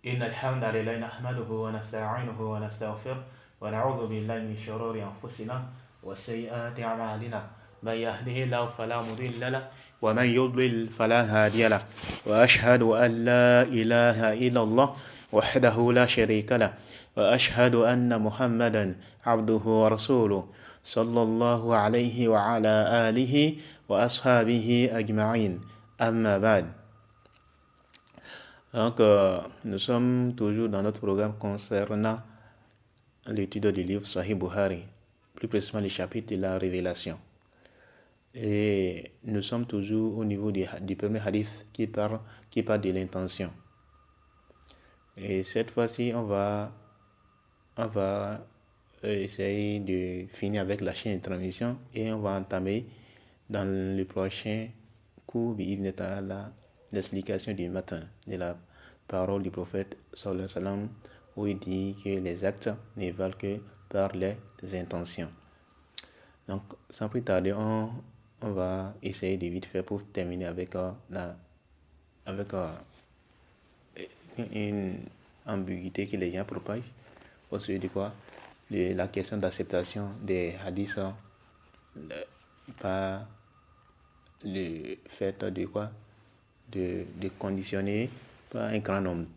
إن الحمد لله نحمده ونستعينه ونستغفره ونعوذ بالله من شرور أنفسنا وسيئات أعمالنا من يهده الله فلا مضل له ومن يضلل فلا هادي له وأشهد أن لا إله إلا الله وحده لا شريك له وأشهد أن محمدا عبده ورسوله صلى الله عليه وعلى آله وأصحابه أجمعين أما بعد. Donc, nous sommes toujours dans notre programme concernant l'étude du livre Sahih Bukhari, plus précisément le chapitre de la révélation. Et nous sommes toujours au niveau du premier hadith qui parle de l'intention. Et cette fois-ci, on va essayer de finir avec la chaîne de transmission et on va entamer dans le prochain cours l'explication du matin de la parole du prophète sallallahu alayhi wa sallam, où il dit que les actes ne valent que par les intentions. Donc, sans plus tarder, on va essayer de vite faire pour terminer avec une ambiguïté que les gens propagent au sujet de quoi la question d'acceptation des hadiths par le fait de quoi de conditionner par un grand nombre.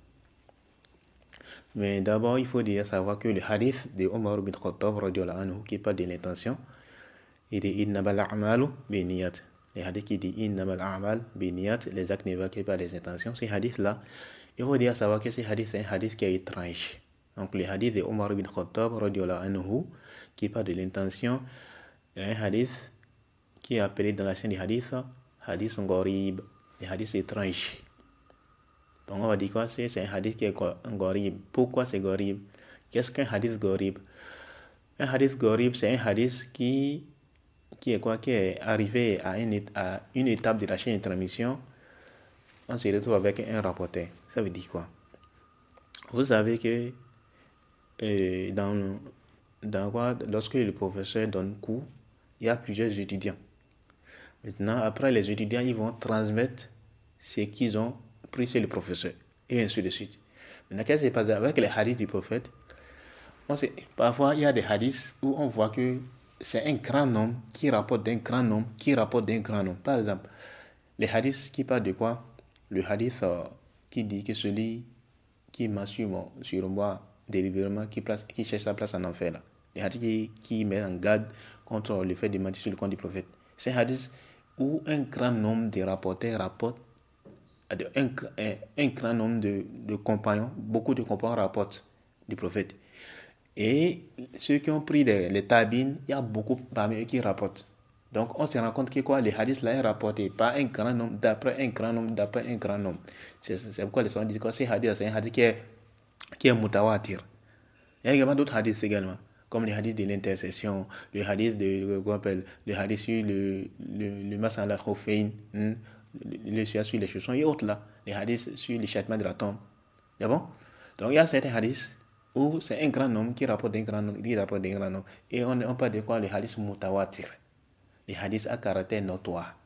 Mais d'abord, il faut déjà savoir que le hadith de Omar bin Khattab radiyallahu anhu qui parle de l'intention, il dit innamal a'malu binniyat. Les hadiths qui dit innamal a'mal binniyat, les actes ne valent que par les intentions. Ces hadiths-là, il faut déjà savoir que ces hadiths, c'est un hadith qui est étrange. Donc, le hadith de Omar bin Khattab radiyallahu anhu qui parle de l'intention, est un hadith qui est appelé dans la chaîne des hadiths hadith gharib, les hadiths étranges. Donc on va dire quoi, c'est un hadith qui est gharib. Pourquoi c'est gharib? Qu'est-ce qu'un hadith gharib? Un hadith gharib, c'est un hadith qui est arrivé à une étape de la chaîne de transmission. On se retrouve avec un rapporteur. Ça veut dire quoi? Vous savez que lorsque le professeur donne cours, il y a plusieurs étudiants. Maintenant, après, les étudiants, ils vont transmettre ce qu'ils ont pris chez le professeur, et ainsi de suite. Maintenant, qu'est-ce qui se passe avec les hadiths du prophète? Parfois, il y a des hadiths où on voit que c'est un grand nombre qui rapporte d'un grand nombre, qui rapporte d'un grand nombre. Par exemple, les hadiths qui parlent de quoi? Le hadith qui dit que celui qui masturbe sur moi délibérément, qui cherche sa place en enfer, là. Les hadiths qui met en garde contre le fait de mentir sur le compte du prophète. C'est un hadith où un grand nombre de rapporteurs rapportent, un grand nombre de compagnons, beaucoup de compagnons rapportent du prophète. Et ceux qui ont pris les tabines, il y a beaucoup parmi eux qui rapportent. Donc on se rend compte que quoi, les hadiths là est rapporté par un grand nombre, d'après un grand nombre, d'après un grand nombre. C'est pourquoi les savants disent que c'est un hadith qui est mutawatir. Il y a également d'autres hadiths également, comme les hadiths de l'intercession, le hadith le hadith sur le mas'ala al-khuffayn, le sur les chaussons et autres là, les hadiths sur les châtiments de la tombe. C'est bon? Donc il y a certains hadiths où c'est un grand nombre qui rapporte d'un grand nombre, et on parle de quoi? Les hadiths mutawatir, les hadiths à caractère notoire.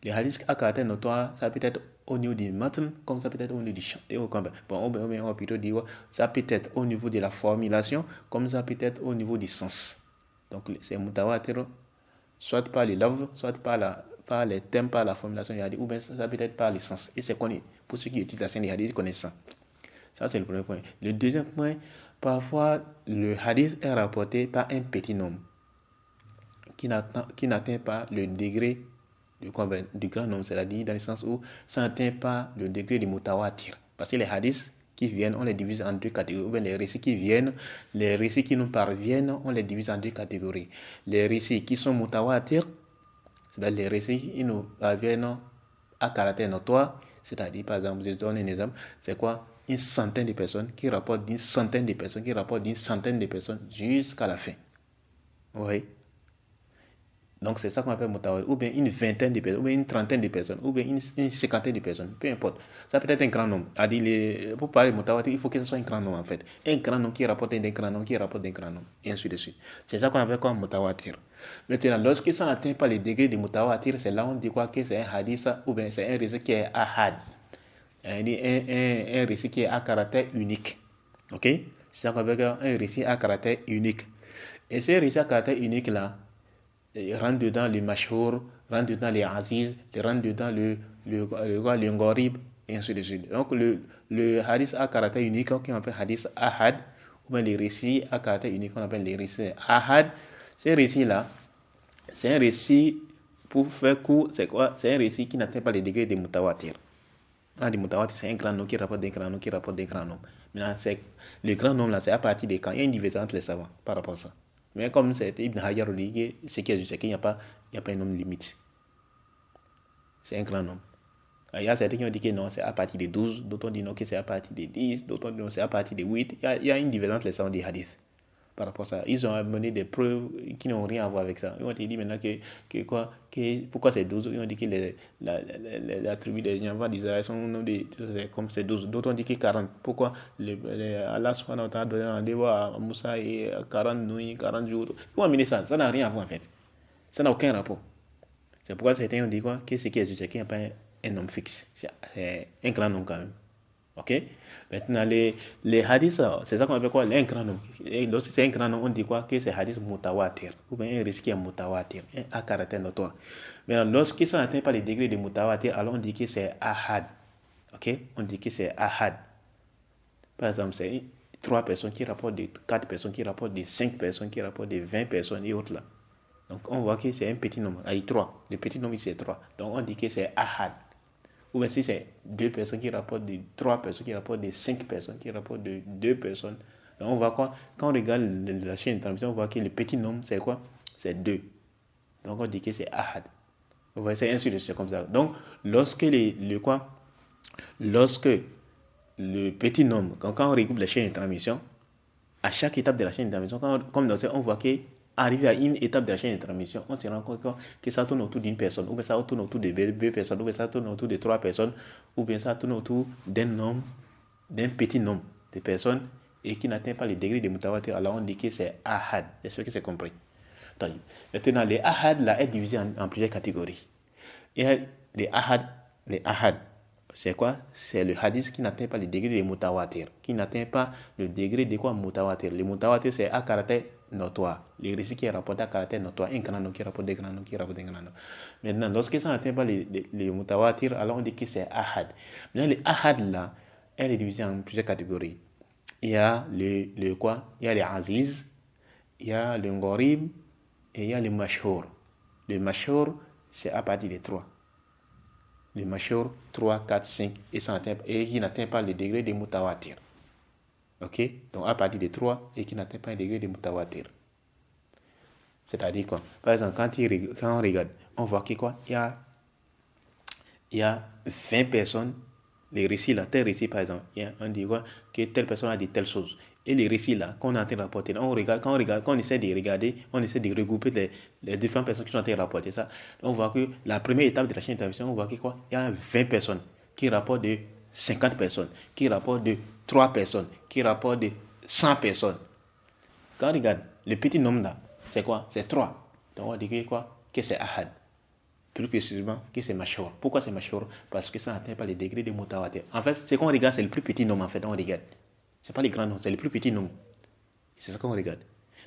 Les hadiths à caractère notoire, ça peut être au niveau du matn, comme ça peut être au niveau du chant. On va plutôt dire, ça peut être au niveau de la formulation, comme ça peut être au niveau du sens. Donc c'est mutawatir, soit par les lafz, soit par les thèmes, par la formulation des hadiths, ou bien ça peut être par les sens. Et c'est connu. Pour ceux qui étudient la scène des hadiths, ils connaissent ça. Ça, c'est le premier point. Le deuxième point, parfois, le hadith est rapporté par un petit nombre qui n'atteint pas le degré du grand nombre, c'est-à-dire dans le sens où ça n'atteint pas le degré du mutawatir. Parce que les hadiths qui viennent, on les divise en deux catégories. Ou bien les récits qui nous parviennent, on les divise en deux catégories. Les récits qui sont mutawatir, c'est-à-dire les récits qui nous parviennent à caractère notoire, c'est-à-dire, par exemple, je donne un exemple, c'est quoi? Une centaine de personnes qui rapportent d'une centaine de personnes, jusqu'à la fin. Oui. Donc c'est ça qu'on appelle mutawatir, ou bien une vingtaine de personnes, ou bien une trentaine de personnes, ou bien une cinquantaine de personnes, peu importe. Ça peut être un grand nombre. Pour parler de mutawatir, il faut que ce soit un grand nombre en fait. Un grand nombre qui rapporte d'un grand nombre, et ainsi de suite. C'est ça qu'on appelle comme mutawatir. Maintenant, lorsque ça n'atteint pas les degrés de mutawatir, c'est là où on dit quoi que c'est un hadith, ou bien c'est un récit qui est ahad. Un récit qui est à caractère unique. Ok? C'est ça qu'on veut dire un récit à caractère unique. Et ce récit à caractère unique là, rentre dedans le mashhour, rentre dedans les aziz, rentre dedans le ngorib, et ainsi de suite. Donc le hadith à caractère unique, qu'on appelle hadith ahad, ou bien les récits à caractère unique, qu'on appelle les récits ahad. Ces récits-là, c'est un récit, pour faire court, c'est quoi? C'est un récit qui n'atteint pas les degrés des mutawatir. Les mutawatir, c'est un grand nombre qui rapporte des grands nombres, qui rapporte des grands nombres. Maintenant, le grand nombre, là, c'est à partir des camps. Il y a une division entre les savants par rapport à ça. Mais comme c'est Ibn Hajar dit, ce qui est juste, c'est qu'il n'y a pas un nombre limite. C'est un grand nombre. Il y a certains qui ont dit que non, c'est à partir de 12, d'autres ont dit non, que c'est à partir de 10, d'autres ont dit non, c'est à partir de 8. Il y a une divergence entre les savants des hadiths par rapport à ça. Ils ont amené des preuves qui n'ont rien à voir avec ça. Ils ont dit maintenant pourquoi c'est 12? Ils ont dit que la tribu des enfants d'Israël sont comme c'est 12. D'autres ont dit que 40. Pourquoi Allah subhanahu wa ta'ala a donné rendez-vous à Moussa et 40 nuits, 40 jours? Ils ont amené ça. Ça n'a rien à voir en fait. Ça n'a aucun rapport. C'est pourquoi certains ont dit quoi? Que ce qui est juste, c'est qu'il n'y a pas un nombre fixe. C'est un grand nombre quand même. Ok? Maintenant, les hadiths, c'est ça qu'on appelle quoi? Un grand nombre. Et lorsque c'est un grand nombre, on dit quoi? Que c'est hadith mutawatir. Ou bien un récit qui est mutawatir, à caractère notoire. Maintenant, lorsque ça n'atteint pas les degrés de mutawatir, alors on dit que c'est ahad. Ok? On dit que c'est ahad. Par exemple, c'est 3 personnes qui rapportent des 4 personnes, qui rapportent des 5 personnes, qui rapportent des 20 personnes et autres là. Donc on voit que c'est un petit nombre. Il y a 3. Le petit nombre, c'est 3. Donc on dit que c'est ahad. Ou bien si c'est 2 personnes qui rapportent de 3 personnes, qui rapportent de 5 personnes, qui rapportent de 2 personnes. Donc on voit quoi? Quand on regarde la chaîne de transmission, on voit que le petit nombre, c'est quoi? C'est 2. Donc on dit que c'est ahad. Vous voyez, c'est ainsi de suite comme ça. Donc lorsque lorsque le petit nombre, quand on regroupe la chaîne de transmission, à chaque étape de la chaîne de transmission, comme dans on voit que arrivé à une étape de la chaîne de transmission, on se rend compte que ça tourne autour d'une personne, ou bien ça tourne autour de deux personnes, ou bien ça tourne autour de 3 personnes, ou bien ça tourne autour d'un petit nombre de personnes, et qui n'atteint pas les degrés de mutawatir. Alors on dit que c'est ahad. J'espère que c'est compris. Maintenant, les ahad là est divisé en plusieurs catégories. Il y a les ahad. C'est quoi? C'est le hadith qui n'atteint pas le degré de mutawatir, qui n'atteint pas le degré de quoi mutawatir. Le mutawatir, c'est à caractère notoire. Les récits qui est rapporté à caractère notoire, un grand nombre qui rapporte des grands nombres, qui rapporte des grands nombres. Maintenant, lorsque ça n'atteint pas les mutawatir, alors on dit que c'est ahad. Maintenant, les ahad là, elle est divisée en plusieurs catégories. Il y a le quoi? Il y a les aziz, il y a le ngorib et il y a le mashhour. Le mashhour, c'est à partir des 3. Le mashhour 3, 4, 5 et qui n'atteint pas le degré de mutawatir. Ok? Donc à partir de 3 et qui n'atteint pas le degré de mutawatir. C'est-à-dire quoi? Par exemple, quand on regarde, on voit que quoi? Il y a 20 personnes, les récits là, tel récit par exemple, on dit quoi? Que telle personne a dit telle chose. Et les récits là, qu'on est en train de rapporter, quand on essaie de regarder, on essaie de regrouper les différentes personnes qui sont en train de rapporter ça. On voit que la première étape de la chaîne d'intervention, on voit que quoi? Il y a 20 personnes qui rapportent de 50 personnes, qui rapportent de 3 personnes, qui rapportent de 100 personnes. Quand on regarde, le petit nombre là, c'est quoi? C'est 3. Donc on dit que quoi? Que c'est ahad. Plus précisément, que c'est mashhour. Pourquoi c'est mashhour? Parce que ça n'atteint pas les degrés de mutawatir. En fait, ce qu'on regarde, c'est le plus petit nombre en fait, on regarde. C'est pas les grands nombres, c'est le plus petit nombre. C'est ce qu'on regarde.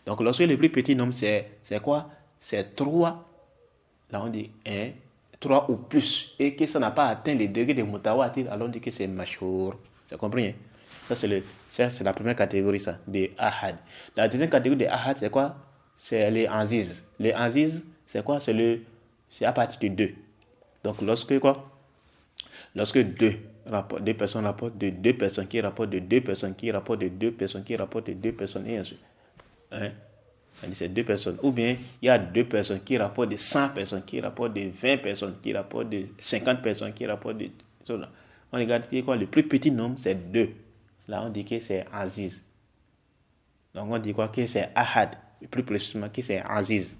Donc lorsque le plus petit nombre, c'est quoi? C'est 3. Là on dit 1, 3 ou plus. Et que ça n'a pas atteint les degrés de mutawatir, alors on dit que c'est mashhour. Tu as compris? Hein? Ça c'est la première catégorie ça, de ahad. La deuxième catégorie de ahad, c'est quoi? C'est les aziz. Les aziz, c'est quoi? C'est à partir de 2. Donc lorsque quoi? Lorsque deux personnes rapportent de 2 personnes, qui rapportent de 2 personnes, qui rapportent de 2 personnes, qui rapportent de 2 personnes, et ainsi de suite. Hein? C'est 2 personnes. Ou bien il y a 2 personnes qui rapportent de 100 personnes, qui rapportent de 20 personnes, qui rapportent de 50 personnes, qui rapportent de... On regarde quoi? Le plus petit nombre, c'est 2. Là, on dit que c'est aziz. Donc on dit quoi? Que c'est ahad. Plus précisément, que c'est aziz.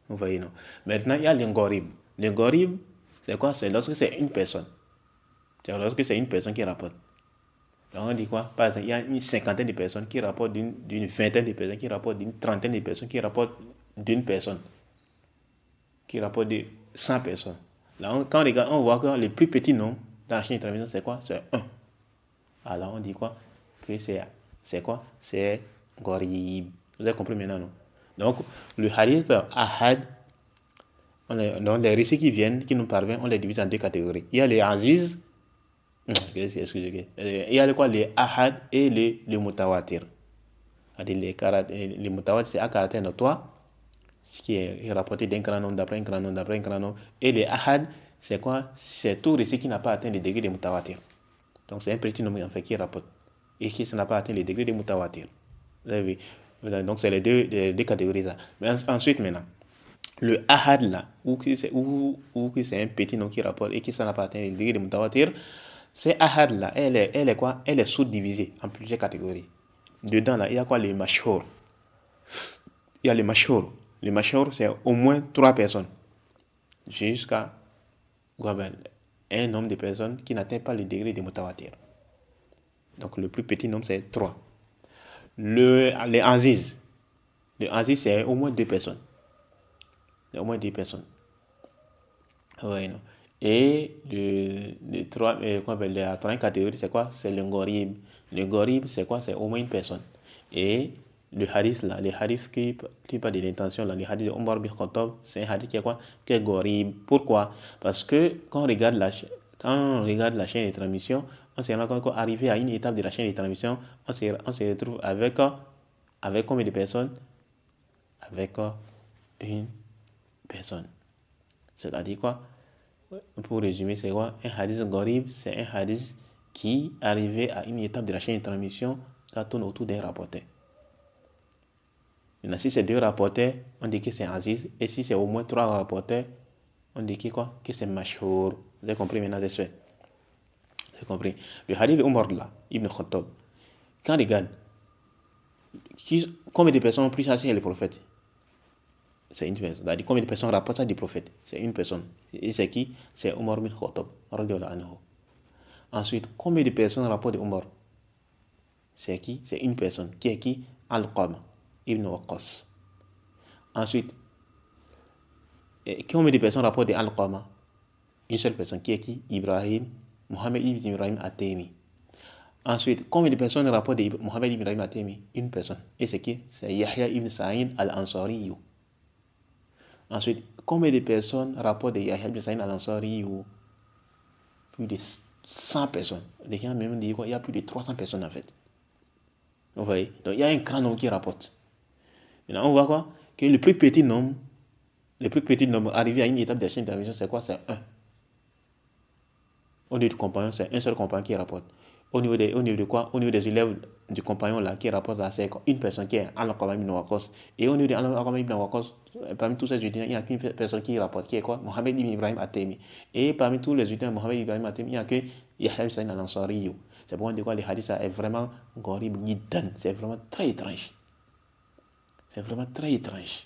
Vous voyez, non? Maintenant, il y a l'ingorib. L'ingorib, c'est quoi? C'est lorsque c'est une personne. C'est lorsque c'est une personne qui rapporte. Donc on dit quoi? Par exemple, il y a une cinquantaine de personnes qui rapportent d'une vingtaine de personnes, qui rapportent d'une trentaine de personnes, qui rapportent d'une personne, qui rapportent de 100 personnes. Là, quand on regarde, on voit que les plus petits nombres dans la chaîne de transmission, c'est quoi? C'est 1. Alors on dit quoi? Que c'est quoi? C'est gharib. Vous avez compris maintenant, non? Donc, le hadith ahad, donc les récits qui viennent, qui nous parviennent, on les divise en 2 catégories. Il y a les aziz, excusez-moi, il y a quoi? Les ahad et les mutawatir. Les mutawatir, c'est à caractère notoire, ce qui est rapporté d'un grand nombre, d'après un grand nombre, d'après un grand nombre. Et les ahad, c'est quoi? C'est tout récit qui n'a pas atteint le degré des mutawatir. Donc c'est un petit nombre en fait qui rapporte et qui n'a pas atteint le degré des mutawatir. Vous avez vu? Donc c'est les deux catégories là. Mais ensuite maintenant, le ahad là, ou que c'est un petit nombre qui rapporte et qui n'a pas atteint le degré des mutawatir, c'est ahad là, elle est quoi? Elle est sous-divisée en plusieurs catégories. Dedans là, il y a quoi? Les mashhur. Il y a les mashhur. Les mashhur, c'est au moins 3 personnes. Jusqu'à un nombre de personnes qui n'atteint pas le degré des mutawatir. Donc le plus petit nombre, c'est 3. Les aziz. Le aziz, c'est au moins 2 personnes. C'est au moins 2 personnes. Ouais, non. Et la troisième catégorie, c'est quoi? C'est le gharib. Le gharib, c'est quoi? C'est au moins une personne. Et le hadith là, les hadiths qui parlent de l'intention là, le hadith de Omar bin Khattab, c'est un hadith qui est quoi? Qui est gharib. Pourquoi? Parce que quand on regarde la chaîne de transmission, on se rend compte qu'arrivé à une étape de la chaîne de transmission, on se retrouve avec combien de personnes? Avec une personne. C'est-à-dire quoi? Pour résumer, c'est quoi? Un hadith gharib, c'est un hadith qui, arrivé à une étape de la chaîne de transmission, ça tourne autour d'un rapporteur. Maintenant, si c'est 2 rapporteurs, on dit que c'est aziz. Et si c'est au moins 3 rapporteurs, on dit que quoi? Que c'est mashhur. Vous avez compris maintenant, c'est fait. Vous avez compris? Le hadith de Omar là, Ibn Khattab, quand on regarde, combien de personnes ont pris ça chez les prophètes? C'est une personne. C'est-à-dire combien de personnes rapportent ça des prophètes? C'est une personne. Et c'est qui? C'est Omar bin Khattab. Ensuite, combien de personnes rapportent de Omar? C'est qui? C'est une personne. Qui est qui? Al-Qama Ibn Waqqas. Ensuite, combien de personnes rapportent de Al-Qama? Une seule personne. Qui est qui? Mohamed ibn Ibrahim At-Taymi. Ensuite, combien de personnes rapportent de Mohamed ibn Ibrahim At-Taymi? Une personne. Et c'est qui? C'est Yahya ibn Sa'id Al-Ansari. Ensuite, combien de personnes rapportent de Yahya ibn Sa'id Al-Ansari? Plus de 100 personnes. Les gens même disent qu'il y a plus de 300 personnes en fait. Vous voyez? Donc il y a un grand nombre qui rapporte. Maintenant, on voit quoi? Que le plus petit nombre arrivé à une étape de la chaîne de transmission, c'est quoi? C'est 1. Au niveau du compagnon, c'est un seul compagnon qui rapporte. Au niveau de quoi? Au niveau des élèves du compagnon là qui rapporte là, c'est une personne qui est Al-Qama ibn Waqqas. Et au niveau de Al-Qama ibn Waqqas, parmi tous ces étudiants, il n'y a qu'une personne qui rapporte, qui est quoi? Mohamed ibn Ibrahim At-Taymi. Et parmi tous les étudiants de Mohamed ibn Ibrahim At-Taymi, il n'y a que Yahya ibn Sa'id Al-Ansari. C'est pour dire quoi? Les hadiths, ça est vraiment gharib jiddan. C'est vraiment très étrange. C'est vraiment très étrange.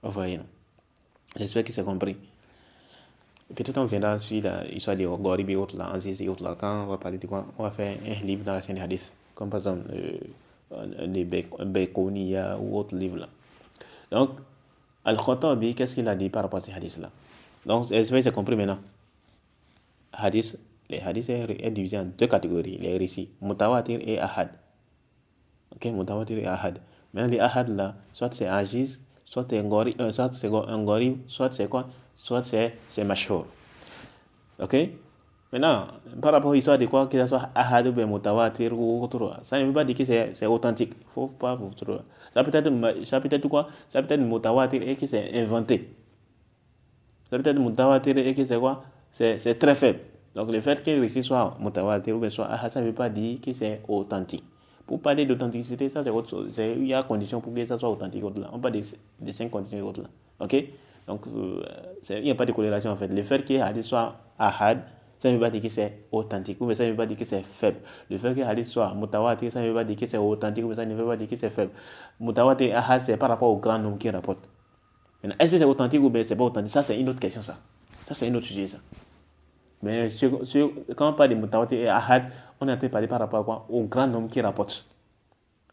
Vous voyez, non? J'espère que c'est compris. Peut-être on viendra sur l'histoire des gharib et autres là, Aziz et autres là, quand on va parler de quoi? On va faire un livre dans la chaîne des hadiths, comme par exemple des Baykoniya ou autres livres là. Donc, Al-Khattabi, qu'est-ce qu'il a dit par rapport à ces hadiths là? Donc, j'espère que c'est compris maintenant. Les hadiths sont divisés en 2 catégories, les récits, mutawatir et ahad. Ok, mutawatir et ahad. Maintenant, les ahad là, soit c'est aziz, soit c'est un gharib, soit c'est quoi? Soit c'est mashhur. Ok? Maintenant, par rapport à l'histoire de quoi, que ce soit ahad ou mutawatir ou autre, ça ne veut pas dire que c'est authentique. Faut pas vous trouver. Ça peut être quoi? Ça peut être mutawatir et que c'est inventé. Ça peut être mutawatir et que c'est quoi? C'est très faible. Donc le fait que le récit soit mutawatir ou soit ahad, ça ne veut pas dire que c'est authentique. Pour parler d'authenticité, ça c'est autre chose. Il y a conditions pour que ça soit authentique. Là. On parle des 5 conditions et autres là. Ok? Donc il n'y a pas de corrélation en fait. Le fait que hadith soit ahad, ça ne veut pas dire que c'est authentique ou ça ne veut pas dire que c'est faible. Le fait que hadith soit mutawatir, ça ne veut pas dire que c'est authentique ou ça ne veut pas dire que c'est faible. Mutawatir et ahad, c'est par rapport au grand nombre qui rapporte. Maintenant, est-ce que c'est authentique ou bien c'est pas authentique? Ça c'est une autre question ça. Ça c'est un autre sujet ça. Mais quand on parle de mutawatir et ahad, on est en train de parler par rapport à quoi? Au grand nombre qui rapporte.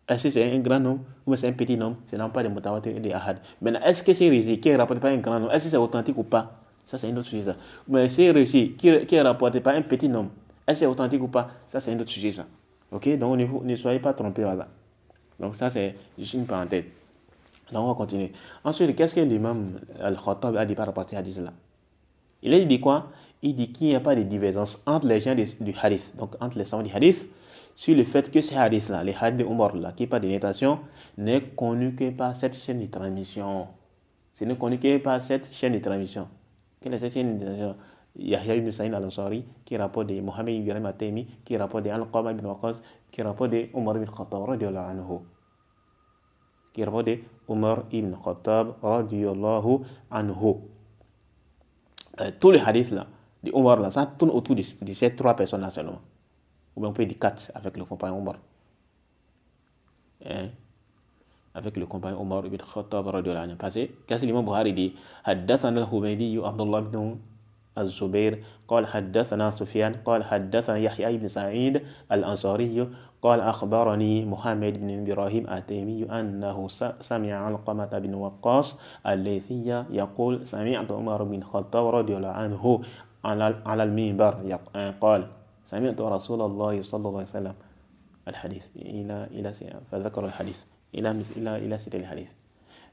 Est-ce que c'est un grand nombre ou c'est un petit nombre? C'est non pas de mutawatir et de ahad. Maintenant, est-ce que c'est récit qui est rapporté par un grand nombre? Est-ce que c'est authentique ou pas? Ça, c'est un autre sujet, ça. Mais c'est réussi, qui est rapporté par un petit nombre, est-ce que c'est authentique ou pas? Ça, c'est un autre sujet, ça. Ok? Donc, ne soyez pas trompés, voilà. Donc, ça, c'est juste une parenthèse. Donc, on va continuer. Ensuite, qu'est-ce que l'imam Al-Khattab a dit par rapport à ce hadith-là? Il a dit quoi? Il dit qu'il n'y a pas de divergence entre les gens du hadith, donc entre les savants du hadith, sur le fait que ces hadiths-là, les hadiths de Omar, là, qui n'est pas de notation, n'est connu que par cette chaîne de transmission. Ce n'est connu que par cette chaîne de transmission. Quelle est cette chaîne de transmission? Yahya ibn Sa'id al-Ansari, qui rapporte de Mohamed ibn At-Taymi, qui rapporte de Al-Qama ibn Waqqas, qui rapporte de Omar ibn Khattab, radiyallahu anhu. Qui rapporte de Omar ibn Khattab, radiyallahu anhu. Tous les hadiths là, de Omar là, ça tourne autour de ces trois personnes là seulement. Ou bien on peut dire quatre avec le compagnon Omar. Hein? Avec le compagnon Omar ibn Khattab radiyallahu anhu. Parce que qu'est-ce que l'imam Bukhari dit? حدثنا الحميدي عبد الله بن الزبير قال حدثنا سفيان قال حدثنا يحيى بن سعيد الأنصاري قال أخبرني محمد بن إبراهيم التيمي أنه سمع علقمة بن وقاص الليثي يقول سمعت عمر بن الخطاب رضي الله عنه على المنبر قال سمعت رسول الله صلى الله عليه وسلم الحديث إلى فذكر الحديث إلى citer le hadith.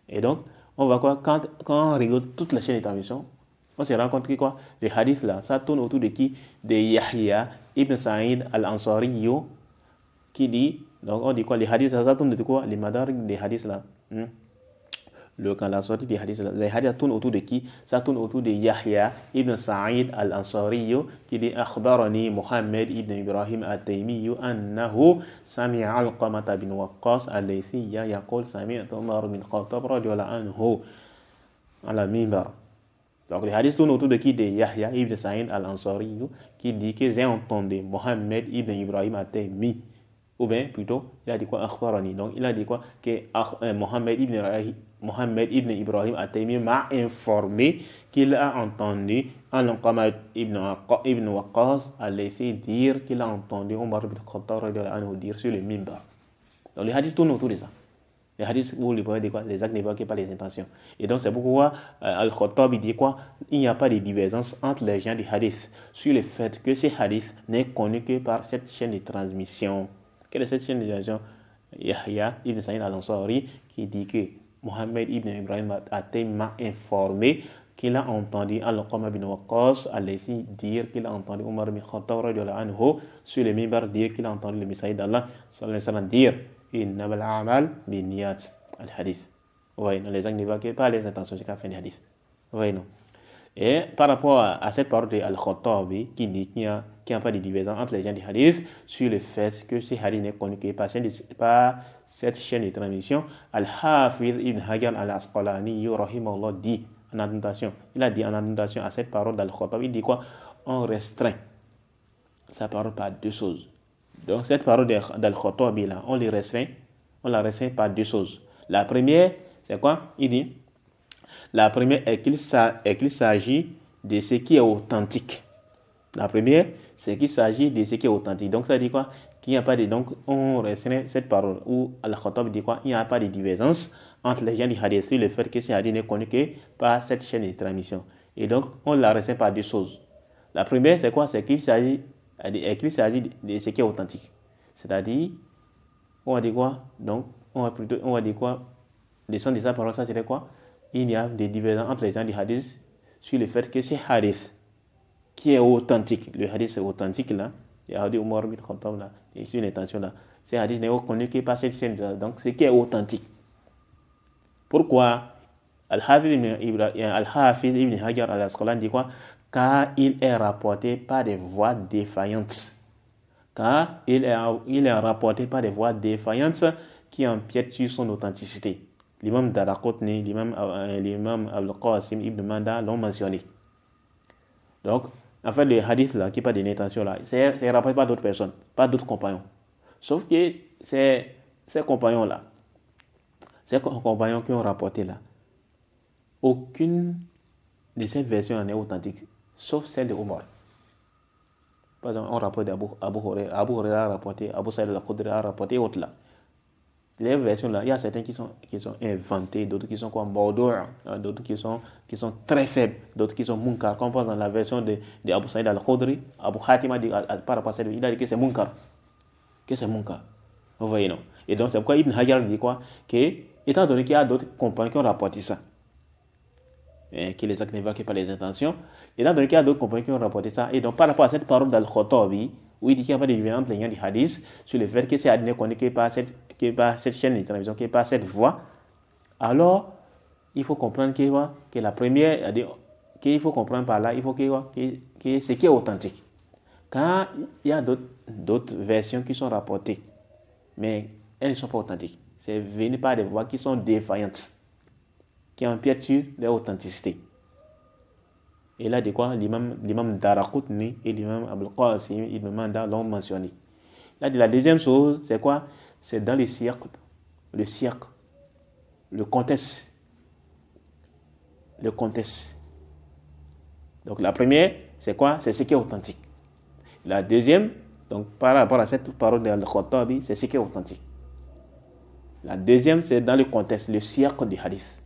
Et donc, on va quoi quand on regarde toute la chaîne de transmission, on se rend compte que quoi, les hadiths là, ça tourne autour de qui? De Yahya ibn Sa'id al-Ansari qui dit, donc on dit quoi, les hadiths ça tourne de quoi? Les madarik des hadiths là. Quand la sortie des hadiths, les hadiths tournent autour de qui? Ça tourne autour de Yahya ibn Sa'id al-Ansari qui dit Akhbarani Muhammad ibn Ibrahim al-Taymi annahu sami'a Alqamata bin Waqqas al-Laythiyya yaqul sami'tu Umar bin Khattab radiyallahu anhu ala minbar. Donc les hadiths tournent autour de qui? De Yahya ibn Sa'id al-Ansari qui dit que j'ai entendu Muhammad ibn Ibrahim al-Taymi. Ou bien plutôt, il a dit quoi? Akhbarani. Donc il a dit quoi? Que Mohammed ibn Ibrahim At-Taymi m'a informé qu'il a entendu Al-Qama ibn Waqqas al-Laythi dire qu'il a entendu Omar ibn Khattab radiyallahu anhu dire sur le minbar. Donc les hadiths tournent autour de ça. Les hadiths où les poètes disent quoi? Les actes n'évoquent pas les intentions. Et donc c'est pourquoi Al-Khattab dit quoi? Il n'y a pas de divergence entre les gens des hadiths sur le fait que ces hadiths n'est connu que par cette chaîne de transmission. Quelle est cette chaîne de transmission? Yahya ibn Sa'id al-Ansari qui dit que Mohammed ibn Ibrahim At-Taymi m'a informé qu'il a entendu Al-Qama bin Waqqas al-Laythi dire qu'il a entendu Omar bin Khattab radiyallahu anhu sur le minbar dire qu'il a entendu le messager d'Allah sallallahu alayhi wa sallam dire innamal a'mal binniyat al-hadith. Oui, non, les actes n'évoquent pas les intentions jusqu'à la fin du hadith. Oui, non. Et par rapport à cette parole de Al-Khattabi qui dit qu'il n'y a pas de divergence entre les gens du hadith sur le fait que ce hadith n'est connu que par cette chaîne de transmission, Al-Hafiz ibn Hajar al-Asqalani rahimahullah dit en annotation, il a dit en annotation à cette parole d'Al-Khattabi, il dit quoi? On restreint sa parole par deux choses. Donc cette parole d'Al-Khattabi là, on la restreint par deux choses. La première, c'est quoi? Il dit la première est qu'il s'agit de ce qui est authentique. La première, c'est qu'il s'agit de ce qui est authentique. Donc, ça dit quoi? Qu'il n'y a pas de... Donc, on restreint cette parole où Al-Khattab dit quoi? Il n'y a pas de divergence entre les gens du hadith sur le fait que ce hadith n'est connu que par cette chaîne de transmission. Et donc, on la restreint par deux choses. La première, c'est quoi? C'est qu'il s'agit de ce qui est authentique. C'est-à-dire, on va dire quoi? Donc, on va dire quoi? Descendre de sa parole, ça serait quoi? Il y a des divergences entre les gens du hadith sur le fait que ce hadith qui est authentique, le hadith est authentique là, il y a dit Omar bin Khattab là, et sur l'intention là, ce hadith n'est connu que par cette chaîne là, donc ce qui est authentique. Pourquoi? Al-Hafiz ibn Hajar al-Asqalani dit quoi? Car il est rapporté par des voix défaillantes. Car il est rapporté par des voix défaillantes qui empiètent sur son authenticité. L'imam Daraqutni, l'imam Al-Qasim ibn Manda l'ont mentionné. Donc, en fait, le hadith là, qui parle de l'intention là, c'est rapporté par d'autres personnes, pas d'autres compagnons. Sauf que ces compagnons là, ces compagnons qui ont rapporté là, aucune de ces versions n'est authentique, sauf celle de Omar. Par exemple, on rapporte d'Abu Huraira a rapporté, Abu Sa'id al-Khudri a rapporté, et autres là. les versions là, il y a certains qui sont inventés, d'autres qui sont comme Bordeaux, d'autres qui sont très faibles, d'autres qui sont munkar. Comme dans la version de Abu Saïd al-Khudri, Abu Hatim a dit par rapport à cette, il a dit que c'est munkar. Que c'est munkar. Vous voyez, non? Et donc c'est pourquoi Ibn Hajar dit quoi? Que, étant donné qu'il y a d'autres compagnons qui ont rapporté ça, que les actes n'évoquent pas les intentions, étant donné qu'il y a d'autres compagnons qui ont rapporté ça, et donc par rapport à cette parole d'Al-Khattabi, où il dit qu'il n'y a pas de différence entre les liens du hadith, sur le fait que c'est hadith qu'on n'est pas cette chaîne de télévision, qui n'est pas cette voie, alors il faut comprendre que la première, qu'il faut comprendre par là, il faut que ce qui est authentique. Quand il y a d'autres versions qui sont rapportées, mais elles ne sont pas authentiques, c'est venu par des voies qui sont défaillantes, qui empiètent sur leur authenticité. Et là, de quoi l'imam Daraqutni et l'imam Abul Qasim Ibn Manda l'ont mentionné. Là, la deuxième chose, c'est quoi? C'est dans le siècle, le contexte. Donc la première, c'est quoi? C'est ce qui est authentique. La deuxième, donc par rapport à cette parole de Al-Khattabi, c'est ce qui est authentique. La deuxième, c'est dans le contexte, le siècle du hadith.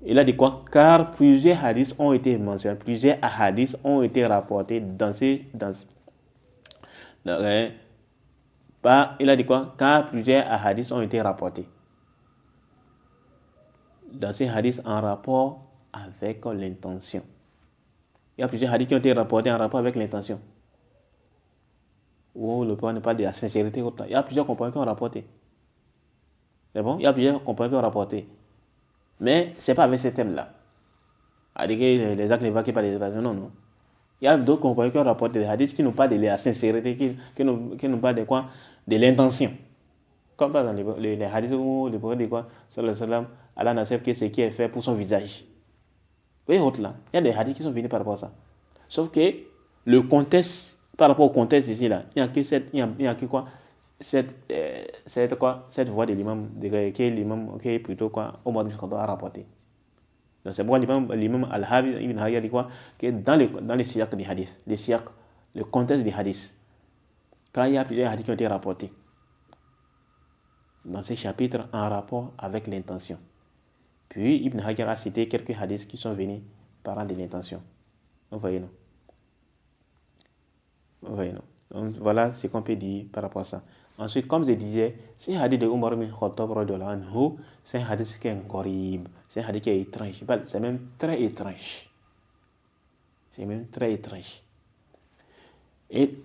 Et là, dit quoi? Car plusieurs hadiths ont été mentionnés, plusieurs hadiths ont été rapportés il a dit quoi? Car plusieurs hadiths ont été rapportés dans ces hadiths en rapport avec l'intention. Il y a plusieurs hadiths qui ont été rapportés en rapport avec l'intention. Ou le point n'est pas de la sincérité. Il y a plusieurs compagnons qui ont rapporté. C'est bon? Il y a plusieurs compagnons qui ont rapporté. Mais ce n'est pas avec ce thème-là. C'est-à-dire que les actes n'évoquent pas les intentions. Non. Il y a d'autres compagnons qui ont rapporté des hadiths qui n'ont pas de la sincérité, qui n'ont pas de quoi? De l'intention. Comme par exemple les hadiths où le prophète dit quoi? Sallallahu alayhi wa sallam, Allah n'a servi que ce qui est fait pour son visage. Vous voyez, autre là. Il y a des hadiths qui sont venus par rapport à ça. Sauf que le contexte, par rapport au contexte ici là, il y a que quoi? Cette voix de l'imam, qui est plutôt quoi? Omar ibn Khattab a rapporté. Donc c'est pourquoi l'imam Al-Hafiz Ibn Hajar dit quoi? Que dans les siècles des hadiths, le contexte des hadiths, quand il y a plusieurs hadiths qui ont été rapportés, dans ces chapitres en rapport avec l'intention. Puis Ibn Hajar a cité quelques hadiths qui sont venus parlant de l'intention. Vous voyez, non? Donc voilà ce qu'on peut dire par rapport à ça. Ensuite, comme je disais, c'est un hadith de Umar ibn Khattab, c'est un hadith qui est gharib, c'est un hadith qui est étrange. C'est même très étrange. Et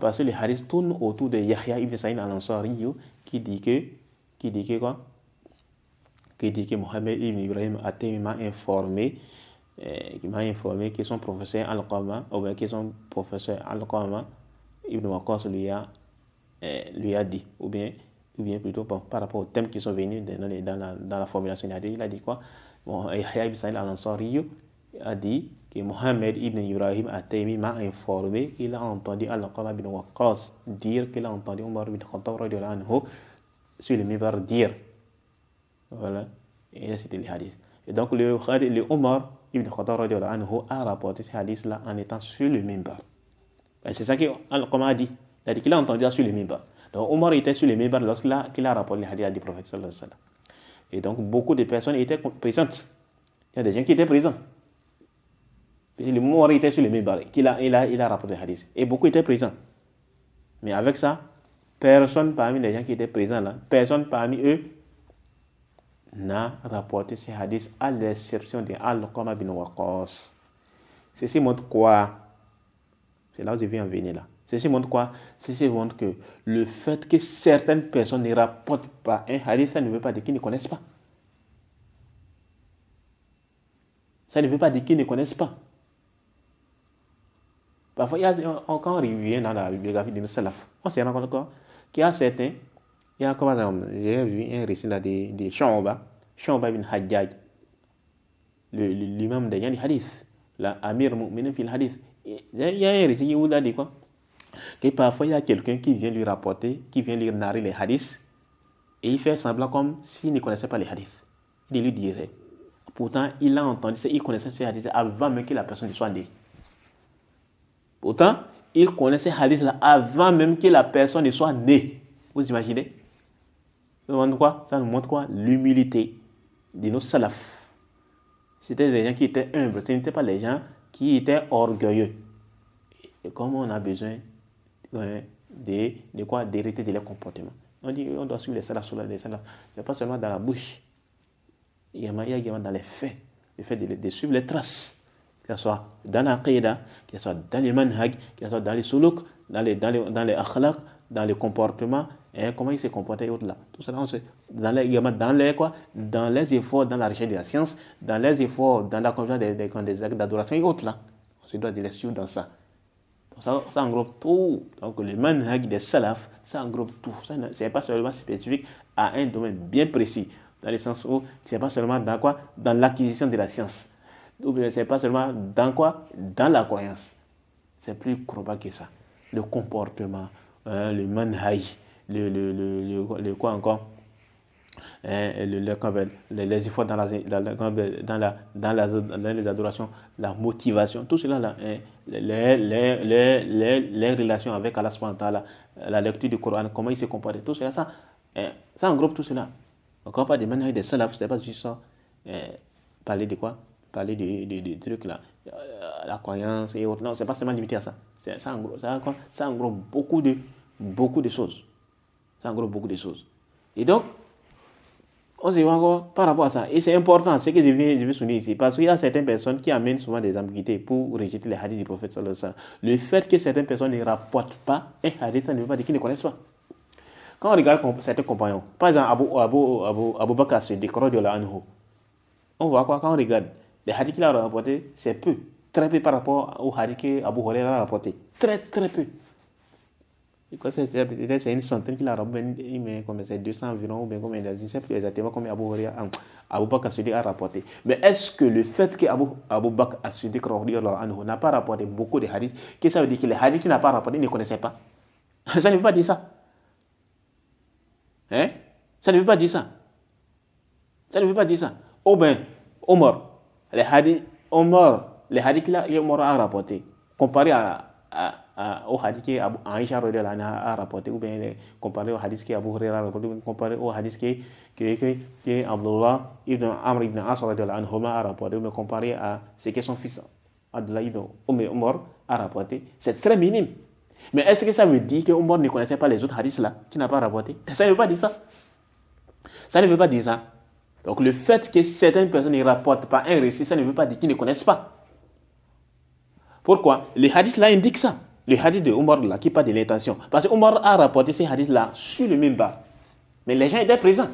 parce que les hadiths tournent autour de Yahya ibn Sa'id al-Ansari qui dit que Mohammed ibn Ibrahim At-Taymi m'a informé que son professeur Al-Qama, ou bien que son professeur Al-Qama Ibn Waqqas lui a dit, ou bien plutôt par rapport aux thèmes qui sont venus dans la formulation, il a dit quoi? Yahya ibn Sa'id al-Ansari a dit que Mohammed ibn Ibrahim At-Taymi m'a informé qu'il a entendu Al-Qama ibn Waqqas dire qu'il a entendu Omar ibn Khattab radiyallahu anhu sur le minbar dire. Voilà. Et là, c'était les hadiths. Et donc, le Omar ibn Khattab radiyallahu anhu a rapporté ces hadiths-là en étant sur le minbar. C'est ça qu'Al-Qama a dit. Il a dit qu'il a entendu ça sur le minbar. Donc, Omar était sur le minbar lorsqu'il a rapporté les hadiths du prophète sallallahu alayhi wa sallam. Et donc, beaucoup de personnes étaient présentes. Il y a des gens qui étaient présents. Le Omar était sur le minbar. Il a rapporté les hadiths. Et beaucoup étaient présents. Mais avec ça, personne parmi les gens qui étaient présents là, personne parmi eux n'a rapporté ces hadiths à l'exception de Al-Qama bin Waqqas. Ceci montre quoi? C'est là où je viens en venir là. Ceci montre quoi? Ceci montre que le fait que certaines personnes ne rapportent pas un hadith, ça ne veut pas dire qu'ils ne connaissent pas. Ça ne veut pas dire qu'ils ne connaissent pas. Parfois, quand on revient dans la bibliographie de Salaf, on se rend compte qu'il y a certains, par exemple, j'ai vu un récit là de Shu'ba ibn Hajjaj, l'imam des hadiths, l'amir mu'minin fil hadith. Il y a un récit où il a dit quoi? Que parfois il y a quelqu'un qui vient lui rapporter, qui vient lui narrer les hadiths, et il fait semblant comme s'il ne connaissait pas les hadiths. Il lui dirait. Pourtant, il a entendu ça, il connaissait ces hadiths avant même que la personne ne soit née. Pourtant, il connaissait ces hadiths là avant même que la personne ne soit née. Vous imaginez? quoi? Ça nous montre quoi? L'humilité de nos salafs. C'était des gens qui étaient humbles, ce n'étaient pas les gens qui étaient orgueilleux. Et comme on a besoin de quoi? D'hériter de leur comportement. On dit on doit suivre les salafs, les salafs. Ce n'est pas seulement dans la bouche, il y a également dans les faits. Le fait de suivre les traces, que ce soit dans l'aqida, que ce soit dans les manhaj, que ce soit dans les suluk, dans les akhlaq, dans les comportements, et comment ils se comportaient et autres là. Tout cela, également dans les efforts, dans la recherche de la science, dans les efforts, dans l'accomplissement des actes d'adoration et autres là. On se doit de les suivre dans ça. Ça englobe tout. Donc le manhaj des salaf, ça englobe tout. Ce n'est pas seulement spécifique à un domaine bien précis, dans le sens où ce n'est pas seulement dans quoi? Dans l'acquisition de la science. Ou bien ce n'est pas seulement dans quoi? Dans la croyance. C'est plus global que ça. Le comportement, le manhaj, le quoi encore? Les efforts dans les adorations, la motivation, tout cela là, les relations avec Allah subhanahu wa ta'ala, la lecture du Coran, comment il se comporte, tout cela, ça englobe tout cela. Donc on parle des manhaj des salafs, c'est pas juste ça. Parler de quoi? Parler de trucs là, la croyance et autres. Non, c'est pas seulement limité à ça. Ça englobe beaucoup de choses. Ça englobe beaucoup de choses. Et donc, on se voit encore par rapport à ça. Et c'est important, ce que je vais souligner ici, parce qu'il y a certaines personnes qui amènent souvent des ambiguïtés pour rejeter les hadiths du prophète sallallahu alayhi wa sallam. Le fait que certaines personnes ne rapportent pas un hadith, ça ne veut pas dire qu'ils ne connaissent pas. Quand on regarde certains compagnons, par exemple Abu Bakr as-Siddiq, on voit quoi quand on regarde les hadiths qu'il a rapportés, c'est peu, très peu par rapport au hadith que Abu Huraira a rapporté. Très peu. C'est une centaine qu'il a rapporté, comme c'est 200 environ, ou bien combien, je ne sais plus exactement combien Abu Bakr as-Siddiq a rapporté. Mais est-ce que le fait que Abu Bakr as-Siddiq n'a pas rapporté beaucoup de hadiths, que ça veut dire que les hadiths qu'il n'a pas rapporté, il ne connaissait pas? Ça ne veut pas dire ça. Hein? Ça ne veut pas dire ça. Ça ne veut pas dire ça. Oh ben, Omar, les hadiths que Omar a rapporté, comparé au hadith que Aïcha a rapporté, ou bien comparé au hadith que Abu Huraira a rapporté, ou comparé au hadith que Abdullah ibn Amr ibn As a rapporté, ou bien comparé à ce que son fils Abdullah ibn Omar a rapporté, c'est très minime. Mais est-ce que ça veut dire que Omar ne connaissait pas les autres hadiths là, qu'il n'a pas rapporté? Ça ne veut pas dire ça. Ça ne veut pas dire ça. Donc le fait que certaines personnes ne rapportent pas un récit, ça ne veut pas dire qu'ils ne connaissent pas. Pourquoi? Les hadiths là indiquent ça. Le hadith de Omar là, qui parle de l'intention. Parce que Omar a rapporté ces hadiths là sur le minbar. Mais les gens étaient présents.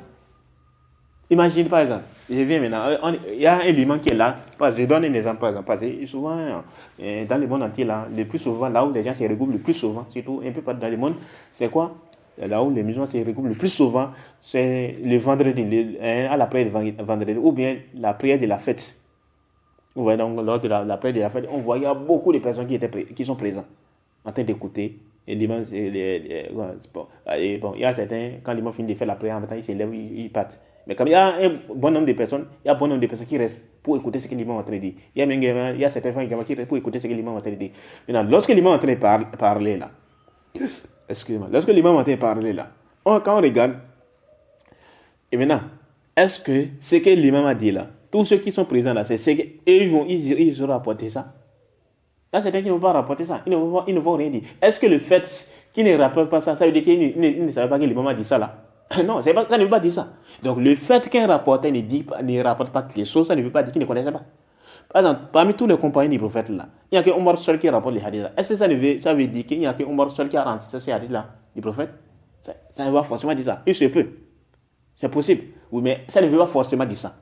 Imagine par exemple, je viens maintenant, il y a un liman qui est là. Je donne un exemple par exemple. Parce que souvent, dans le monde entier là, le plus souvent, là où les gens se regroupent le plus souvent, surtout un peu partout dans le monde, c'est quoi? Là où les musulmans se regroupent le plus souvent, c'est le vendredi, à la prière de vendredi, ou bien la prière de la fête. Vous voyez, donc lors de la prière de la fête, on voit qu'il y a beaucoup de personnes qui sont présentes en train d'écouter. Et l'imam, il y a certains, quand l'imam finit de faire la prière, en même temps, ils se lèvent, ils partent. Mais comme il y a un bon nombre de personnes, il y a un bon nombre de personnes qui restent pour écouter ce que l'imam est en train de dire. Il y a certains gens qui restent pour écouter ce que l'imam est en train de dire. Maintenant, lorsque l'imam est en train de parler là, excusez-moi, lorsque l'imam est en train de parler là, quand on regarde, et maintenant, est-ce que ce que l'imam a dit là, tous ceux qui sont présents là, c'est ce qu'ils vont rapporter ça? Là, c'est qui ne vont pas rapporter ça. Ils ne vont rien dire. Est-ce que le fait qu'ils ne rapportent pas ça, ça veut dire qu'ils ne savaient pas que l'imam a dit ça là? Non, ça ne veut pas dire ça. Donc, le fait qu'un rapporteur ne rapporte pas quelque chose, ça ne veut pas dire qu'il ne connaissait pas. Par exemple, parmi tous les compagnons du prophète là, il n'y a que Omar seul qui rapporte les hadiths là. Est-ce que ça veut dire qu'il n'y a que Omar seul qui a rentré ces hadiths là du prophète? Ça ne veut pas forcément dire ça. Il se peut. C'est possible. Oui, mais ça ne veut pas forcément dire ça.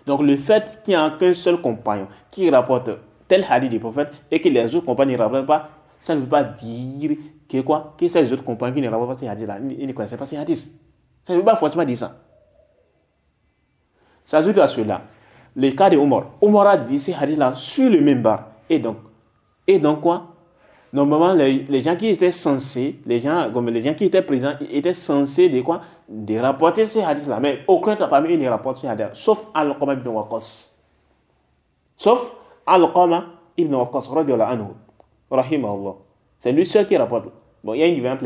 Donc, le fait qu'il n'y a qu'un seul compagnon qui rapporte tel hadith du prophète et que les autres compagnons ne rapportent pas, ça ne veut pas dire que quoi? Que ces autres compagnons qui ne rapportent pas ces hadiths-là, ils ne connaissaient pas ces hadiths. Ça ne veut pas forcément dire ça. Ça ajoute à cela, le cas de Omar. Omar a dit ces hadiths-là sur le minbar. Et donc quoi? Normalement, les gens qui étaient censés, les gens qui étaient présents, étaient censés de quoi? De rapporter ces hadiths-là. Mais aucun parmi eux ne rapporte ces hadiths, sauf Al-Qama ibn Waqqas. Sauf Al-Qama ibn Waqqas, radiyallahu anhu, rahimahullah. C'est lui seul qui rapporte. Bon, il y a une différence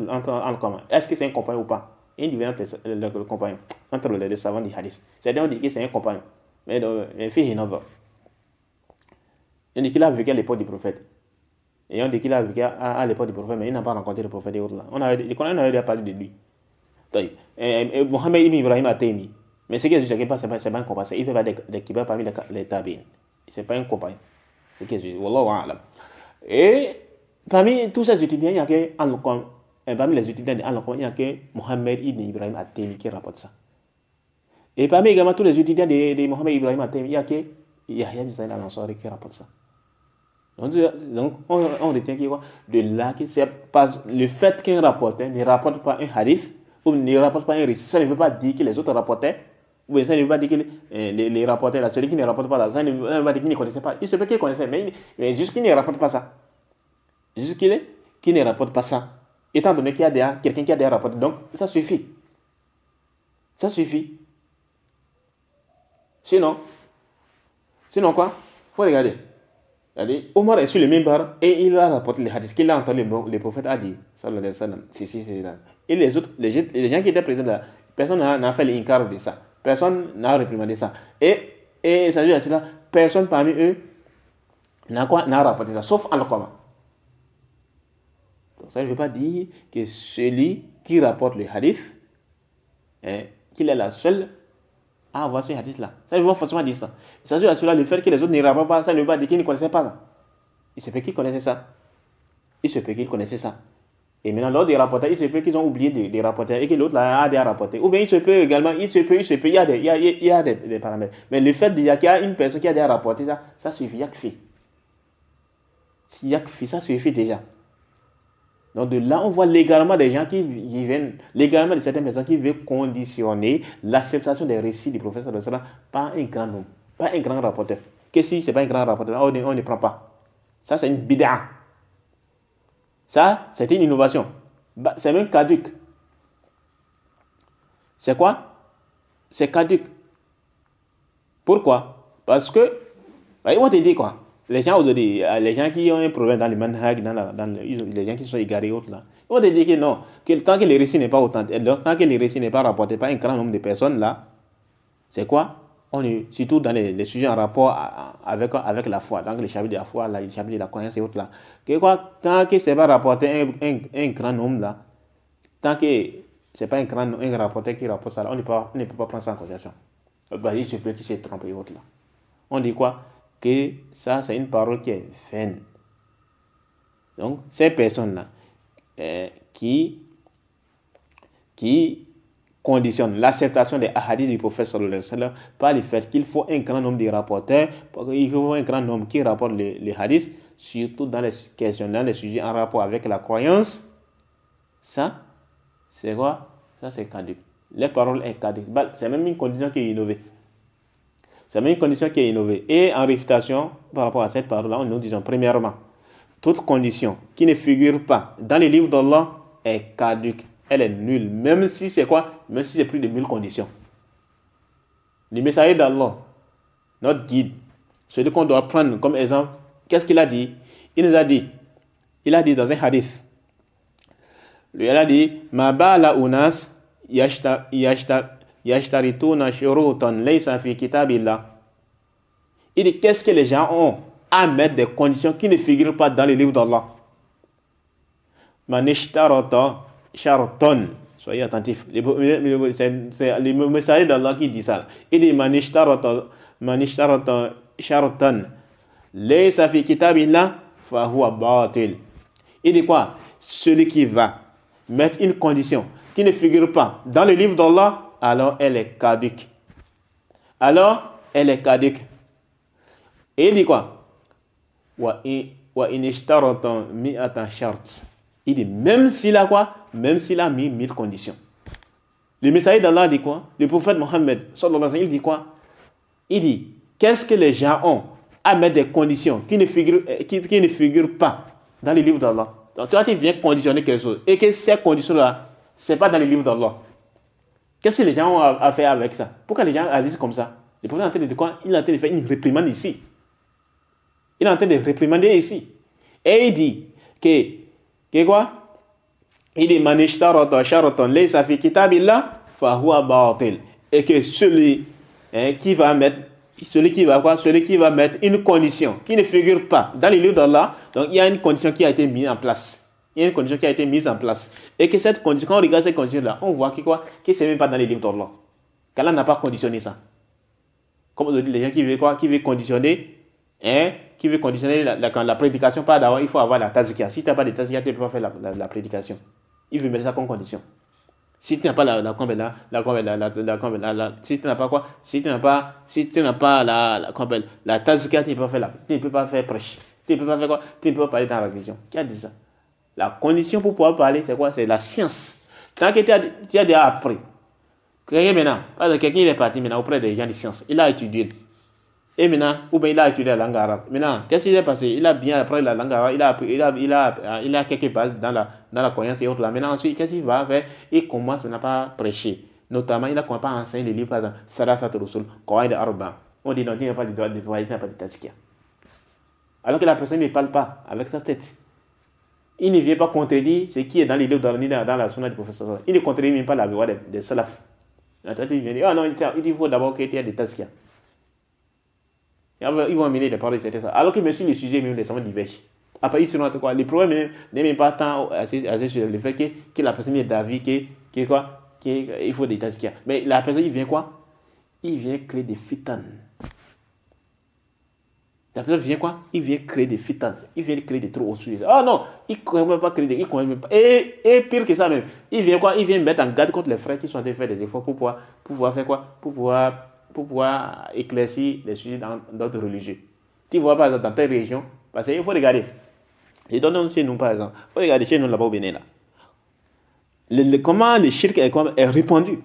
entre Al-Qama. Est-ce que c'est un compagnon ou pas? une différence le compagnon, entre les deux savants du hadith. C'est-à-dire, on dit que c'est un compagnon. Mais fille Hinova. On dit qu'il a vécu à l'époque du prophète. Et on dit qu'il a vécu à l'époque du prophète, mais il n'a pas rencontré le prophète et autres là. On a déjà parlé de lui. Mohamed ibn Ibrahim Atemi. Mais ce qui est juste, c'est pas un compagnon. Il fait pas des kibas parmi les tabi'in. C'est pas un compagnon. C'est ce qui est juste. Wallahu a'lam. Et parmi tous ces étudiants, il y a que parmi les étudiants de Al-Qur'an, il y a que Mohamed ibn Ibrahim Atemi qui rapporte ça. Et parmi également tous les étudiants de Mohamed Ibrahim Atemi, il y a que Yahya ibn Sa'id al-Ansari qui rapporte ça. Donc on retient qu'il y a de là que c'est pas le fait qu'un rapporteur ne rapporte pas un hadith ou ne rapporte pas un récit, ça ne veut pas dire que les autres rapporteurs, ou ça ne veut pas dire que les rapporteurs là, celui qui ne rapporte pas là, ça ne veut pas dire qu'il ne connaissait pas. Il se peut qu'il connaissait, mais juste qu'il ne rapporte pas ça. Juste qu'il ne rapporte pas ça. Étant donné qu'il y a quelqu'un qui a des rapports, donc ça suffit. Ça suffit. Sinon quoi? Faut regarder. Regardez, Omar est sur le minbar et il a rapporté les hadiths qu'il a entendu le prophète a dit. Sallallahu alayhi wa sallam. C'est là. Et les autres, les gens qui étaient présents là, personne n'a fait l'incar de ça. Personne n'a réprimandé ça. Et ça veut dire cela, personne parmi eux n'a rapporté ça, sauf Al-Qama. Donc ça ne veut pas dire que celui qui rapporte le hadith, qu'il est la seule à avoir ce hadith-là. Ça ne veut pas forcément dire ça. Ça veut dire cela, le fait que les autres ne rapportent pas, ça ne veut pas dire qu'ils ne connaissaient pas ça. Il se peut qu'ils connaissaient ça. Et maintenant, lors des rapporteurs, il se peut qu'ils ont oublié des rapporteurs et que l'autre là a des rapportés. Ou bien il se peut également, il y a des paramètres. Mais le fait qu'il y a une personne qui a des rapportés, ça suffit, ça suffit déjà. Donc de là, on voit légalement des gens qui viennent, légalement de certaines personnes qui veulent conditionner l'acceptation des récits du professeur de cela par un grand homme, pas un grand rapporteur. Que si ce n'est pas un grand rapporteur, on ne prend pas. Ça, c'est une bid'a. Ça, c'est une innovation. C'est même caduc. C'est quoi? C'est caduc. Pourquoi? Parce que, on te dit quoi? Les gens aujourd'hui, les gens qui ont un problème dans le manhaj, les gens qui sont égarés autres là, ils vont te dire que non, que tant que le récit n'est pas authentique, tant que le récit n'est pas rapporté par un grand nombre de personnes là, c'est quoi? On est surtout dans les sujets en rapport avec la foi, donc les chapitres de la foi, les chapitres de la croyance et autres là. Que quoi? Tant que c'est pas rapporté un grand nombre là, tant que c'est pas un rapporteur qui rapporte ça là, on ne peut pas prendre ça en considération. Il se peut qu'il s'est trompé et autres là. On dit quoi? Que ça, c'est une parole qui est vaine. Donc, ces personnes-là qui conditionnent l'acceptation des hadiths du prophète sallallahu alayhi wa sallam par le fait qu'il faut un grand nombre de rapporteurs, il faut un grand nombre qui rapportent les hadiths, surtout dans les questions, dans les sujets en rapport avec la croyance, ça, c'est quoi? Ça, c'est caduc. Les paroles sont caduques. C'est même une condition qui est innovée. Et en réfutation, par rapport à cette parole-là, nous disons premièrement, toute condition qui ne figure pas dans les livres d'Allah est caduque. Elle est nulle. Même si c'est quoi? Même si c'est plus de 1000 conditions. Le messager d'Allah, notre guide, celui qu'on doit prendre comme exemple, qu'est-ce qu'il a dit? Il a dit dans un hadith, il a dit, ma ba'la unas yashtarituna shurutan laysa fi kitabillah. Il dit qu'est-ce que les gens ont à mettre des conditions qui ne figurent pas dans le livre d'Allah. Man ishtarata shartan. Soyez attentifs. C'est le messager d'Allah qui dit ça. Il dit man ishtarata shartan laysa fi kitabillah fa huwa batil. Il dit quoi? Celui qui va mettre une condition qui ne figure pas dans le livre d'Allah, alors elle est caduque. Et il dit quoi? Wa in ishtarata mi'atan shart. Il dit même s'il a quoi? Même s'il a mis 1000 conditions. Le messager d'Allah dit quoi? Le prophète Mohammed sallallahu alayhi wa sallam, il dit quoi? Il dit qu'est-ce que les gens ont à mettre des conditions qui ne figurent pas dans le livre d'Allah. Donc toi tu viens conditionner quelque chose et que ces conditions-là, c'est pas dans le livre d'Allah. Qu'est-ce que les gens ont à faire avec ça? Pourquoi les gens agissent comme ça? Le prophète est en train de dire quoi? Il est en train de faire une réprimande ici. Il est en train de réprimander ici. Et il dit que quoi? Il dit man ishtarata sharatan laysa fi kitabillah fa huwa batil. Et que celui qui va mettre une condition qui ne figure pas dans les livres d'Allah, donc il y a une condition qui a été mise en place. Et que cette condition, quand on regarde cette condition-là, on voit que c'est même pas dans les livres d'Allah. Qu'Allah n'a pas conditionné ça. Comme aujourd'hui, les gens qui veulent conditionner, la prédication, pas d'abord, il faut avoir la tazkia. Si tu n'as pas de tazkia, tu ne peux pas faire la prédication. Il veut mettre ça comme condition. Si tu n'as pas la tazkia, tu ne peux pas faire prêche. Tu ne peux pas faire quoi? Tu ne peux pas parler dans la religion. Qui a dit ça? La condition pour pouvoir parler, c'est quoi? C'est la science. Tant que tu as déjà appris. Quelqu'un il est parti maintenant auprès des gens de science. Il a étudié. Et maintenant, ou bien il a étudié la langue arabe. Maintenant, qu'est-ce qui s'est passé? Il a bien appris la langue arabe. Il a quelques bases dans la croyance et autres là. Maintenant, ensuite, qu'est-ce qu'il va faire? Il commence maintenant à prêcher. Notamment, il a commencé à enseigner les livres, par exemple, Sarasat Rusul, Qawaid al-Arba. On dit non, il n'y a pas de droit de voix, il n'y a pas de tazkia. Alors que la personne ne parle pas avec sa tête. Il ne vient pas contredire ce qui est dans les livres dans la sunna du professeur. Il ne contredit même pas la voix des salafs. Il vient dire, non, il faut d'abord qu'il y ait des tazkia. Ils vont amener des paroles, etc. Alors que, sur le sujet, même les savants divergent. Après, ils seront quoi? Les problèmes n'est même pas tant sur le fait que la personne est d'avis qu'il faut des tazkia. Mais la personne, il vient quoi? Il vient créer des fitanes. La personne vient quoi? Il vient créer des fitanes. Il vient créer des trous au sujet. Ah non, il ne connaît même pas créer il connaît même pas. Et pire que ça même, il vient quoi? Il vient mettre en garde contre les frères qui sont en train de faire des efforts pour pouvoir faire quoi? Pour pouvoir éclaircir les sujets dans d'autres religieux. Tu vois, par exemple, dans telle région, parce qu'il faut regarder. Je donne chez nous, par exemple. Il faut regarder chez nous là-bas au Bénin. Là. Comment le shirk est répandu.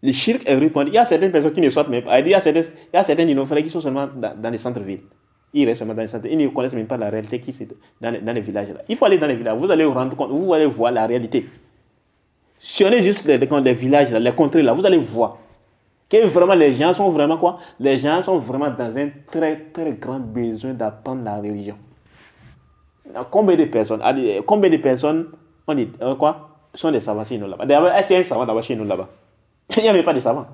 Le shirk est répandu. Il y a certaines personnes qui ne sortent même pas. Il y a certains de nos frères qui sont seulement dans les centres-villes. Ils restent seulement dans les centres. Ils ne connaissent même pas la réalité qui est dans les villages. Là. Il faut aller dans les villages. Vous allez vous rendre compte. Vous allez voir la réalité. Si on est juste dans les villages, là, les contrées, là, vous allez voir que vraiment les gens sont vraiment quoi? Les gens sont vraiment dans un très très grand besoin d'apprendre la religion. Combien de personnes on dit quoi? Sont des savants chez nous là-bas. D'ailleurs, est-ce qu'il y a un savant d'abord chez nous là-bas? Il n'y avait pas de savants.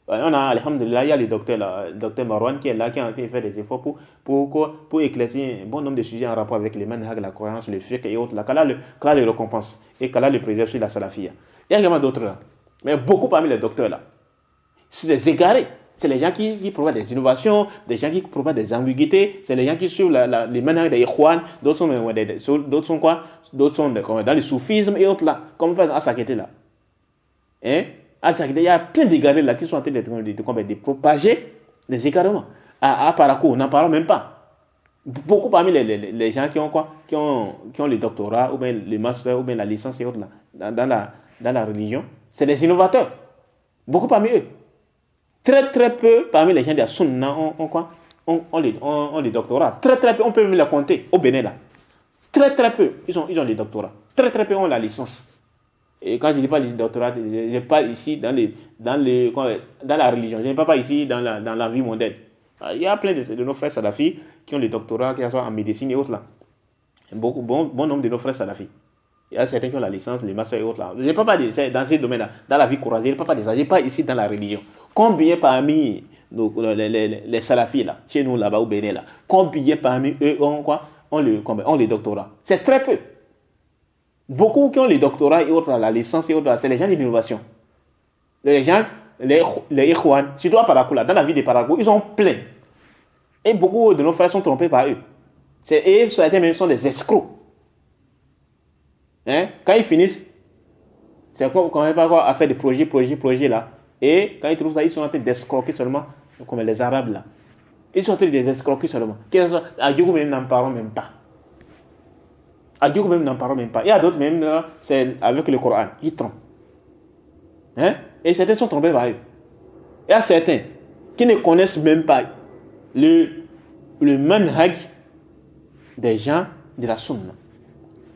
On a, alhamdulillah, il y a le docteur Marwan qui est là, qui a fait des efforts pour éclaircir un bon nombre de sujets en rapport avec les manhaj, la croyance, le fiqh et autres. Qu'Allah le récompense et qu'Allah le préserve sur la salafia. Il y a également d'autres là. Mais beaucoup parmi les docteurs là, c'est des égarés. C'est les gens qui proposent des innovations, des gens qui proposent des ambiguïtés, c'est les gens qui suivent les manhaj des ikhwan, d'autres sont quoi? D'autres sont dans le soufisme et autres là. Comme par exemple à Sakete là. Hein? Il y a plein d'égarés là qui sont en train de propager les égarements. À Parakou, on n'en parle même pas. Beaucoup parmi les gens qui ont quoi? Qui ont le doctorat, ou bien le master, ou bien la licence et autres là, dans la religion, c'est des innovateurs. Beaucoup parmi eux. Très très peu parmi les gens de la Sunna ont les doctorats. Très très peu, on peut même les compter au Bénin là. Très très peu, ils ont les doctorats. Très très peu ont la licence. Et quand je ne dis pas les doctorats, je parle ici dans la religion. Je ne parle pas ici dans la vie mondaine. Il y a plein de nos frères salafis qui ont les doctorats, qui sont en médecine et autres là. Bon nombre de nos frères salafis. Il y a certains qui ont la licence, les masters et autres là. Je ne parle pas dans ces domaines-là, dans la vie courageuse, je ne parle pas de ça. Je parle ici dans la religion. Combien parmi les salafis là, chez nous là-bas au Bénin là, combien parmi eux ont les doctorats? C'est très peu. Beaucoup qui ont les doctorats et autres, la licence et autres, c'est les gens de l'innovation. Les gens, les ikhwan, surtout à Parakou, dans la ville de Parakou, ils ont plein. Et beaucoup de nos frères sont trompés par eux. Et certains même sont des escrocs. Hein? Quand ils finissent, c'est quand même pas quoi à faire des projets là. Et quand ils trouvent ça, ils sont en train d'escroquer seulement, comme les Arabes là. Ils sont en train de les escroquer seulement. À Djougou même n'en parlons même pas. À Dieu même n'en parle même pas. Il y a d'autres même là, c'est avec le Coran, ils trompent. Hein? Et certains sont trompés par eux. Il y a certains qui ne connaissent même pas le manhaj des gens de la sunna.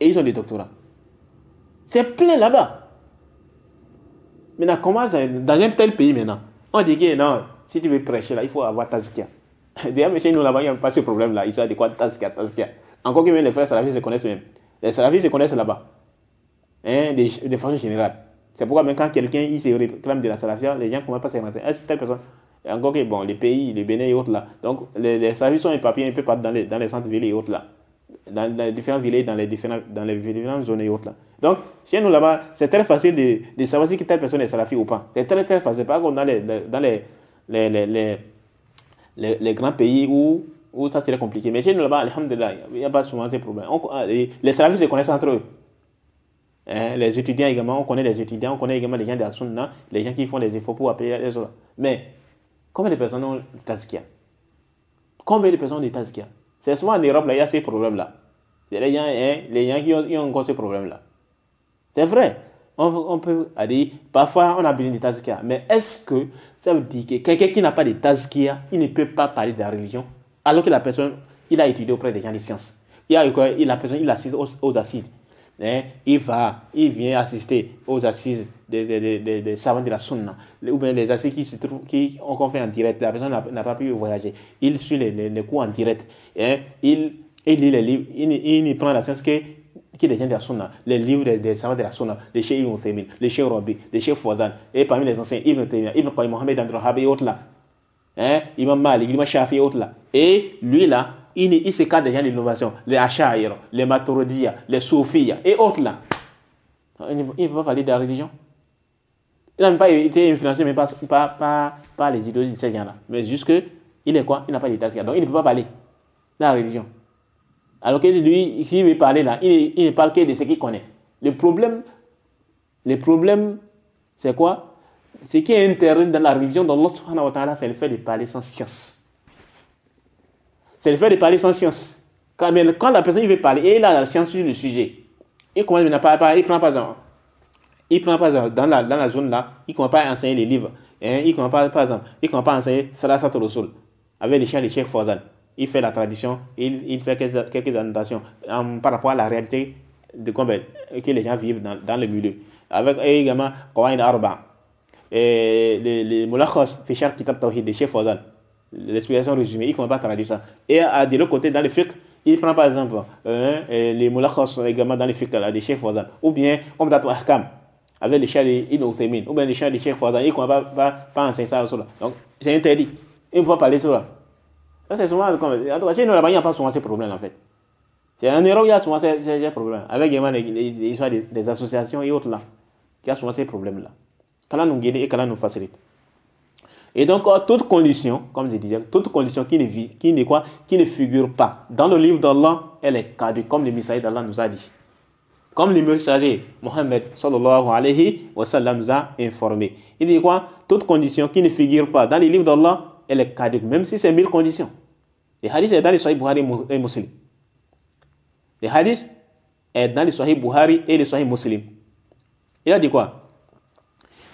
Et ils ont des doctorats. C'est plein là-bas. Maintenant, comment ça, dans un tel pays maintenant, on dit que non, si tu veux prêcher là, il faut avoir tazkia. D'ailleurs, chez nous là-bas, il n'y a pas ce problème-là. Ils sont de quoi tazkia. Encore que même les frères salafis se connaissent même. Les salafis se connaissent là-bas. de façon générale. C'est pourquoi même quand quelqu'un il se réclame de la salafia, les gens ne commencent pas à se renseigner. Est-ce que telle personne. Encore que bon, les pays, les Bénin et autres là. Donc les salafis sont éparpillés un peu partout dans les centres-villes et autres là. Dans les différents villages, dans les différentes zones et autres là. Donc, chez nous là-bas, c'est très facile de savoir si telle personne est salafi ou pas. C'est très très facile. Pas comme dans les grands pays où ça serait compliqué. Mais chez nous là-bas, alhamdulillah, il n'y a pas souvent ces problèmes. Les salafis se connaissent entre eux. Les étudiants également, on connaît les étudiants, on connaît également les gens de la sunna, les gens qui font des efforts pour appeler les autres. Mais, combien de personnes ont tazkia? Combien de personnes ont des tazkia? C'est souvent en Europe, là, il y a ces problèmes-là. Il y a les gens qui ont encore ces problèmes-là. C'est vrai. On peut dire, parfois on a besoin de tazkia. Mais est-ce que ça veut dire que quelqu'un qui n'a pas de tazkia, il ne peut pas parler de la religion, alors que la personne, il a étudié auprès des gens des sciences. La personne, il assiste aux assises. Il vient assister aux assises des savants de la sunna, ou bien les assises qui ont fait en direct. La personne n'a pas pu voyager. Il suit les cours en direct. Il lit les livres, il prend la science qui des gens de la sunna, les livres des savants de la sunna, les Cheikh Ibn Uthaymin, les Cheikh Rabi, les Cheikh Fawzan, et parmi les anciens, Ibn Taymiyyah, Ibn Qayyim, Mohamed Abdul Wahhab et autres là. Imam Malik, Imam Shafi et autres là. Et lui là, il se cadre des gens d'innovation, les Ash'aïr, les Maturidiyya, les Soufiyya et autres là. Il ne peut pas parler de la religion. Il n'a même pas été influencé mais pas les idéologies de ces gens-là. Mais juste que, il est quoi? Il n'a pas d'état. Donc il ne peut pas parler de la religion. Alors que lui, s'il veut parler là, il ne parle que de ce qu'il connaît. Le problème, c'est quoi? Ce qui est interdit dans la religion d'Allah subhanahu wa ta'ala, c'est le fait de parler sans science. C'est le fait de parler sans science. Quand la personne il veut parler, et il a la science sur le sujet, il commence à parler, il prend par exemple, dans la zone là, il ne commence pas à enseigner les livres. Il commence pas, par exemple, il commence pas à enseigner Salasat al-Usul avec les Cheikh Fawzan. Il fait la tradition, il fait quelques annotations par rapport à la réalité de que les gens vivent dans le milieu. Avec également Qawaid Arba, les Mulakhas, Fichar Kitab Tawhid de Cheikh Fawzan. L'explication résumée, il ne commence pas à traduire ça. Et de l'autre côté, dans le fiqh, il prend par exemple les Mulakhas également dans le fiqh de Cheikh Fawzan. Ou bien Umdat al-Ahkam avec les Cheikh Ibn Uthaymin. Ou bien les Cheikh de Cheikh Fawzan. Il ne commence pas à enseigner ça. Donc c'est interdit. Il ne peut pas parler de ça. C'est souvent comme. En tout cas, chez nous, là-bas, il n'y a pas souvent ces problèmes en fait. C'est en Europe, il y a souvent ces problèmes. Avec également les histoires des associations et autres là. Il y a souvent ces problèmes-là. Qu'Allah nous guide et qu'Allah nous facilite. Et donc, toute condition, comme je disais, toute condition qui ne figure pas dans le livre d'Allah, elle est caduque, comme le messager d'Allah nous a dit. Comme le messager Mohammed sallallahu alayhi wa sallam nous a informé. Il dit quoi? Toute condition qui ne figure pas dans le livre d'Allah, elle est caduque, même si c'est 1000 conditions. Les hadiths est dans le Sahih Bukhari et Muslim. Les hadiths est dans le Sahih Bukhari et le Sahih Muslim. Il a dit quoi?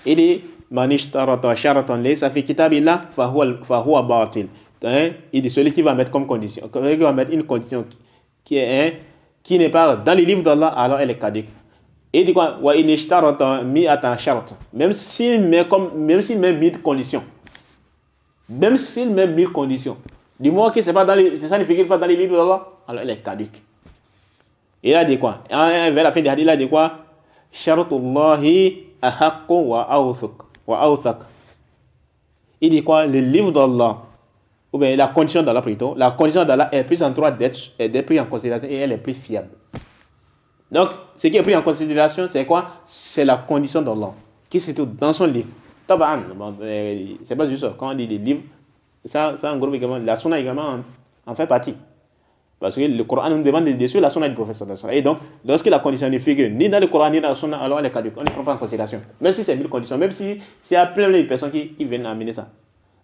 Il dit Man ishtarata sharatan laysa fi kitabillah fahuwa batil. Il dit celui qui va mettre comme condition, qui va mettre une condition qui n'est pas dans les livres d'Allah, alors elle est caduque. Et il dit quoi? Wa in ishtarata mi'atan shart. Même s'il met 1000 conditions. Même s'il met 1000 conditions. Du moment que ça ne figure pas dans les livres d'Allah, alors elle est caduque. Et il a dit quoi? Vers la fin des hadiths, il a dit quoi? Sharatullahi ahaqqu wa awthaq. Il dit quoi? Le livre d'Allah, ou bien la condition d'Allah plutôt, la condition d'Allah est plus en droit d'être prise en considération et elle est plus fiable. Donc, ce qui est pris en considération, c'est quoi? C'est la condition d'Allah, qui se trouve dans son livre. C'est pas juste ça. Quand on dit les livres, ça en gros également, la sunna également en fait partie. Parce que le Coran nous demande de suivre la sunna du prophète. Et donc, lorsque la condition ne figure ni dans le Coran ni dans la sunna, alors elle est caduque. On ne prend pas en considération. Même si c'est 1000 conditions, même si il y a plein de personnes qui viennent amener ça.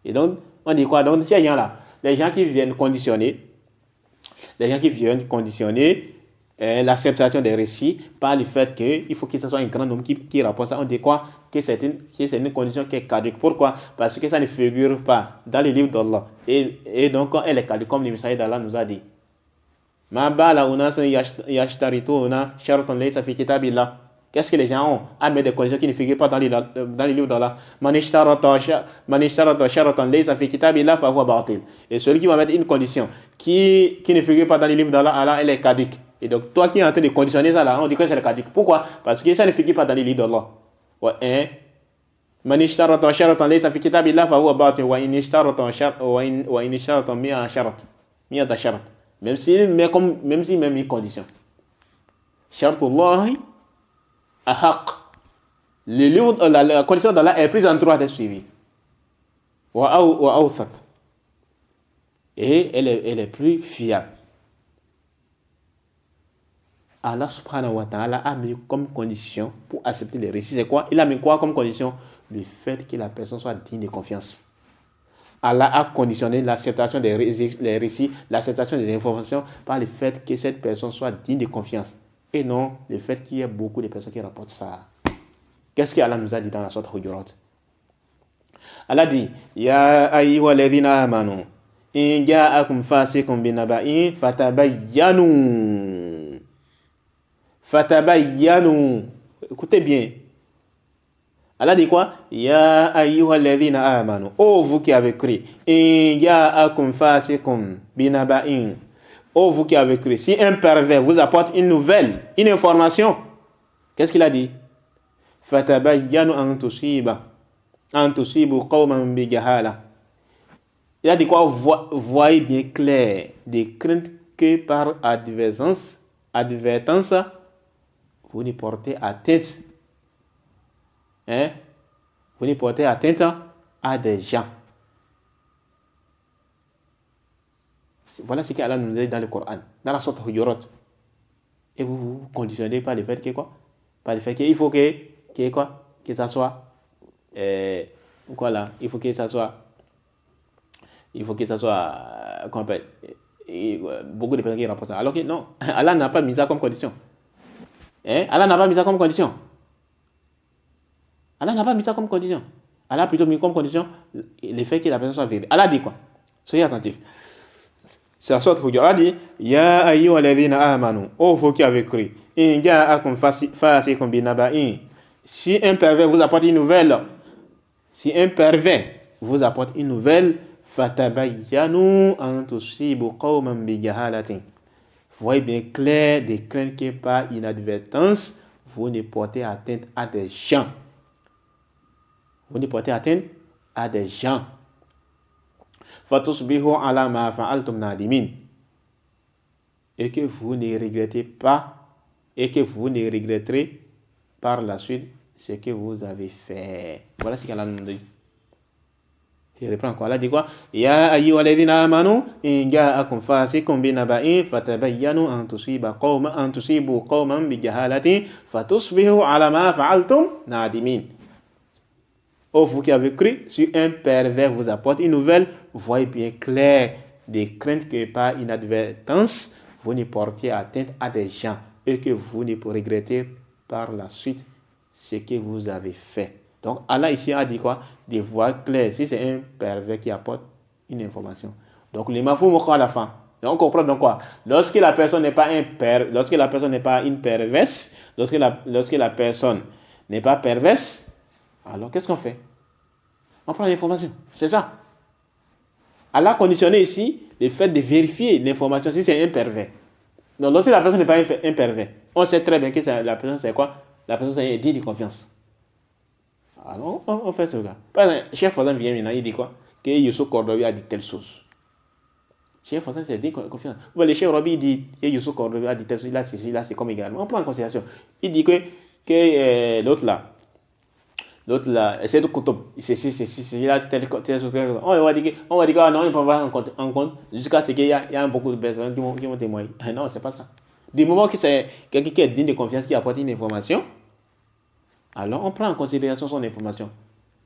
Et donc, on dit quoi? Donc, ces gens-là, les gens qui viennent conditionner l'acceptation des récits par le fait qu'il faut que ce soit un grand nombre qui rapporte ça. On dit quoi? Que c'est une condition qui est caduque. Pourquoi? Parce que ça ne figure pas dans les livres d'Allah. Et donc, quand elle est caduque, comme le messager d'Allah nous a dit. Qu'est-ce que les gens ont à mettre des conditions qui ne figurent pas dans les livres d'Allah? Et celui qui va mettre une condition qui ne figure pas dans les livres d'Allah, alors elle est caduque. Et donc, toi qui es en train de conditionner ça là, on dit que c'est le caduc. Pourquoi? Parce que ça ne figure pas dans les livres d'Allah. Ouais, من اشترط شرطا ليس في كتاب الله فهو باطل وإن اشترط شرط وإن اشترط 100 شرط 100 شرط même si même une condition شرط الله أحق la condition d'Allah est prise en droit d'être suivie وأوثق et elle est plus fiable. Allah subhanahu wa ta'ala a mis comme condition pour accepter les récits. C'est quoi? Il a mis quoi comme condition? Le fait que la personne soit digne de confiance. Allah a conditionné l'acceptation des récits, l'acceptation des informations par le fait que cette personne soit digne de confiance. Et non le fait qu'il y ait beaucoup de personnes qui rapportent ça. Qu'est-ce que Allah nous a dit dans la sourate Hujurat? Allah dit Ya ayyuhalladhina amanu in ja'akum fasiqun binaba'in fatabayyanu. Fatabayyanu. Écoutez bien. Allah dit quoi? Ya ayyuhalladhina amanu. Oh vous qui avez cru. In ja'akum fasiqun binaba'in. Oh vous qui avez cru. Si un pervers vous apporte une nouvelle, une information, qu'est-ce qu'il a dit? Fatabayyanu an tusibu qawman bi jahala. Il a dit quoi? Voyez bien clair, des craintes que par advertence, vous ne portez atteinte. Vous ne portez atteinte à des gens. Voilà ce qu'Allah nous dit dans le Coran, dans la sourate Hujurat. Et vous conditionnez par le fait que quoi? Par le fait qu'il faut que quoi? Que ça soit voilà, il faut que ça soit qu'on appelle beaucoup de personnes qui rapportent ça. Alors que non, Allah n'a pas mis ça comme condition. Allah n'a pas mis ça comme condition. Allah n'a pas mis ça comme condition. Allah a plutôt mis comme condition le fait que la personne soit vérité. Allah dit quoi? Soyez attentifs. C'est la sorte où Allah dit Ya ayyuhalladhina amanu. Oh vous qui avez cru. In ja'akum fasiqun binaba'in. Si un pervers vous apporte une nouvelle, fatabayyanu an tusibu qawman bi jahalatin. Voyez bien clair des craintes que par inadvertance vous ne portez atteinte à des gens. Vous ne portez atteinte à des gens. Fatusbihu ala ma fa'altum nadimin. Et que vous ne regretterez par la suite ce que vous avez fait. Voilà ce qu'Allah nous dit. Il reprend quoi? Allah dit quoi? Ya ayyuhalladhina amanu in ja'akum fasiqun binaba'in fatabayyanu an tusibu qawman bi jahalatin fatusbihu ala ma fa'altum nadimin. Oh vous qui avez cru, si un pervers vous apporte une nouvelle, voyez bien clair des craintes que par inadvertance vous ne portiez atteinte à des gens et que vous ne regrettez par la suite ce que vous avez fait. Donc Allah ici a dit quoi? De voir clair si c'est un pervers qui apporte une information. Donc le mafou mokho à la fin. Donc on comprend donc quoi? Lorsque la personne n'est pas une perverse, lorsque la personne n'est pas perverse, alors qu'est-ce qu'on fait? On prend l'information. C'est ça. Allah a conditionné ici le fait de vérifier l'information si c'est un pervers. Donc lorsque la personne n'est pas un pervers, on sait très bien que la personne c'est quoi? La personne c'est digne de confiance. Alors on fait ce gars. Par exemple, Cheikh Fawzan vient maintenant, il dit quoi? Que Youssou Cordovi a dit telle chose. Cheikh Fawzan c'est digne de confiance. Le Cheikh Robi dit que Youssou Cordovi a dit telle chose. Là c'est comme également. On prend en considération. Il dit que l'autre là, c'est de Koutoub. C'est là, on va dire que non, il ne prend pas en compte jusqu'à ce qu'il y a beaucoup de personnes qui vont témoigner. Non, c'est pas ça. Du moment que c'est quelqu'un qui est digne de confiance, qui apporte une information, alors on prend en considération son information.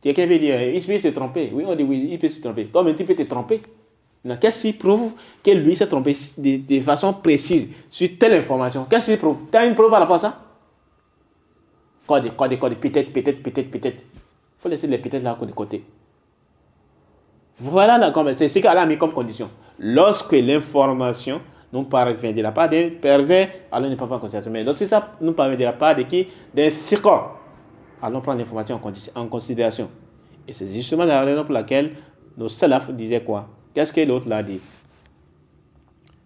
Quelqu'un peut dire, il peut se tromper. Oui, on dit oui, il peut se tromper. Toi-même, tu peux te tromper. Qu'est-ce qui prouve que lui s'est trompé de façon précise sur telle information? Qu'est-ce qui prouve? Tu as une preuve par rapport à ça? Peut-être. Il faut laisser les peut-être là de côté. Voilà, c'est ce qu'Allah a mis comme condition. Lorsque l'information nous parvient de la part d'un pervers, alors on ne prend pas en considération. Mais lorsque ça nous parvient de la part de qui? D'un thiqa, alors on prend l'information en considération. Et c'est justement la raison pour laquelle nos salaf disaient quoi? Qu'est-ce que l'autre l'a dit?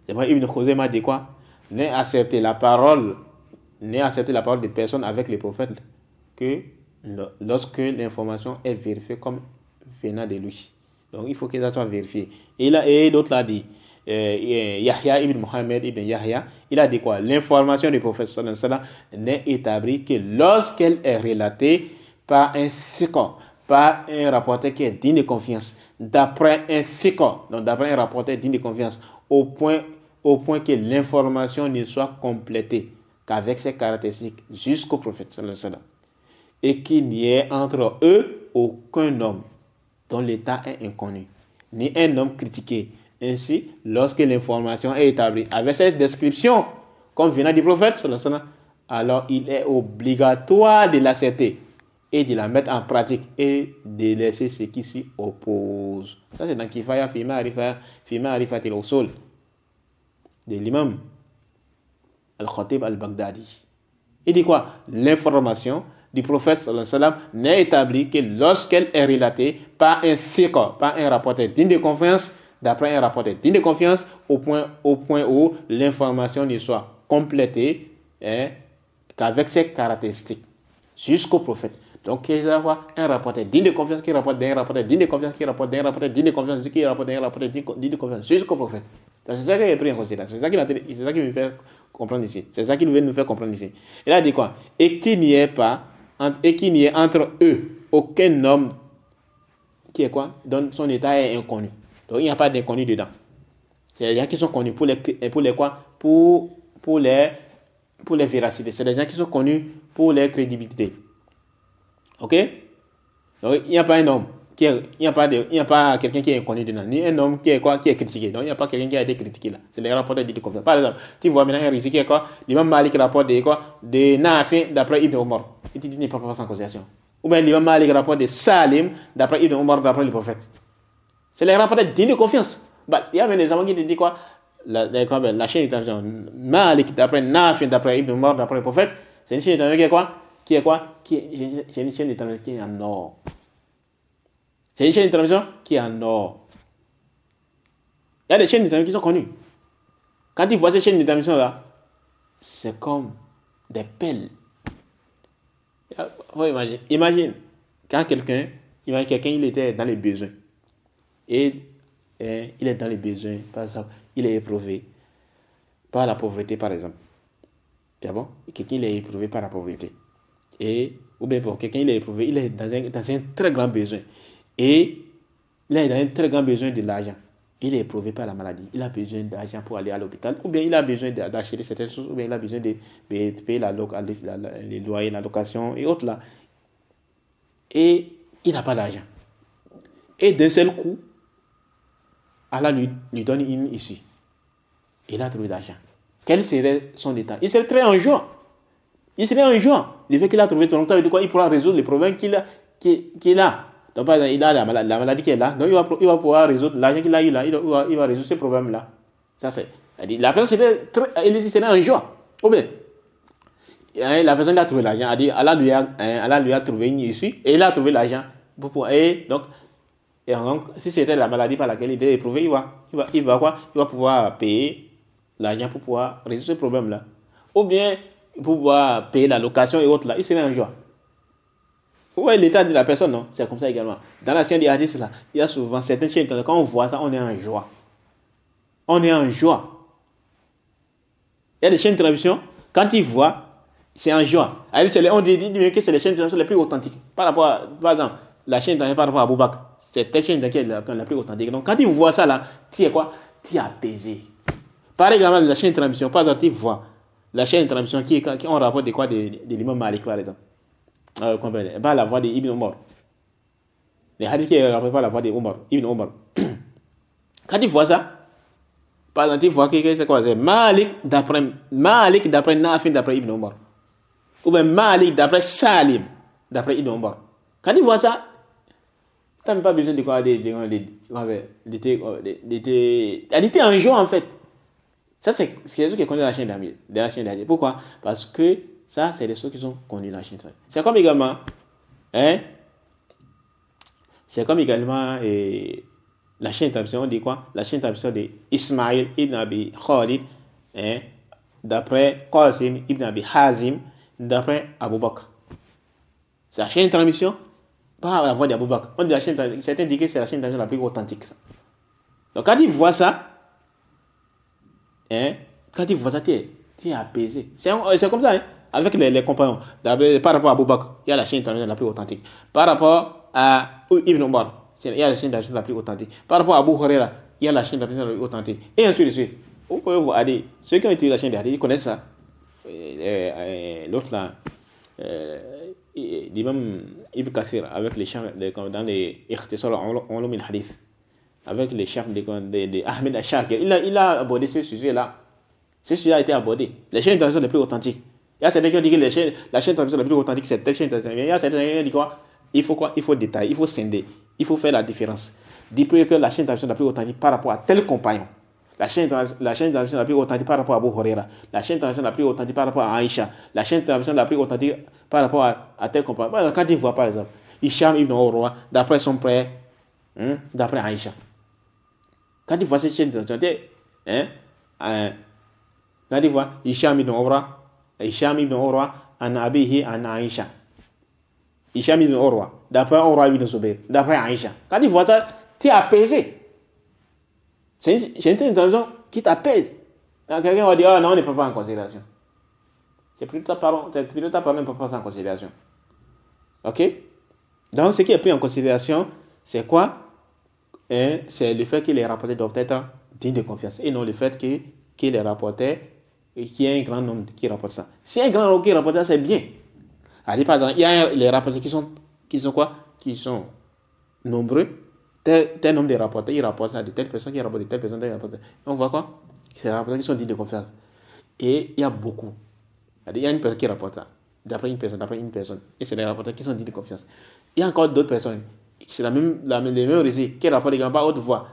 C'est moi, Ibn Khuzaymah a dit quoi? n'est accepté la parole de personne avec le prophète que lorsque l'information est vérifiée comme venant de lui. Donc il faut que ça soit vérifié. Et l'autre l'a dit, Yahya ibn Mohammed ibn Yahya, il a dit quoi? L'information du prophète sallallahu alayhi wa sallam n'est établie que lorsqu'elle est relatée par un thiqa, par un rapporteur qui est digne de confiance, d'après un thiqa, donc d'après un rapporteur digne de confiance, au point que l'information ne soit complétée qu'avec ses caractéristiques jusqu'au prophète sallallahu alayhi wa sallam, et qu'il n'y ait entre eux aucun homme dont l'état est inconnu, ni un homme critiqué. Ainsi, lorsque l'information est établie avec cette description, comme venant du prophète sallallahu alayhi wa sallam, alors il est obligatoire de l'accepter et de la mettre en pratique et de laisser ce qui s'y oppose. Ça, c'est dans Kifaya fi ma'rifatil usul de l'imam Al-Khatib Al-Baghdadi. Il dit quoi? L'information du prophète sallallahu alayhi wa sallam n'est établie que lorsqu'elle est relatée par un thiqa, par un rapporteur digne de confiance, d'après un rapporteur digne de confiance, au point où l'information ne soit complétée qu'avec ses caractéristiques jusqu'au prophète. Donc, il y a un rapporteur digne de confiance qui rapporte d'un rapporteur digne de confiance qui rapporte d'un rapporteur digne de confiance qui rapporte d'un rapporteur digne de confiance jusqu'au prophète. C'est ça qu'il a pris en considération. C'est ça qu'il veut faire comprendre ici. C'est ça qu'il veut nous faire comprendre ici. Il a dit quoi? Et qu'il n'y ait entre eux aucun homme qui est quoi? Dont son état est inconnu. Donc, il n'y a pas d'inconnu dedans. C'est des gens qui sont connus pour les quoi? Pour les véracités. C'est des gens qui sont connus pour les crédibilités. Ok? Donc, il n'y a pas un homme il n'y a pas quelqu'un qui est inconnu dedans, ni un homme qui est critiqué. Donc, il n'y a pas quelqu'un qui a été critiqué là. C'est les rapports de confiance. Par exemple, tu vois maintenant un récit qui est quoi? L'imam Malik rapporte de Nafi d'après Ibn Omar. Il te dit n'est pas en considération. Ou bien l'imam Malik rapporte de Salim d'après Ibn Omar, d'après le prophète. C'est les rapports de confiance. Il y a même des gens qui te disent quoi? La chaîne d'intervention Malik d'après Nafi d'après Ibn Omar, d'après le prophète. C'est une chaîne d'intervention c'est une chaîne d'intervention qui est en or. C'est une chaîne d'intervention qui est en or. Il y a des chaînes d'intervention qui sont connues. Quand tu vois ces chaînes d'intervention là, c'est comme des pelles. Imagine quand quelqu'un il était dans les besoins. Et il est dans les besoins, par exemple, il est éprouvé par la pauvreté, par exemple. C'est bon? Quelqu'un est éprouvé par la pauvreté. Ou bien pour quelqu'un il est éprouvé, il est dans un très grand besoin. Et là, il a un très grand besoin de l'argent. Il est éprouvé par la maladie. Il a besoin d'argent pour aller à l'hôpital. Ou bien il a besoin d'acheter certaines choses. Ou bien il a besoin de payer les loyers, la location et autres là. Et il n'a pas d'argent. Et d'un seul coup, Allah lui donne une issue. Il a trouvé d'argent. Quel serait son état? Il serait très en joie. Il serait en joie. Le fait qu'il a trouvé son état, il pourra résoudre les problèmes qu'il a. Donc, par exemple, il a la maladie qui est là. Donc, il va pouvoir résoudre l'argent qu'il a eu là. Il va résoudre ces problèmes-là. Ça, c'est. La personne serait en joie. Ou bien, la personne qui a trouvé l'argent a dit Allah lui a trouvé une issue et il a trouvé l'argent. Donc, si c'était la maladie par laquelle il était éprouvé, il va pouvoir payer l'argent pour pouvoir résoudre ce problème-là. Ou bien, pour pouvoir payer la location et autres là, il serait en joie. Ouais, l'état de la personne, non? C'est comme ça également. Dans la chaîne des hadiths, là, il y a souvent certaines chaînes, quand on voit ça, on est en joie. On est en joie. Il y a des chaînes de transmission, quand ils voient, c'est en joie. On dit que c'est les chaînes de transmission les plus authentiques. Par exemple, la chaîne de transmission par rapport à Boubac, c'est telle chaîne qui est la plus authentique. Donc, quand ils voient ça, là, tu es quoi? Tu es apaisé. Par exemple, la chaîne de transmission, par exemple, tu vois la chaîne de transmission qui on rapporte de quoi? De l'imam Malik, par exemple. Pas la voix d'Ibn Omar. Les hadiths qui rapportent pas la voix d'Ibn Omar. Quand tu vois ça, par exemple, tu vois que c'est quoi? C'est Malik d'après Nafi d'après Ibn Omar. Ou bien Malik d'après Salim d'après Ibn Omar. Quand tu vois ça, tu n'as même pas besoin de quoi? D'être en joie en fait. Ça, c'est quelque chose qui est connu dans la chaîne d'Adieu. Pourquoi? Parce que ça, c'est des choses qui sont connues dans la chaîne d'Adieu. C'est comme également, la chaîne d'Adieu, on dit quoi? La chaîne d'Adieu d'Ismaïl ibn Abi Khalid, d'après Qasim ibn Abi Hazim, d'après Abu Bakr. C'est la chaîne de transmission, pas la voix d'Abu Bakr. On dit la chaîne de transmission, certains disent que c'est la chaîne de transmission la plus authentique. Donc quand il voit ça, quand il voit ça, tu es apaisé. C'est comme ça, avec les compagnons. Par rapport à Abu Bakr, il y a la chaîne de transmission la plus authentique. Par rapport à Ibn Omar, il y a la chaîne de transmission la plus authentique. Par rapport à Abu Huraira, il y a la chaîne de transmission la plus authentique. Et ainsi de suite. Vous pouvez voir, ceux qui ont utilisé la chaîne de hadith, ils connaissent ça. L'autre là, l'imam Ibn Kathir, avec les chars dans les Ikhtisar Ulum al-Hadith, avec les chars de Ahmed al-Shakir, il a abordé ce sujet-là. Ce sujet a été abordé. Les chaînes de transmission les plus authentiques. Il y a certains qui ont dit que la chaîne de transmission la plus authentique, c'est telle chaîne de transmission. Il y a certains qui ont dit quoi? Il faut détailler, il faut scinder, il faut faire la différence. Dis que la chaîne de transmission la plus authentique par rapport à tel compagnon. La chaîne de transmission la plus authentique par rapport à Abu Huraira. La chaîne de transmission la plus authentique par rapport à Aïcha. La chaîne de transmission la plus authentique par rapport à tel compagnon. Quand il voit par exemple Hisham ibn Urwa, d'après son père, d'après Aïcha. Quand il voit cette chaîne de transmission, quand il voit Hisham ibn Urwa, an Abihi an Aïcha. Hisham ibn Urwa, d'après Urwa ibn Zubayr, d'après Aïcha. Quand il voit ça, tu es apaisé. C'est une traduction qui t'apaise. Quelqu'un va dire, non, on ne prend pas en considération. C'est plutôt ta parole, on ne prend pas en considération. Ok? Donc, ce qui est pris en considération, c'est quoi? C'est le fait que les rapporteurs doivent être dignes de confiance. Et non le fait que les rapporteurs, qu'il y ait un grand nombre qui rapportent ça. Si un grand nombre qui rapporte ça, c'est bien. Allez, par exemple, il y a les rapporteurs qui sont quoi? Qui sont nombreux. Tel nombre de rapporteurs, ils rapportent ça de telle personne qui rapporte de telle personne, on voit quoi? C'est les rapporteurs qui sont dignes de confiance. Et il y a beaucoup. Il y a une personne qui rapporte ça, d'après une personne. Et c'est les rapporteurs qui sont dignes de confiance. Il y a encore d'autres personnes. C'est les mêmes récits qui rapportent également par haute voix.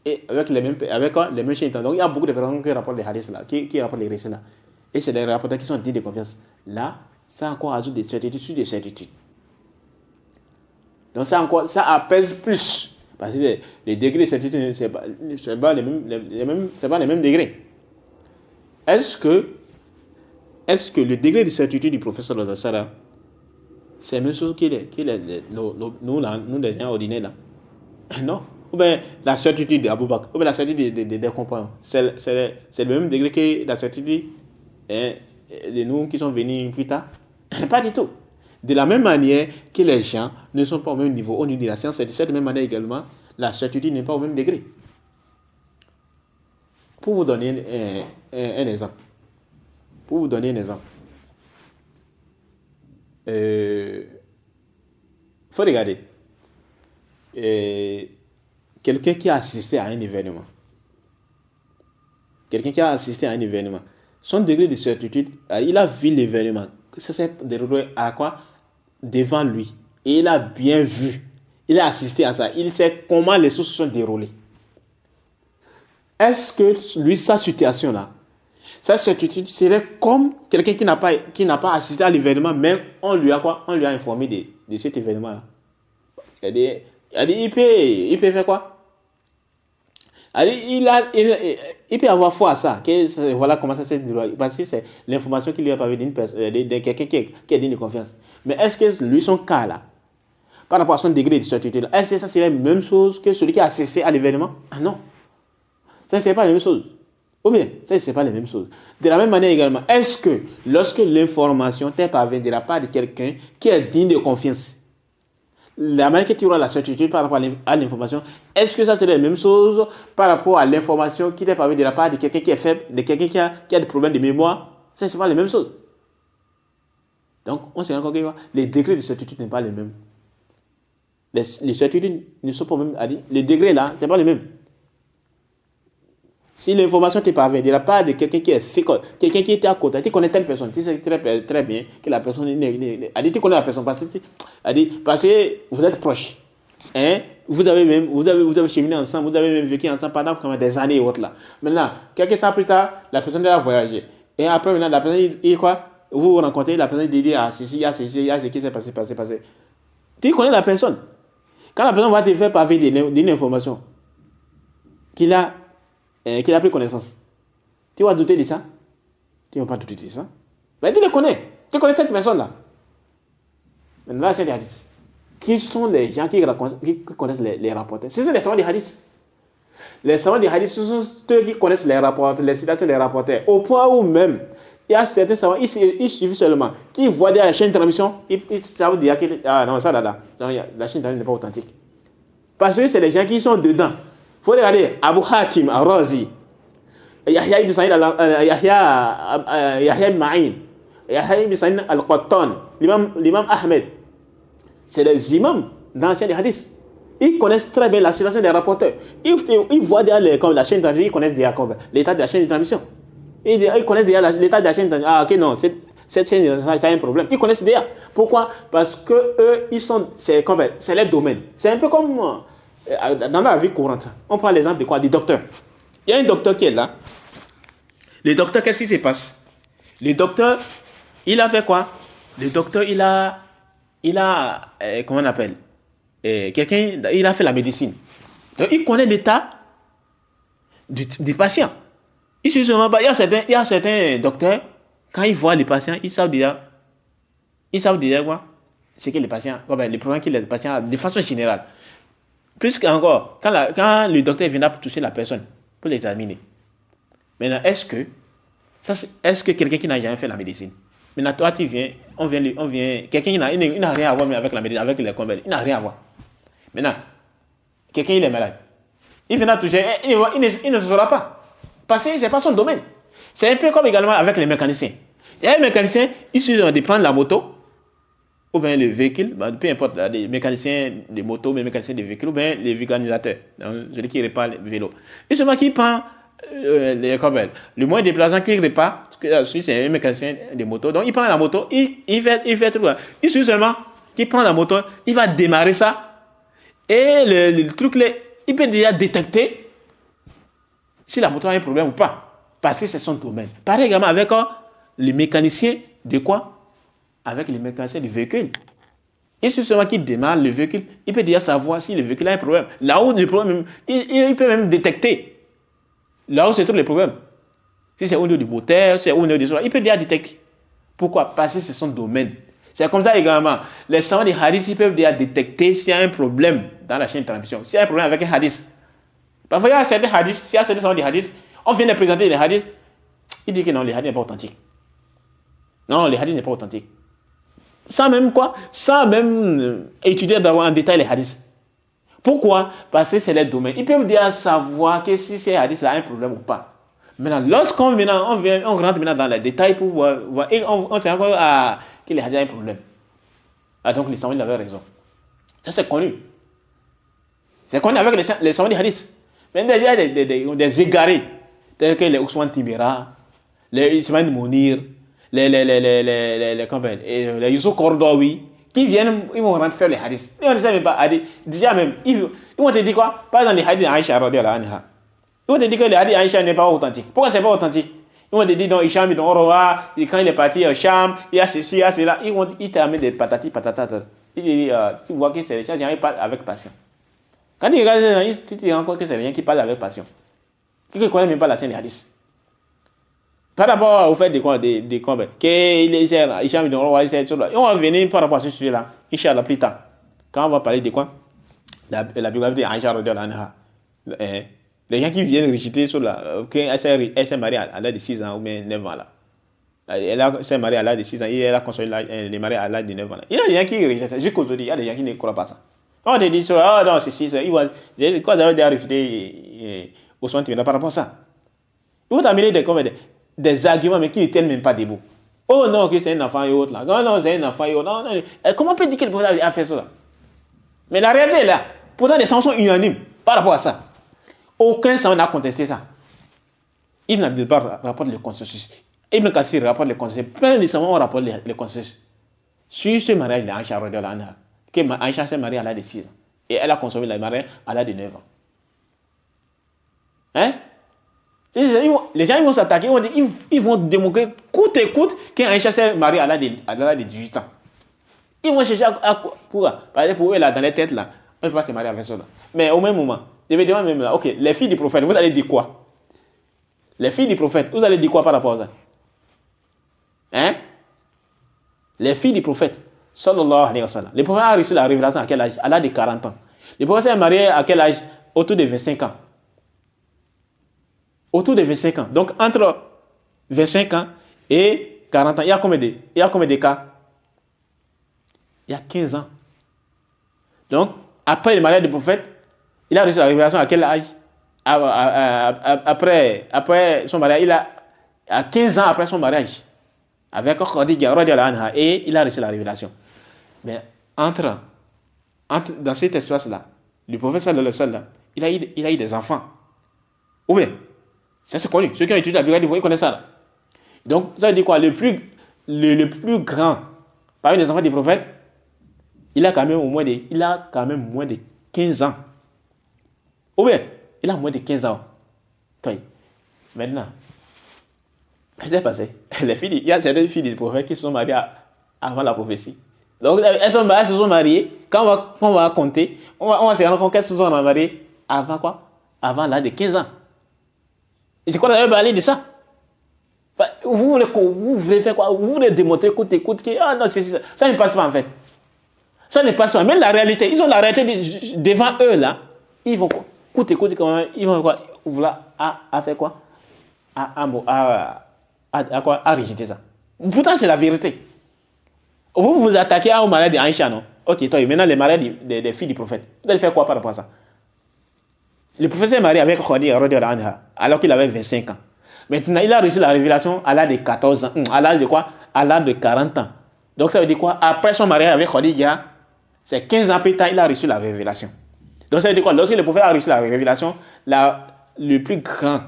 Et avec les mêmes chaînes. Donc il y a beaucoup de personnes qui rapportent les hadiths là, qui rapportent les récits là. Et c'est les rapporteurs qui sont dignes de confiance. Là, ça encore ajoute des certitudes sur des certitudes. Donc ça apaise plus. Parce que les degrés de certitude, ce n'est pas les mêmes degrés. Est-ce que le degré de certitude du professeur Lazara, c'est la même chose que nous les gens ordinaires là? Non. Ou bien la certitude d'Abou Bakr, ou bien la certitude des compagnons. C'est le même degré que la certitude de nous qui sont venus plus tard? Pas du tout. De la même manière que les gens ne sont pas au même niveau de la science, c'est de cette même manière également, la certitude n'est pas au même degré. Pour vous donner un exemple. Faut regarder. Quelqu'un qui a assisté à un événement. Son degré de certitude, il a vu l'événement. Ça s'est déroulé à quoi? Devant lui. Et il a bien vu. Il a assisté à ça. Il sait comment les choses se sont déroulées. Est-ce que lui, sa situation-là, sa certitude serait comme quelqu'un qui n'a pas assisté à l'événement, mais on lui a informé de cet événement-là. Il peut faire quoi? Il peut avoir foi à ça. Voilà comment ça s'est déroulé. Parce que c'est l'information qu'il lui a parlé de quelqu'un qui est digne de confiance. Mais est-ce que lui, son cas là, par rapport à son degré de certitude, est-ce que ça serait la même chose que celui qui a assisté à l'événement? Ah non. Ça, c'est pas la même chose. Ou bien, ça, c'est pas la même chose. De la même manière également, est-ce que lorsque l'information t'est parvenue de la part de quelqu'un qui est digne de confiance, la manière que tu auras la certitude par rapport à l'information, est-ce que ça serait la même chose par rapport à l'information qui t'est parvenue de la part de quelqu'un qui est faible, de quelqu'un qui a des problèmes de mémoire? Ça, c'est pas la même chose. Donc, on se rend compte que les degrés de certitude ne sont pas les mêmes. Les certitudes ne sont pas les mêmes. Les degrés là, ce n'est pas les mêmes. Si l'information t'est parvenue de la part de quelqu'un qui est quelqu'un qui était à côté, tu connais telle personne, tu sais très bien que la personne tu connais la personne parce que vous êtes proches. Vous avez cheminé ensemble, vous avez même vécu ensemble pendant des années et autres là. Maintenant, quelques temps plus tard, la personne a voyagé. Et après, maintenant, la personne dit quoi? Vous vous rencontrez, la personne dit il y a ce qui s'est passé. Tu connais la personne. Quand la personne va te faire parler d'une information qu'il a pris connaissance, tu vas douter de ça? Tu ne vas pas tout dire ça. Mais tu les connais. Tu connais cette personne-là. Maintenant, là, c'est les hadiths. Qui sont les gens qui connaissent les rapporteurs? Ce sont les savants des hadiths. Les savants des hadiths, ce sont ceux qui connaissent les rapporteurs, les citations des rapporteurs. Au point où même, il y a certains savants, il suffit seulement, qui voient la chaîne de transmission, ils savent dire que ah non, ça là, la chaîne de transmission n'est pas authentique. Parce que c'est les gens qui sont dedans. Il faut regarder Abu Hatim al-Razi, Yahya ibn Sa'id Yahya ibn Ma'in, Yahya ibn Sa'id al-Qattan, l'imam Ahmed. C'est les imams dans l'ancien des hadiths. Ils connaissent très bien la situation des rapporteurs. Ils voient déjà comme la chaîne de transmission, ils connaissent déjà l'état de la chaîne de transmission. Ils connaissent déjà l'état de la chaîne de transmission. Ah, ok, non, cette chaîne, ça a un problème. Ils connaissent déjà. Pourquoi? Parce que eux, c'est leur domaine. C'est un peu comme dans la vie courante. On prend l'exemple de quoi? Des docteurs. Il y a un docteur qui est là. Le docteur, qu'est-ce qui se passe? Le docteur, il a fait quoi? Le docteur, il a comment on appelle? Quelqu'un, il a fait la médecine. Donc, il connaît l'état du patient. Il y a certains docteurs, quand ils voient les patients, ils savent déjà quoi? C'est que les patients, les problèmes que les patients ont de façon générale. Plus qu'encore, quand le docteur vient pour toucher la personne, pour l'examiner. Maintenant, est-ce que quelqu'un qui n'a jamais fait la médecine, maintenant, toi, tu viens, on vient, quelqu'un qui n'a rien à voir avec la médecine, avec les combats, il n'a rien à voir. Maintenant, quelqu'un, il est malade. Il vient toucher, il ne saura pas. Parce que ce n'est pas son domaine. C'est un peu comme également avec les mécaniciens. Il y a un mécanicien, il suffit de prendre la moto, ou bien le véhicule, peu importe, les mécaniciens de moto, les mécaniciens de véhicules, ou bien les vulcanisateurs, celui qui répare le vélo. Et seulement qui prend le moyen de déplacement qu'il répare, c'est un mécanicien de moto, donc il prend la moto, il fait tout. Il suffit seulement qu'il prend la moto, il va démarrer ça, et le truc là, il peut déjà détecter si la moto a un problème ou pas, parce que c'est son domaine. Pareil également avec les mécaniciens de quoi? Avec les mécaniciens du véhicule. Il suffit seulement qu'il démarre le véhicule, il peut déjà savoir si le véhicule a un problème. Là où le problème, il peut même détecter. Là où se trouvent les problèmes. Si c'est au niveau du moteur, c'est au niveau du sol, il peut déjà détecter. Pourquoi? Parce que c'est son domaine. C'est comme ça également. Les savants des hadiths, ils peuvent déjà détecter s'il y a un problème dans la chaîne de transmission. S'il y a un problème avec un hadith. Parfois, il y a certains hadiths, s'il y a certains savants des hadiths, on vient de présenter les hadiths, il dit que non, les hadiths n'est pas authentique. Non, les hadiths n'est pas authentique. Sans même quoi? Sans même étudier d'avoir en détail les hadiths. Pourquoi? Parce que c'est leur domaine. Ils peuvent déjà savoir que si ces hadiths-là a un problème ou pas. Maintenant, lorsqu'on rentre maintenant dans les détails pour voir et on se rend compte que les hadiths ont un problème. Ah, donc les savants avaient raison. Ça, c'est connu. C'est connu avec les savants des hadiths. Mais il y a des égarés, tels que les Ousmane Tibera, les Ismaël Mounir, les Youssou Kordowi, qui viennent, ils vont rentrer faire les hadiths. Ils ne savent même pas. Déjà même, ils vont te dire quoi? Par exemple, les hadiths d'Aïcha, ils vont te dire que les hadiths d'Aïcha n'est pas authentique. Pourquoi c'est pas authentique? Ils vont te dire, donc, Hicham ibn Urwa, quand il est parti au Cham, il y a ceci, il y a cela. Ils t'amènent des patati patata. Tu vois que c'est les gens qui parlent avec passion. Quand tu regardes les gens, tu te rends compte que c'est les gens qui parlent avec passion. Qui ne connaissent même pas la scène des hadiths. Par rapport au fait de quoi, Hicham ibn Urwa, on va venir par rapport à ce sujet-là, Inch'Allah, plus tard. Quand on va parler de quoi? La biographie d'Aïcha radhiyallahu anha. Les gens qui viennent rejeter sur qu'elle s'est mariée à l'âge de 6 ans ou bien 9 ans. Là. Elle s'est mariée à l'âge de 6 ans et elle a consommé les mariés à l'âge de 9 ans. Là. Il y a des gens qui rejettent. Jusqu'aujourd'hui, il y a des gens qui ne croient pas ça. On te dit, ah non, c'est 6 ans. Quand vous avez déjà rejeté au soin par rapport à ça, ils vont t'amener des arguments mais qui ne tiennent même pas debout. Oh non, que c'est un enfant et autre là. Oh non, c'est un enfant et autre. Non, non. Comment on peut dire que le prophète a fait ça là? Mais la réalité est là. Pourtant, les savants sont unanimes par rapport à ça. Aucun savant n'a contesté ça. Ibn Abdelbar rapporte le consensus. Ibn Kathir rapporte le consensus. Plein de savants ont rapporté le consensus. Sur ce mariage de Aïcha radhiyallahu anha, que Aïcha s'est mariée à l'âge de 6 ans. Et elle a consommé le mariage à l'âge de 9 ans. Hein? Les gens ils vont s'attaquer, ils vont démontrer coûte et coûte qu'Aïcha s'est mariée à l'âge de 18 ans. Ils vont chercher pourquoi? Parce que pour eux, là, dans les têtes, là, on ne peut pas se marier avec ça. Là. Mais au même moment, évidemment, même là, ok, les filles du prophète, vous allez dire quoi? Les filles du prophète, vous allez dire quoi par rapport à ça? Hein? Les filles du prophète, sallallahu alayhi wa sallam. Le prophète a reçu la révélation à quel âge? À l'âge de 40 ans. Le prophète s'est marié à quel âge? Autour de 25 ans. Autour de 25 ans. Donc, entre 25 ans et 40 ans, il y a combien de cas? Il y a 15 ans. Donc, après le mariage du prophète, il a reçu la révélation à quel âge? Après son mariage, à 15 ans après son mariage, avec Khadija radhiyallahu anha, et il a reçu la révélation. Mais dans cet espace-là, le prophète sallallahu alayhi wa sallam, il a eu des enfants. Ou bien, ça c'est connu. Ceux qui ont étudié la Bible, ils connaissent ça. Là. Donc, ça veut dire quoi? Le plus grand parmi les enfants du prophète, il a quand même moins de 15 ans. Ou bien, il a moins de 15 ans. Maintenant, qu'est-ce qui s'est passé? Il y a certaines filles du prophète qui se sont mariées avant la prophétie. Donc, elles se sont mariées. Quand on va compter, on va se rendre compte qu'elles se sont mariées avant quoi? Avant l'âge de 15 ans. Et c'est quoi la parler de ça? Vous voulez faire quoi? Vous voulez démontrer coûte que ah non, c'est ça. Ça ne passe pas en fait. Ça ne passe pas. Même la réalité, ils ont la réalité devant eux là. Ils vont coûte ils vont quoi? Vouloir à faire quoi? À rejeter ça. Pourtant, c'est la vérité. Vous vous attaquez au mariage d'Aïcha, non? Ok, maintenant, les mariages des filles du prophète. Vous allez faire quoi par rapport à ça? Le prophète s'est marié avec Khadija radhiyallahu anha alors qu'il avait 25 ans. Maintenant, il a reçu la révélation à l'âge de 14 ans. À l'âge de quoi? À l'âge de 40 ans. Donc, ça veut dire quoi? Après son mariage avec Khadija, c'est 15 ans plus tard, il a reçu la révélation. Donc, ça veut dire quoi? Lorsque le prophète a reçu la révélation, le plus grand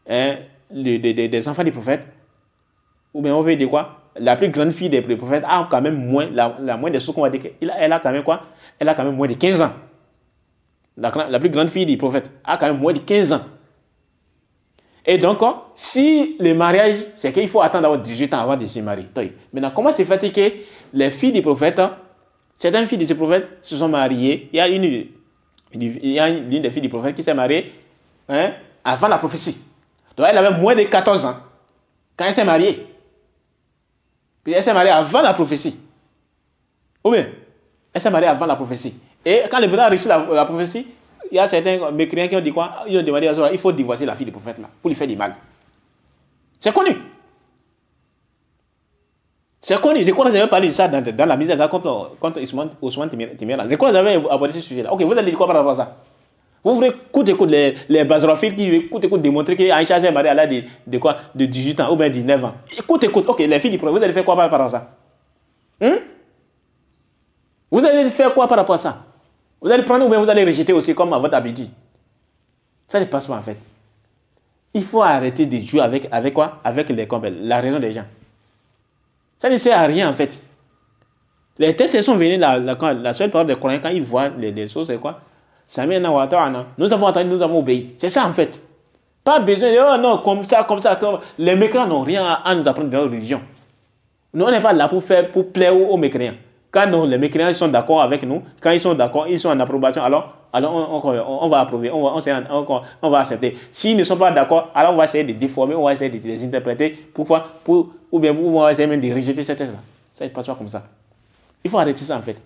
des enfants du prophète, ou bien on veut dire quoi? La plus grande fille des prophètes a quand même moins, la moins de ce qu'on va dire elle a quand même quoi? Elle a quand même moins de 15 ans. La plus grande fille du prophète a quand même moins de 15 ans. Et donc, si le mariage, c'est qu'il faut attendre d'avoir 18 ans avant de se marier. Maintenant, comment c'est fait que les filles du prophète, certaines filles du prophète se sont mariées? Il y a l'une des filles du prophète qui s'est mariée avant la prophétie. Donc, elle avait moins de 14 ans quand elle s'est mariée. Puis elle s'est mariée avant la prophétie. Ou bien, elle s'est mariée avant la prophétie. Et quand le prophète a reçu la prophétie, il y a certains mécréants qui ont dit quoi? Ils ont demandé à Zola, il faut divorcer la fille du prophète là, pour lui faire du mal. C'est connu. C'est connu. C'est quoi vous avez parlé de ça dans la mise à garde contre Ousmane Timera. C'est quoi vous avez abordé ce sujet-là? Ok, vous allez dire quoi par rapport à ça? Vous voulez coûte les bazarophiles qui coûte démontrer qu'Aïcha s'est mariée à l'âge de 18 ans ou bien 19 ans. Écoute, ok, les filles du prophète, vous allez faire quoi par rapport à ça? Vous allez faire quoi par rapport à ça? Vous allez prendre ou bien vous allez rejeter aussi comme à votre habitude. Ça ne passe pas en fait. Il faut arrêter de jouer avec quoi? Avec la raison des gens. Ça ne sert à rien en fait. Les tests sont venus, la seule parole des Coran, quand ils voient les choses, c'est quoi? Nous avons entendu, nous avons obéi. C'est ça en fait. Pas besoin de oh non, comme ça. Les mécréants n'ont rien à nous apprendre de notre religion. Nous, on n'est pas là pour plaire aux mécréants. Quand les mécréants sont d'accord avec nous, quand ils sont d'accord, ils sont en approbation, alors on va approuver, on va accepter. S'ils ne sont pas d'accord, alors on va essayer de déformer, on va essayer de les interpréter. Pourquoi? Ou bien on va essayer même de rejeter ces thèses-là. Ça ne passe pas comme ça. Il faut arrêter ça en fait.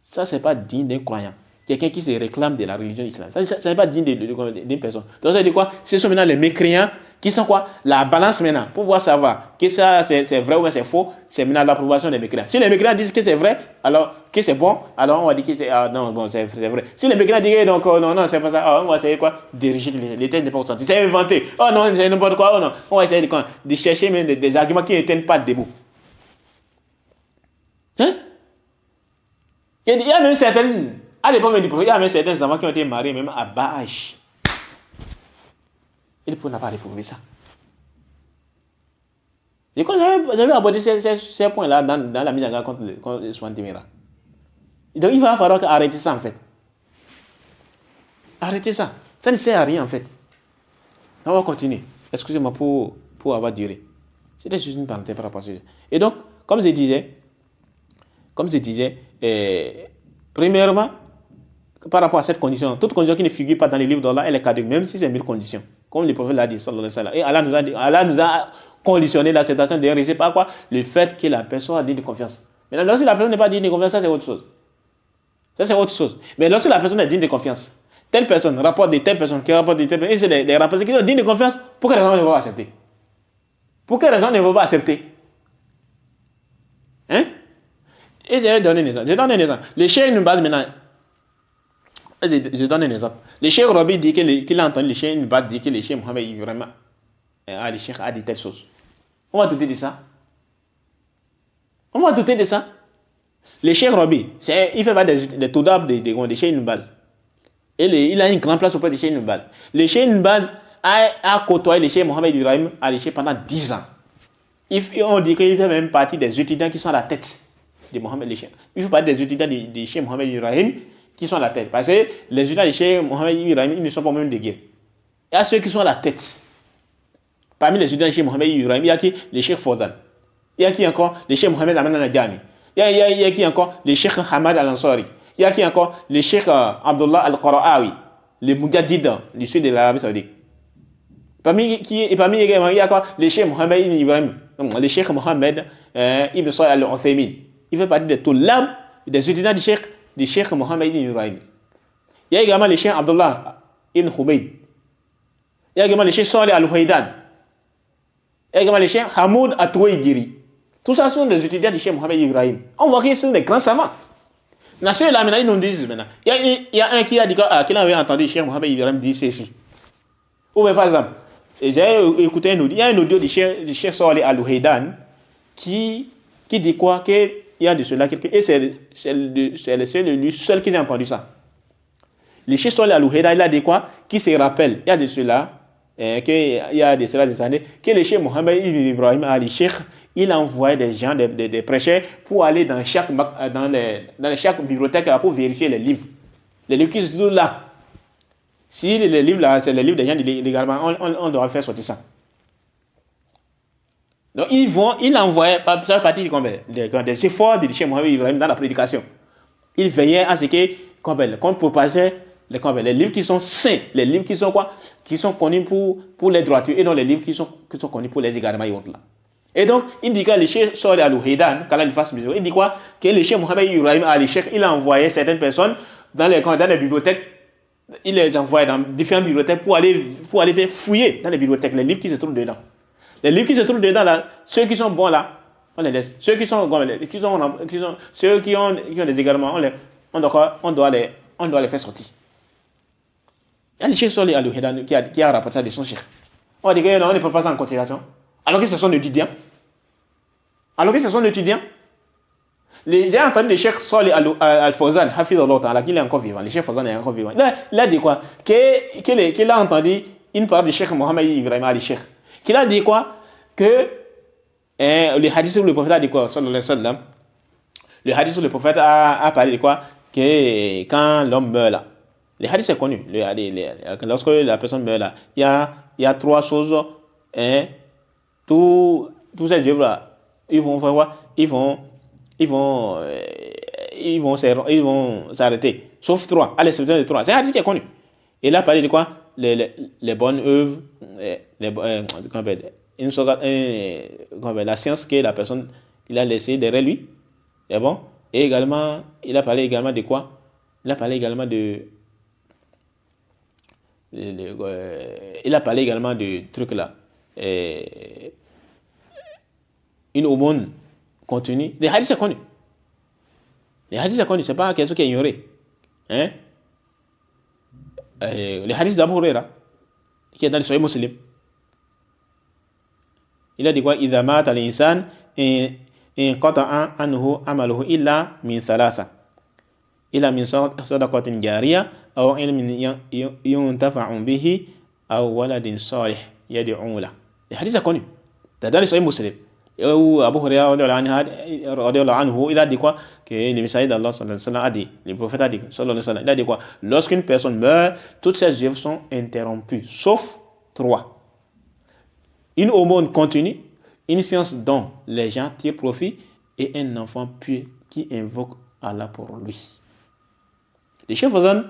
Ça, ce n'est pas digne d'un croyant. Quelqu'un qui se réclame de la religion islamique. Ça n'est pas digne d'une personne. Donc ça veut dire quoi? Ce sont maintenant les mécréants qui sont quoi? La balance maintenant. Pour pouvoir savoir que ça c'est vrai ou bien c'est faux, c'est maintenant l'approbation des mécréants. Si les mécréants disent que c'est vrai, alors que c'est bon, alors on va dire que c'est vrai. Si les mécréants disent donc non, c'est pas ça, on va essayer quoi? De rejeter les thèses n'est pas ressenties. C'est inventé. Oh non, c'est n'importe quoi. Oh non. On va essayer de chercher même des arguments qui ne tiennent pas debout. Hein? Il y a même certaines. À l'époque du prophète, il y a même certains enfants qui ont été mariés même à bas âge. Et le prophète n'a pas réprouvé ça. Et quand j'avais abordé ces points-là dans la mise en garde contre Ousmane Timera. Donc il va falloir arrêter ça en fait. Arrêtez ça. Ça ne sert à rien en fait. On va continuer. Excusez-moi pour avoir duré. C'était juste une parenthèse par rapport à ce sujet. Et donc, comme je disais, premièrement, par rapport à cette condition, toute condition qui ne figure pas dans les livres d'Allah, elle est caduque, même si c'est 1000 conditions. Comme le prophète l'a dit, sallallahu alayhi wa sallam. Et Allah nous a conditionner l'acceptation d'un récit par quoi? Le fait que la personne a digne de confiance. Maintenant, lorsque la personne n'est pas digne de confiance, ça c'est autre chose. Ça c'est autre chose. Mais lorsque la personne est digne de confiance, telle personne rapporte de telle personne qui rapporte de telle personne, et c'est des rapports qui sont dignes de confiance, pour quelle raison on ne va pas accepter? Pour quelle raison on ne va pas accepter? Hein? Et je vais donner un exemple. Je donne un exemple. Le cheikh Ibn Baz maintenant. Je donne un exemple. Le cheikh Rabi dit qu'il a entendu le cheikh Ibn Baz dire que le cheikh Mohamed Ibrahim le cheikh a dit telle chose. On va douter de ça. On va douter de ça. Le cheikh Rabi, il fait pas des toudab de cheikh Ibn Baz. Et il a une grande place auprès de cheikh Ibn Baz. Le cheikh Ibn Baz a côtoyé le cheikh Mohamed Ibrahim pendant 10 ans. On dit qu'il fait même partie des étudiants qui sont à la tête de Mohamed le cheikh. Il fait partie des étudiants de cheikh Mohamed Ibrahim qui sont à la tête. Parce que les étudiants de cheikh Mohamed Ibrahim, ils ne sont pas même de guerre. Il y a ceux qui sont à la tête. Parmi les étudiants de cheikh Mohamed Ibrahim, il y a qui? Le cheikh Fawzan. Il y a qui encore? Le cheikh Mohamed Aman al-Najami. Il y a qui encore? Le cheikh Hamad al-Ansari. Il y a qui encore? Le cheikh Abdullah al-Qara'awi, le Mujaddid du sud de l'Arabie Saoudite. Parmi également, il y a encore le cheikh Mohamed ibn Ibrahim, le cheikh Mohamed ibn Salih al-Uthaymin. Il fait partie des toulab, des étudiants du cheikh Mohamed ibn Ibrahim. Il y a également le cheikh Abdullah ibn Humayd. Il y a également le cheikh Salih al-Huaydan. Il y a également le cheikh Hamoud Atouaïgiri. Tout ça sont des étudiants du cheikh Mohamed Ibrahim. On voit qu'ils sont des grands savants. Dans ceux-là, maintenant, ils nous disent maintenant. Il y a un qui a dit qu'il avait entendu le cheikh Mohamed Ibrahim dire ceci. Ou bien, par exemple, j'ai écouté un audio. Il y a un audio du cheikh Salih al-Huaydan qui dit quoi? Qu'il y a de cela quelqu'un. Et c'est lui seul qui a entendu ça. Le cheikh Salih al-Huaydan, il a dit quoi? Qui se rappelle, il y a de cela, des années, que le cheikh Mohamed ibn Ibrahim al-Cheikh, il envoyait des gens, des prêcheurs, pour aller dans chaque bibliothèque pour vérifier les livres. Les livres qui se trouvent là. Si les livres là, c'est les livres des gens légalement, on doit faire sortir ça. Donc il envoyait, ça fait partie des efforts de cheikh Mohamed Ibrahim dans la prédication. Il veillait à ce qu'on propageait les livres qui sont saints, les livres qui sont quoi? Qui sont connus pour les droitures, et non les livres qui sont connus pour les égarements et autres là. Et donc, il dit que le cheikh Salih al-Huaydan, quand il fasse il dit quoi? Que le cheikh Mohamed Ibrahim al-Cheikh, il a envoyé certaines personnes dans les bibliothèques, il les envoie dans différentes bibliothèques pour aller faire fouiller dans les bibliothèques les livres qui se trouvent dedans. Les livres qui se trouvent dedans là, ceux qui sont bons là, on les laisse. Ceux qui sont ceux qui ont des égarements, on doit les faire sortir. Il y a le cheikh Salih al-Huaydan qui a rapporté ça de son cheikh. On dit que non, on ne peut pas ça en considération. Alors que ce sont des étudiants. J'ai entendu le cheikh Salih al-Fawzan, Hafidhullah Ta'ala, qu'il est encore vivant. Le cheikh Fawzan est encore vivant. Il a dit quoi? Qu'il a entendu une parole du cheikh Mohamed Ibrahim al-Cheikh. Qu'il a dit quoi? Que le hadith où le prophète a dit quoi? Sallallahu alayhi wa sallam. Le hadith où le prophète a parlé de quoi? Que quand l'homme meurt là. Le hadith est connu. Lorsque la personne meurt là, il y a 3 choses. Tous ces œuvres-là, ils vont faire quoi? Ils vont s'arrêter. Sauf 3, à l'exception de 3. C'est un hadith qui est connu. Et là, parler de quoi? Les bonnes œuvres, la science que la personne il a laissée derrière lui. C'est bon? Et également, il a parlé également de quoi? Il a parlé également de trucs là. Une aumône continue. Les hadiths c'est connu. C'est pas quelque chose qui est ignoré. Hein? Les hadiths d'Abu Huraira, qui est dans le Sahih Muslim. Il a dit quoi? Idha mata al-insan inqata'a anhu amaluhu illa min thalatha. Illa min sadaqatin jariyah aw ilmin yuntafa'u bihi aw waladin salih yad'u lahu. Les hadiths c'est connu. Dans le Sahih Muslim. Où Abu Huraira anhu, il a dit quoi? Que le messager d'Allah sallallahu alayhi wa sallam a dit, le prophète a dit, sallallahu alayhi wa sallam, il a dit quoi? Lorsqu'une personne meurt, toutes ses œuvres sont interrompues, sauf 3. Une aumône continue, une science dont les gens tirent profit, et un enfant pieux qui invoque Allah pour lui. Le cheikh Fawzan,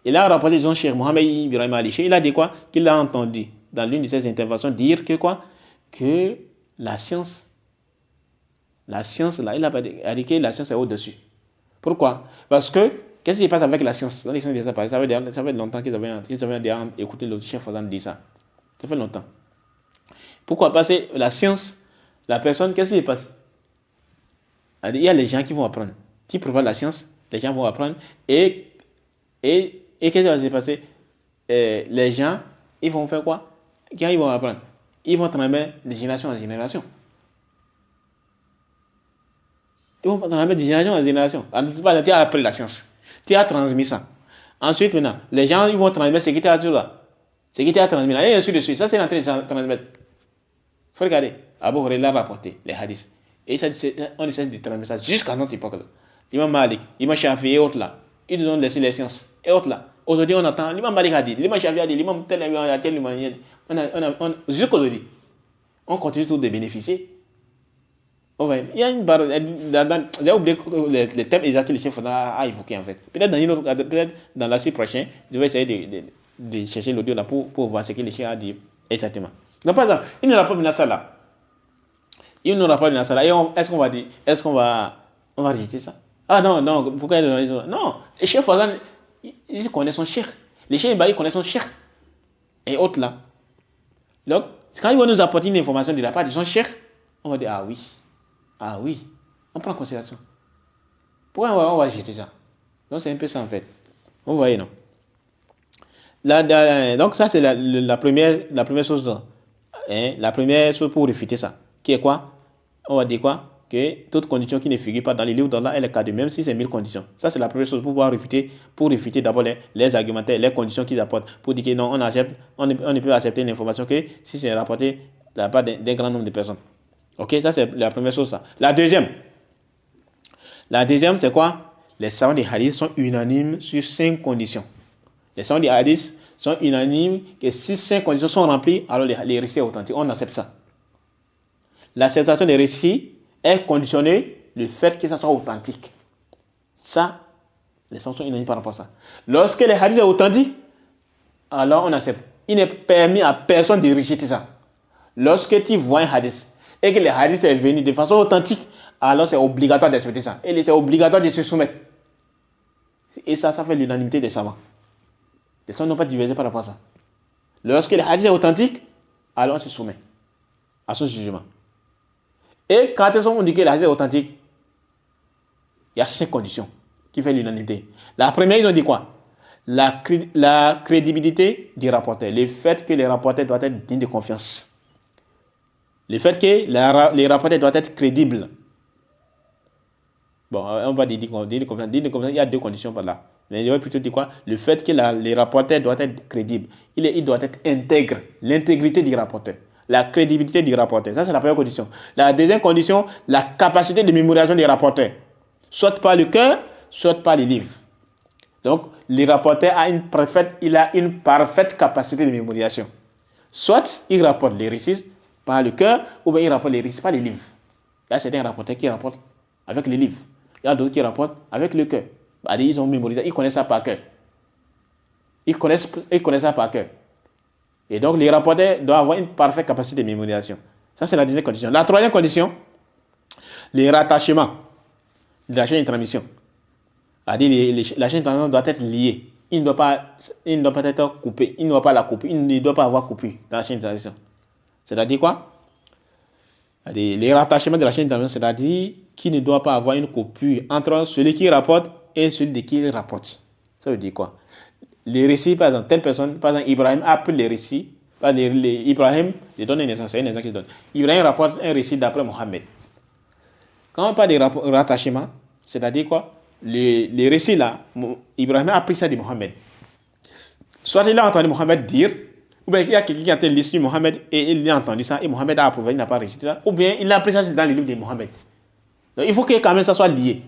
il a rapporté son cheikh Mohamed Ibrahim al-Cheikh, il a dit quoi? Qu'il a entendu dans l'une de ses interventions dire que quoi? Que la science, là, il a pas dit que la science est au-dessus. Pourquoi? Parce que, qu'est-ce qui se passe avec la science? Quand les sciences disent ça, ça fait longtemps qu'ils avaient écouté le chef Fazan dire ça. Ça fait longtemps. Pourquoi? Parce que la science, la personne, qu'est-ce qui se passe? Il y a les gens qui vont apprendre. Tu prépares la science, les gens vont apprendre. Et qu'est-ce qui va se passer? Les gens, ils vont faire quoi? Quand ils vont apprendre, ils vont transmettre de génération en génération. Ils vont transmettre de génération en génération. Tu as appris la science. Tu as transmis ça. Ensuite, maintenant, les gens, ils vont transmettre ce qui t'a là. Ce qui t'a transmis là. Et ainsi de suite. Ça, c'est en train de transmettre. Il faut regarder. Abu Huraira l'a rapporté, les hadiths. Et ça, on essaie de transmettre ça jusqu'à notre époque là. L'imam Malik, l'imam Shafi et autres là. Ils nous ont laissé les sciences. Et autres là. Aujourd'hui, on entend, l'imam Malik a dit, l'imam Shafi a dit, l'imam tel a tel, jusqu'à aujourd'hui. On continue toujours de bénéficier. Il y a une barre. J'ai oublié les thèmes exacts que le chef a évoqué en fait. Peut-être dans la suite prochaine, je vais essayer de chercher l'audio là pour voir ce que le chef a dit exactement. Donc, par exemple, il n'aura pas de ça là. Il n'aura pas de ça là. Et est-ce qu'on va dire, on va rejeter ça? Ah non, pourquoi non, le chef Fazan, il connaît son cheikh. Les chefs ils connaissent son cheikh. Et autres là. Donc, quand il va nous apporter une information de la part de son cheikh, on va dire ah oui, on prend en considération. Pourquoi on va jeter ça? Donc c'est un peu ça en fait. Vous voyez, non? Donc ça c'est la première chose. La première chose pour réfuter ça. Qui est quoi? On va dire quoi? Que toute condition qui ne figure pas dans les livres d'Allah est le cas de même si c'est 1000 conditions. Ça c'est la première chose pour pouvoir réfuter d'abord les argumentaires, les conditions qu'ils apportent. Pour dire que non, on ne peut accepter une information que si c'est rapporté de la part d'un grand nombre de personnes. Ok, ça c'est la première chose. Ça. La deuxième, c'est quoi? Les savants des hadiths sont unanimes sur 5 conditions. Les savants des hadiths sont unanimes que si 5 conditions sont remplies, alors les récits sont authentiques. On accepte ça. L'acceptation des récits est conditionnée le fait que ça soit authentique. Ça, les savants sont unanimes par rapport à ça. Lorsque les hadiths sont authentiques, alors on accepte. Il n'est permis à personne de rejeter ça. Lorsque tu vois un hadith, et que les hadiths est venu de façon authentique, alors c'est obligatoire d'accepter ça. Et c'est obligatoire de se soumettre. Et ça fait l'unanimité des savants. Les savants n'ont pas divergé par rapport à ça. Lorsque les hadiths est authentique, alors on se soumet à son jugement. Et quand on dit que les hadiths est authentique, il y a 5 conditions qui font l'unanimité. La première, ils ont dit quoi? La crédibilité du rapporteur. Le fait que les rapporteurs doivent être dignes de confiance. Le fait que les rapporteurs doivent être crédibles. Bon, on va dire confiance. Il y a 2 conditions par là. Mais je vais plutôt dire quoi? Le fait que les rapporteurs doivent être crédibles. Il doit être intègre. L'intégrité du rapporteur. La crédibilité du rapporteur. Ça, c'est la première condition. La deuxième condition, la capacité de mémorisation des rapporteurs. Soit par le cœur, soit par les livres. Donc, le rapporteur a une parfaite capacité de mémorisation. Soit il rapporte les récits par le cœur, ou bien il rapporte les récits par les livres. Il y a certains rapporteurs qui rapportent avec les livres. Il y a d'autres qui rapportent avec le cœur. Ils ont mémorisé, ils connaissent ça par cœur. Ils connaissent ça par cœur. Et donc, les rapporteurs doivent avoir une parfaite capacité de mémorisation. Ça, c'est la deuxième condition. La troisième condition, les rattachements de la chaîne de transmission. La chaîne de transmission doit être liée. Il ne doit pas être coupé. Il ne doit pas la couper. Il ne doit pas avoir coupé dans la chaîne de transmission. C'est-à-dire quoi? Les rattachements de la chaîne de transmission, c'est-à-dire qu'il ne doit pas avoir une coupure entre celui qui rapporte et celui de qui il rapporte. Ça veut dire quoi? Les récits, par exemple, telle personne, par exemple, Ibrahim a pris les récits. Ibrahim, je donne un exemple, c'est un exemple qu'il donne. Ibrahim rapporte un récit d'après Mohammed. Quand on parle de rattachement, c'est-à-dire quoi? Les récits là, Ibrahim a pris ça de Mohammed. Soit il a entendu Mohammed dire, ou bien il y a quelqu'un qui a entendu l'histoire de Mohammed et il a entendu ça et Mohammed a approuvé, il n'a pas récité ça, ou bien il a pris ça dans les livres de Mohammed. Donc il faut que quand même ça soit lié.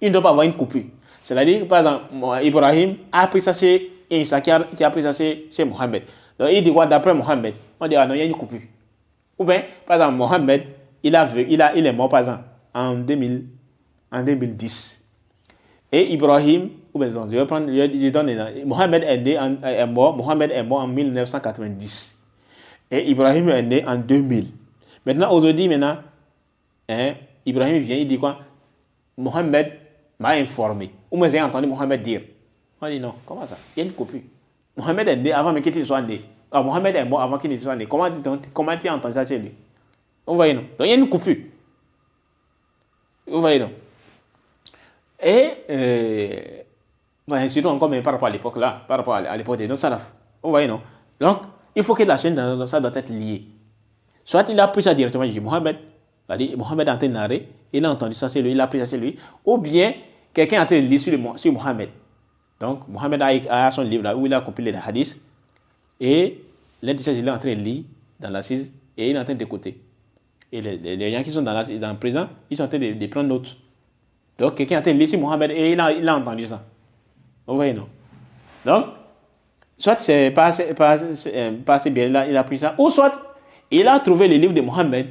Il ne doit pas avoir une coupure. C'est-à-dire, par exemple, Ibrahim a pris ça chez Isa qui a pris ça chez Mohammed. Donc il dit quoi d'après Mohammed? On dit ah non, il y a une coupure. Ou bien, par exemple, Mohammed, il est mort par exemple en 2010. Et Ibrahim, ou bien je vais prendre, je donne Mohammed est mort en 1990. Et Ibrahim est né en 2000. Maintenant, aujourd'hui, Ibrahim vient, il dit quoi? Mohamed m'a informé. Ou moi j'ai entendu Mohamed dire. On dit non, comment ça? Il y a une coupure. Mohamed est né avant mais qu'il soit né. Alors Mohamed est mort avant qu'il ne soit né. Comment tu as entendu ça chez lui? Vous voyez non? Donc il y a une coupure. Vous voyez non? Et surtout encore mais par rapport à l'époque là, par rapport à l'époque des non-salaf. Vous voyez non? Donc il faut que la chaîne ça doit être liée. Soit il a pris ça directement chez Mohamed, Mohamed est en train de narrer, il a entendu ça c'est lui, il a pris ça c'est lui, ou bien quelqu'un est en train de lire sur Mohamed. Donc Mohamed a son livre là où il a compilé les hadiths et l'un de ces il est en train de lire dans l'assise et il est en train d'écouter. Et les gens qui sont dans le présent, ils sont en train de prendre note. Donc quelqu'un est en train de lire sur Mohamed et il a entendu ça. Vous voyez non? Donc, soit c'est pas assez bien, il a pris ça, ou soit il a trouvé le livre de Mohamed,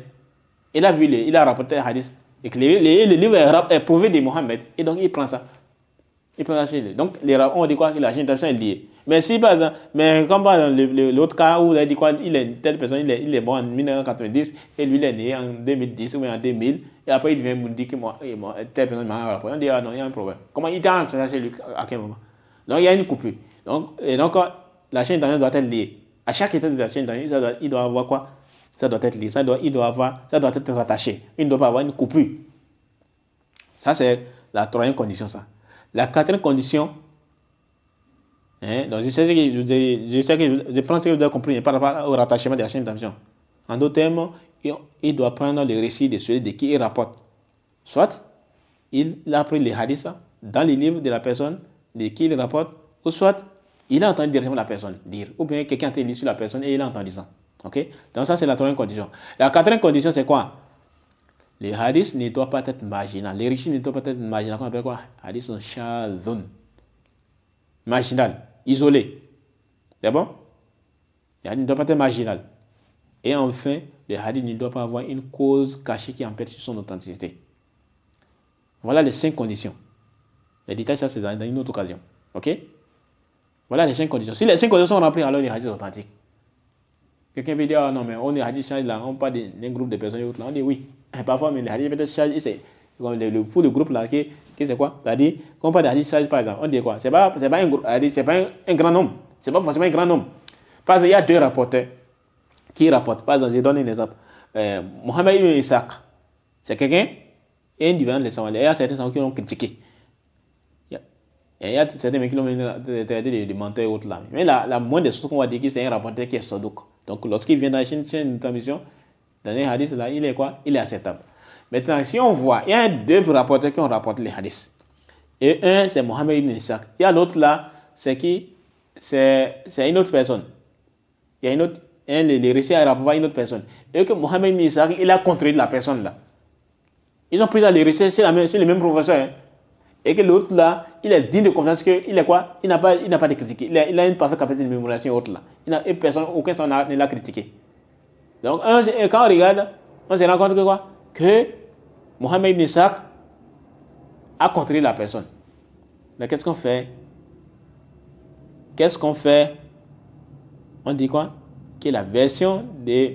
il a rapporté le hadith, et que le livre est prouvé de Mohamed, et donc il prend ça. Il prend ça chez lui. Donc, on dit quoi que la génération est liée. Mais si par exemple, comme par l'autre cas où on a dit quoi, telle personne, il est mort en 1990, et lui il est né en 2010 ou en 2000, et après il vient me dire que telle personne m'a rapporté. On dit, ah non, il y a un problème. Comment il t'a enseigné chez lui, à quel moment? Donc, il y a une coupure. Donc, la chaîne d'année doit être liée. À chaque étape de la chaîne d'année, il doit avoir quoi? Ça doit être lié, ça doit être rattaché. Il ne doit pas avoir une coupure. Ça, c'est la troisième condition, ça. La quatrième condition, donc je pense que vous avez compris par rapport au rattachement de la chaîne d'attention. En d'autres termes, il doit prendre le récit de celui de qui il rapporte. Soit il a pris les hadiths dans les livres de la personne de qui il rapporte, ou soit il a entendu directement la personne dire, ou bien quelqu'un a lu sur la personne et il a entendu ça. Ok? Donc ça c'est la troisième condition. La quatrième condition c'est quoi? Les hadiths ne doivent pas être marginal. Les récits ne doivent pas être marginal. Qu'on appelle quoi? Hadiths sont shadhun. Marginal. Isolé. C'est bon? Les hadiths ne doivent pas être marginal. Et enfin, les hadiths ne doivent pas avoir une cause cachée qui empêche son authenticité. Voilà les 5 conditions. Les détails, ça c'est dans une autre occasion. Ok? Voilà les 5 conditions. Si les 5 conditions sont remplies, alors les hadiths sont authentiques. Quelqu'un peut dire, ah non, mais on est hadith change là, on parle d'un groupe de personnes et autres là. On dit oui. Parfois, mais les hadiths peut-être change, c'est pour le groupe là, qui c'est quoi? C'est-à-dire, quand on parle de hadith change par exemple, on dit quoi? C'est pas un groupe, c'est pas un grand nombre. C'est pas forcément un grand nombre. Parce qu'il y a 2 rapporteurs qui rapportent. Par exemple, je donne un exemple. Mohamed ibn Ishaq, c'est quelqu'un, individuel des savants. Il y a certains savants qui l'ont critiqué. Il y a certains qui l'ont traité de menteur et autres là. Mais la moindre des choses qu'on va dire que c'est un rapporteur qui est sadouk. Donc lorsqu'il vient dans la chaîne de transmission, dans un hadith là, il est quoi? Il est acceptable. Maintenant, si on voit, il y a 2 rapporteurs qui ont rapporté les hadiths. Et un, c'est Mohamed ibn Ishaq. Il y a l'autre là, c'est qui? C'est une autre personne. Il y a une autre, les récits à rapporter à une autre personne. Et que Mohamed ibn Ishaq, il a contredit la personne là. Ils ont pris ça, les récits, c'est le même professeur. Hein. Et que l'autre là, il est digne de confiance qu'il est quoi? Il n'a pas de critiqué. Il a une parfaite capacité de mémorisation et autre là. Aucun son ne l'a critiqué. Donc, quand on regarde, on se rend compte que quoi? Que Mohamed ibn Ishaq a contredit la personne. Mais qu'est-ce qu'on fait? On dit quoi? Que la version de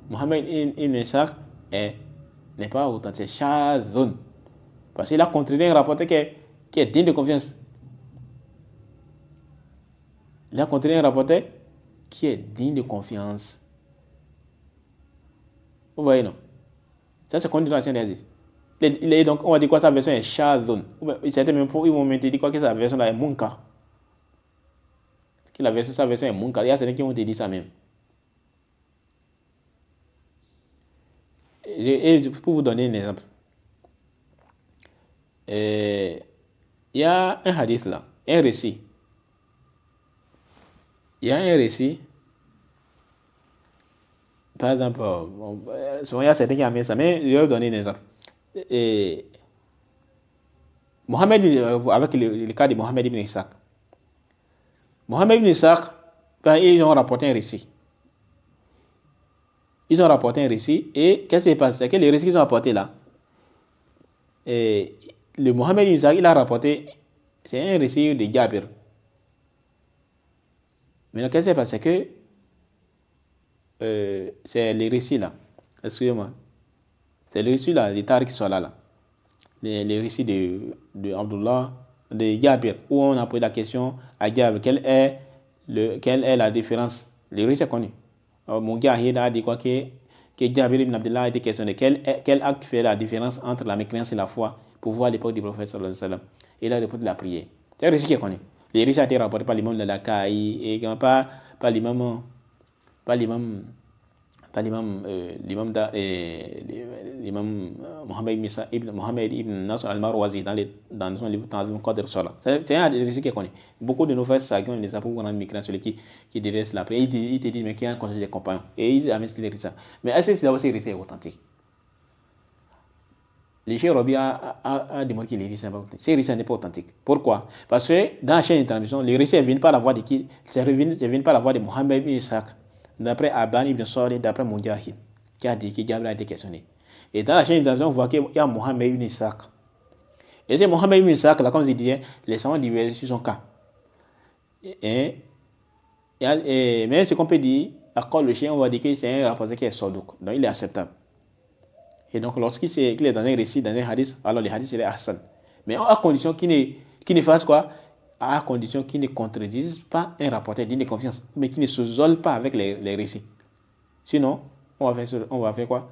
Mohamed ibn Ishaq n'est pas authentique. Shadhun. Parce qu'il a contredit un rapporteur qui est digne de confiance. Il a contredit un rapporteur qui est digne de confiance. Vous voyez, non? Ça, c'est connu dans l'ancien hadith. Donc, on va dire quoi? Sa version est shadhun. Certains même ils vont me dire quoi? Que sa version là est munkar. Que sa version est munkar. Il y a certains qui vont te dire ça même. Et pour vous donner un exemple. Il y a un hadith là, un récit. Il y a un récit. Par exemple, souvent il y a certains qui amènent ça, mais je vais vous donner un exemple. Mohamed, avec le cas de Mohamed ibn Ishaq. Mohamed ibn Ishaq, ils ont rapporté un récit. Ils ont rapporté un récit et qu'est-ce qui se passe? C'est que les récits qu'ils ont rapportés là, le Mohamed ibn Ishaq, il a rapporté, c'est un récit de Jabir. Maintenant, qu'est-ce qui se passe? C'est que c'est les récits là. Excusez-moi. C'est le récit là, les Tariq Salah là. Les récits de Abdullah, de Jabir, où on a posé la question à Jabir, quelle est la différence? Le récit est connu. Mujahid a dit quoi que Jabir ibn Abdullah a été questionné. Quel acte fait la différence entre la mécréance et la foi pour voir l'époque du prophète sallallahu alayhi wa sallam? Et la réponse de la prière. C'est un récit qui est connu. Les récits a été rapporté par l'imam de la Kaï et pas l'imam pas l'imam pas l'imam Mohamed ibn Nasr al-Marwazi dans son livre Tanzim Qadr Salah. C'est un récit qui est connu. Beaucoup de nos frères saguons les apôtres pour rendre migrants celui qui délaisse la prière. Il te dit mais qui a un conseil des compagnons et il amène les récits. Mais est-ce que c'est d'abord ces récits authentiques? Les Cheikh Rabi a démontré que les récits sont pas authentiques. Ces récits n'est pas authentiques. Pourquoi? Parce que dans la chaîne de transmission, les récits ne viennent pas la voix de qui? Ils viennent pas la voix de Mohamed ibn Ishaq, d'après Aban ibn Salih, d'après Mujahid, qui a dit que Jabir a été questionné. Et dans la chaîne de transmission, on voit qu'il y a Mohamed ibn Ishaq. Et c'est Mohamed ibn Ishaq, là, comme je disais, les savants divergent sur son cas. Mais ce qu'on peut dire, à cause le chien, on va dire que c'est un rapporteur qui est sordouk. Donc il est acceptable. Et donc, lorsqu'il est dans un récit, dans un hadith, alors le hadith, il est Hassan. Mais à condition qu'il ne fasse quoi? À condition qu'il ne contredise pas un rapporteur digne de confiance, mais qu'il ne se zole pas avec les récits. Sinon, on va faire quoi?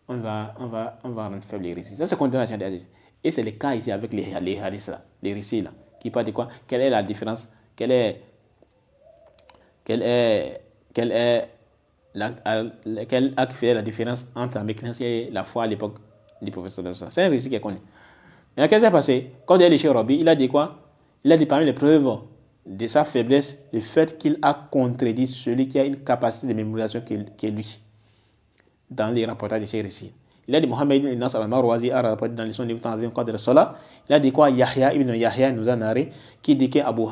On va rendre faible les récits. Ça, c'est contre la chaîne des hadiths. Et c'est le cas ici avec les hadiths là, les récits là, qui parlent de quoi? Quelle est la différence? Quel acte fait la différence entre la mécréance et la foi à l'époque du professeur de ça? C'est un récit qui est connu. Et qu'est-ce qui s'est passé? Quand il est chez Rabi, il a dit quoi? Il a dit parmi les preuves de sa faiblesse, le fait qu'il a contredit celui qui a une capacité de mémorisation qui est lui, dans les rapportages de ces récits. Il a dit Mohamed ibn Nasr al-Marwazi a rapporté dans son livre Tanzim Qadr Salah. Il a dit quoi? Yahya ibn Yahya nous a narré, qui dit qu'Abu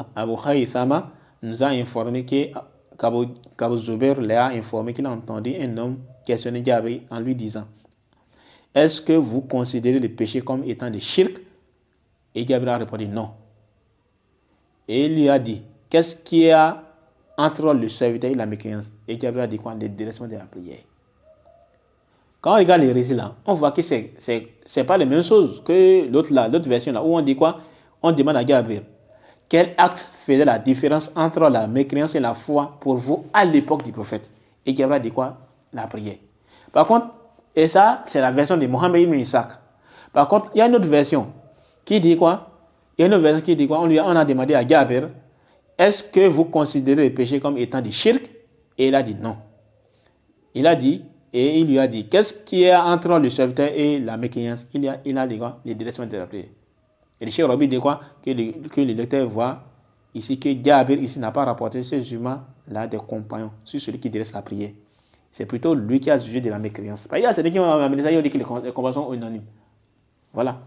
Haythama nous a informé qu'Abu Zubair l'a informé qu'il a entendu un homme questionner Jabir en lui disant: est-ce que vous considérez le péché comme étant des shirk? Et Jabir a répondu non. Et il lui a dit: qu'est-ce qu'il y a entre le serviteur et la mécréance? Et Jabir a dit quoi? Le délaissement de la prière. Quand on regarde les récits là, on voit que c'est pas les mêmes choses que l'autre version là, où on dit quoi? On demande à Jabir: quel acte faisait la différence entre la mécréance et la foi pour vous à l'époque du prophète? Et Jabir a dit quoi? La prière. Par contre, et ça, c'est la version de Mohamed ibn Ishaq. Par contre, il y a une autre version qui dit quoi? Il y a une autre version qui dit quoi? On a demandé à Jabir: est-ce que vous considérez le péché comme étant du shirk? Et il a dit non. Il lui a dit: qu'est-ce qu'il y a entre le serviteur et la mécréance? Il a dit quoi? Le délaissement de la prière. Et le Cheikh Rabi dit quoi? Que le lecteur voit ici que Jabir ici n'a pas rapporté ce jugement-là des compagnons sur celui qui délaisse la prière. C'est plutôt lui qui a jugé de la mécréance. Il y a ceux qui ont amené ça, ils ont dit que les compagnons sont unanimes. Voilà.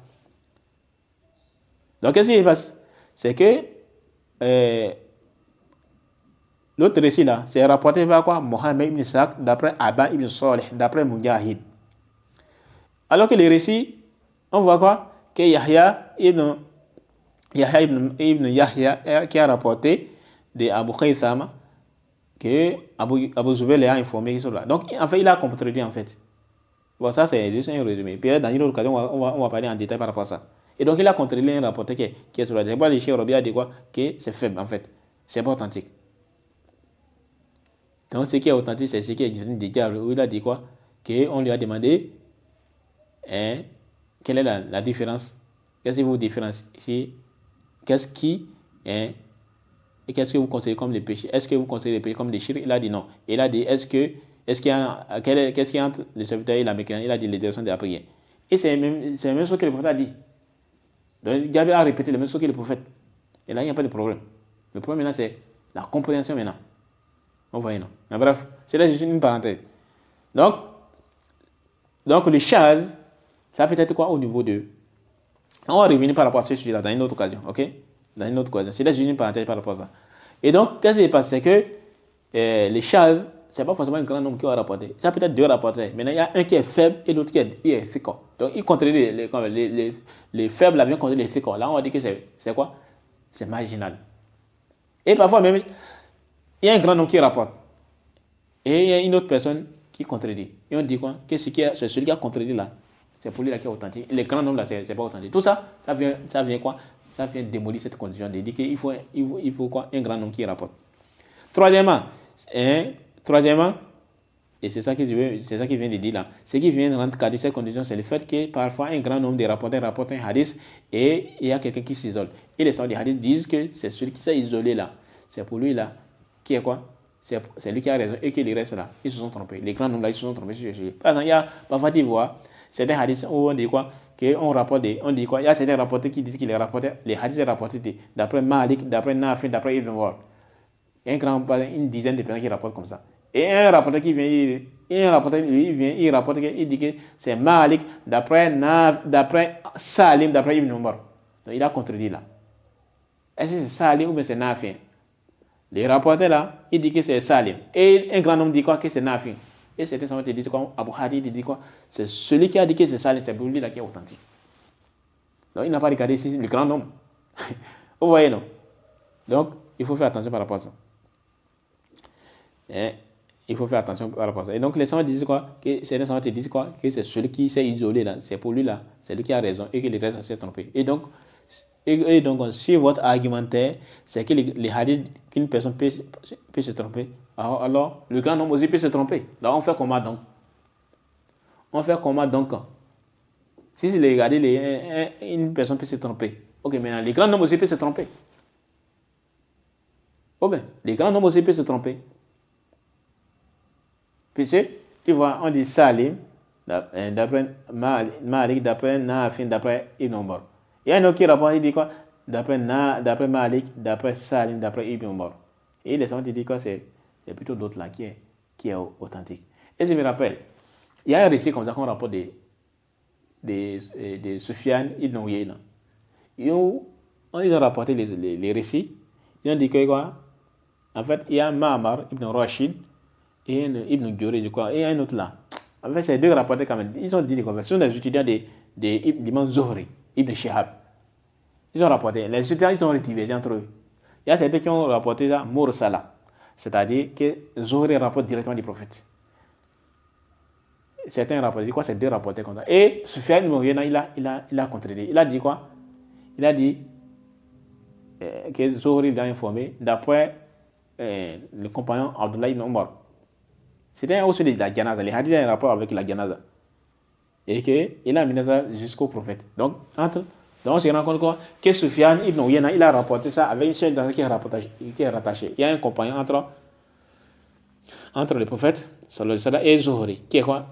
Donc, qu'est-ce qui se passe? C'est que l'autre récit là, c'est rapporté par quoi? Mohamed ibn Ishaq, d'après Abba ibn Salih, d'après Mujahid. Alors que les récits, on voit quoi? Que Yahya ibn Yahya qui a rapporté de Abu Khaythama que Abu Zubayr l'a informé sur là. Donc, en fait, il a contredit en fait. Bon, ça, c'est juste un résumé. Puis, dans une autre occasion, on va parler en détail par rapport à ça. Et donc, il a contredit un rapporteur qui est sur là. C'est pas le Cheikh Rabi a dit quoi? Que c'est faible, en fait. C'est pas authentique. Donc, ce qui est authentique, c'est ce qui est venu de Diable, où il a dit quoi? Qu'on lui a demandé quelle est la différence? Qu'est-ce que vous différenciez? Qu'est-ce que vous considérez comme les péchés? Est-ce que vous considérez les péchés comme des shirk? Il a dit non. Il a dit qu'est-ce qu'il y a entre le serviteur et la mécréance? Il a dit les directions de la prière. Et c'est la même chose que le prophète a dit. Donc, Jabir a répété la même chose que le prophète. Et là, il n'y a pas de problème. Le problème maintenant, c'est la compréhension maintenant. On voit non. Mais bref, c'est là juste une parenthèse. Donc le shadh, ça peut être quoi au niveau de... On va revenir par rapport à ce sujet-là dans une autre occasion, ok? Dans une autre occasion. C'est là juste une parenthèse par rapport à ça. Et donc, qu'est-ce qui se passe? C'est que les shadh, c'est pas forcément un grand nombre qui va rapporter. Ça peut être deux rapporteurs. Maintenant, il y a un qui est faible et l'autre qui est thick. Donc, il contredit les faibles, là, vient contre les thick. Là, on va dire que c'est quoi? C'est marginal. Et parfois même, il y a un grand nombre qui rapporte. Et il y a une autre personne qui contredit. Et on dit quoi? Que c'est celui qui a contredit là, c'est pour lui là qui est authentique. Les grands nombres là, c'est pas authentique. Tout ça, ça vient quoi? Ça vient démolir cette condition de dire qu'il faut quoi? Un grand nombre qui rapporte. Troisièmement, et c'est ça qui vient de dire là, ce qui vient de rendre cadre cette condition, c'est le fait que parfois un grand nombre de rapporteurs rapportent un hadith et il y a quelqu'un qui s'isole. Et les savants des hadiths disent que c'est celui qui s'est isolé là, c'est pour lui là, qui est quoi? C'est lui qui a raison et que les restes là, ils se sont trompés. Les grands nombres là, ils se sont trompés. Par exemple, il y a parfois tu vois, certains hadiths où on dit quoi? On dit quoi? Il y a certains rapporteurs qui disent qu'il est rapporté, les hadiths sont rapportés d'après Malik, d'après Nafi, d'après Ibn Umar. Il y a une dizaine de personnes qui rapportent comme ça. Et un rapporteur qui vient, il rapporte, il dit que c'est Malik, d'après Salim, d'après Ibn Umar. Donc il a contredit là. Est-ce que c'est Salim ou bien c'est Nafi? Les rapporteurs là, il dit que c'est Salim. Et un grand homme dit quoi? Que c'est Nafi. Et certains savants te disent quoi? Abu Hadi dit quoi? C'est celui qui a dit que c'est Salim, c'est pour lui là qui est authentique. Donc il n'a pas regardé ici le grand homme. Vous voyez non? Donc il faut faire attention par rapport à ça. Il faut faire attention par rapport à ça. Et donc les savants disent quoi? Que certains savants te disent quoi? Que c'est celui qui s'est isolé là, c'est pour lui là, c'est lui qui a raison et que le reste s'est trompé. Et donc si votre argumentaire, c'est que les hadiths qu'une personne peut se tromper, alors le grand nombre aussi peut se tromper. Alors on fait comment donc? Si c'est les hadiths, une personne peut se tromper. Ok, maintenant les grands nombres aussi peuvent se tromper. Oh ben, les grands nombres aussi peuvent se tromper. Puisque, tu vois, on dit Salim, d'après Malik, d'après Nafin, d'après Ibn Umar. Il y a un autre qui rapporte, il dit quoi? D'après Malik, d'après Salim, d'après Ibn Umar. Et les savants disent quoi? C'est plutôt d'autres là qui est authentique. Et je me rappelle, il y a un récit comme ça qu'on rapporte de Sufyan Ibn Uyayna. Ils ont rapporté les récits. Ils ont dit que quoi? En fait, il y a Ma'mar Ibn Rashid et Ibn Jurayj, je crois, et un autre là. En fait, ces deux rapportés quand même, ils ont dit des conversions des étudiants de l'imam Zuhri, Ibn Shihab. Ils ont rapporté, les étudiants ils ont divergé entre eux. Il y a certains qui ont rapporté ça, Mursala, c'est-à-dire que Zuhri rapporte directement du prophète. Certains rapportent, quoi, ces deux rapportés comme ça. Et Sufyan ibn Uyayna, il a contredit. Il a dit quoi? Il a dit que Zuhri l'a informé d'après le compagnon Abdullah ibn Umar. C'était aussi de la janaza. Les hadiths ont un rapport avec la janaza. Et qu'il a amené ça jusqu'au prophète. Donc, on se rend compte quoi? Que Sufyan ibn Uyayna, il a rapporté ça avec une chaîne qui est rattachée. Il y a un compagnon entre le prophète et Zuhri, qui est quoi?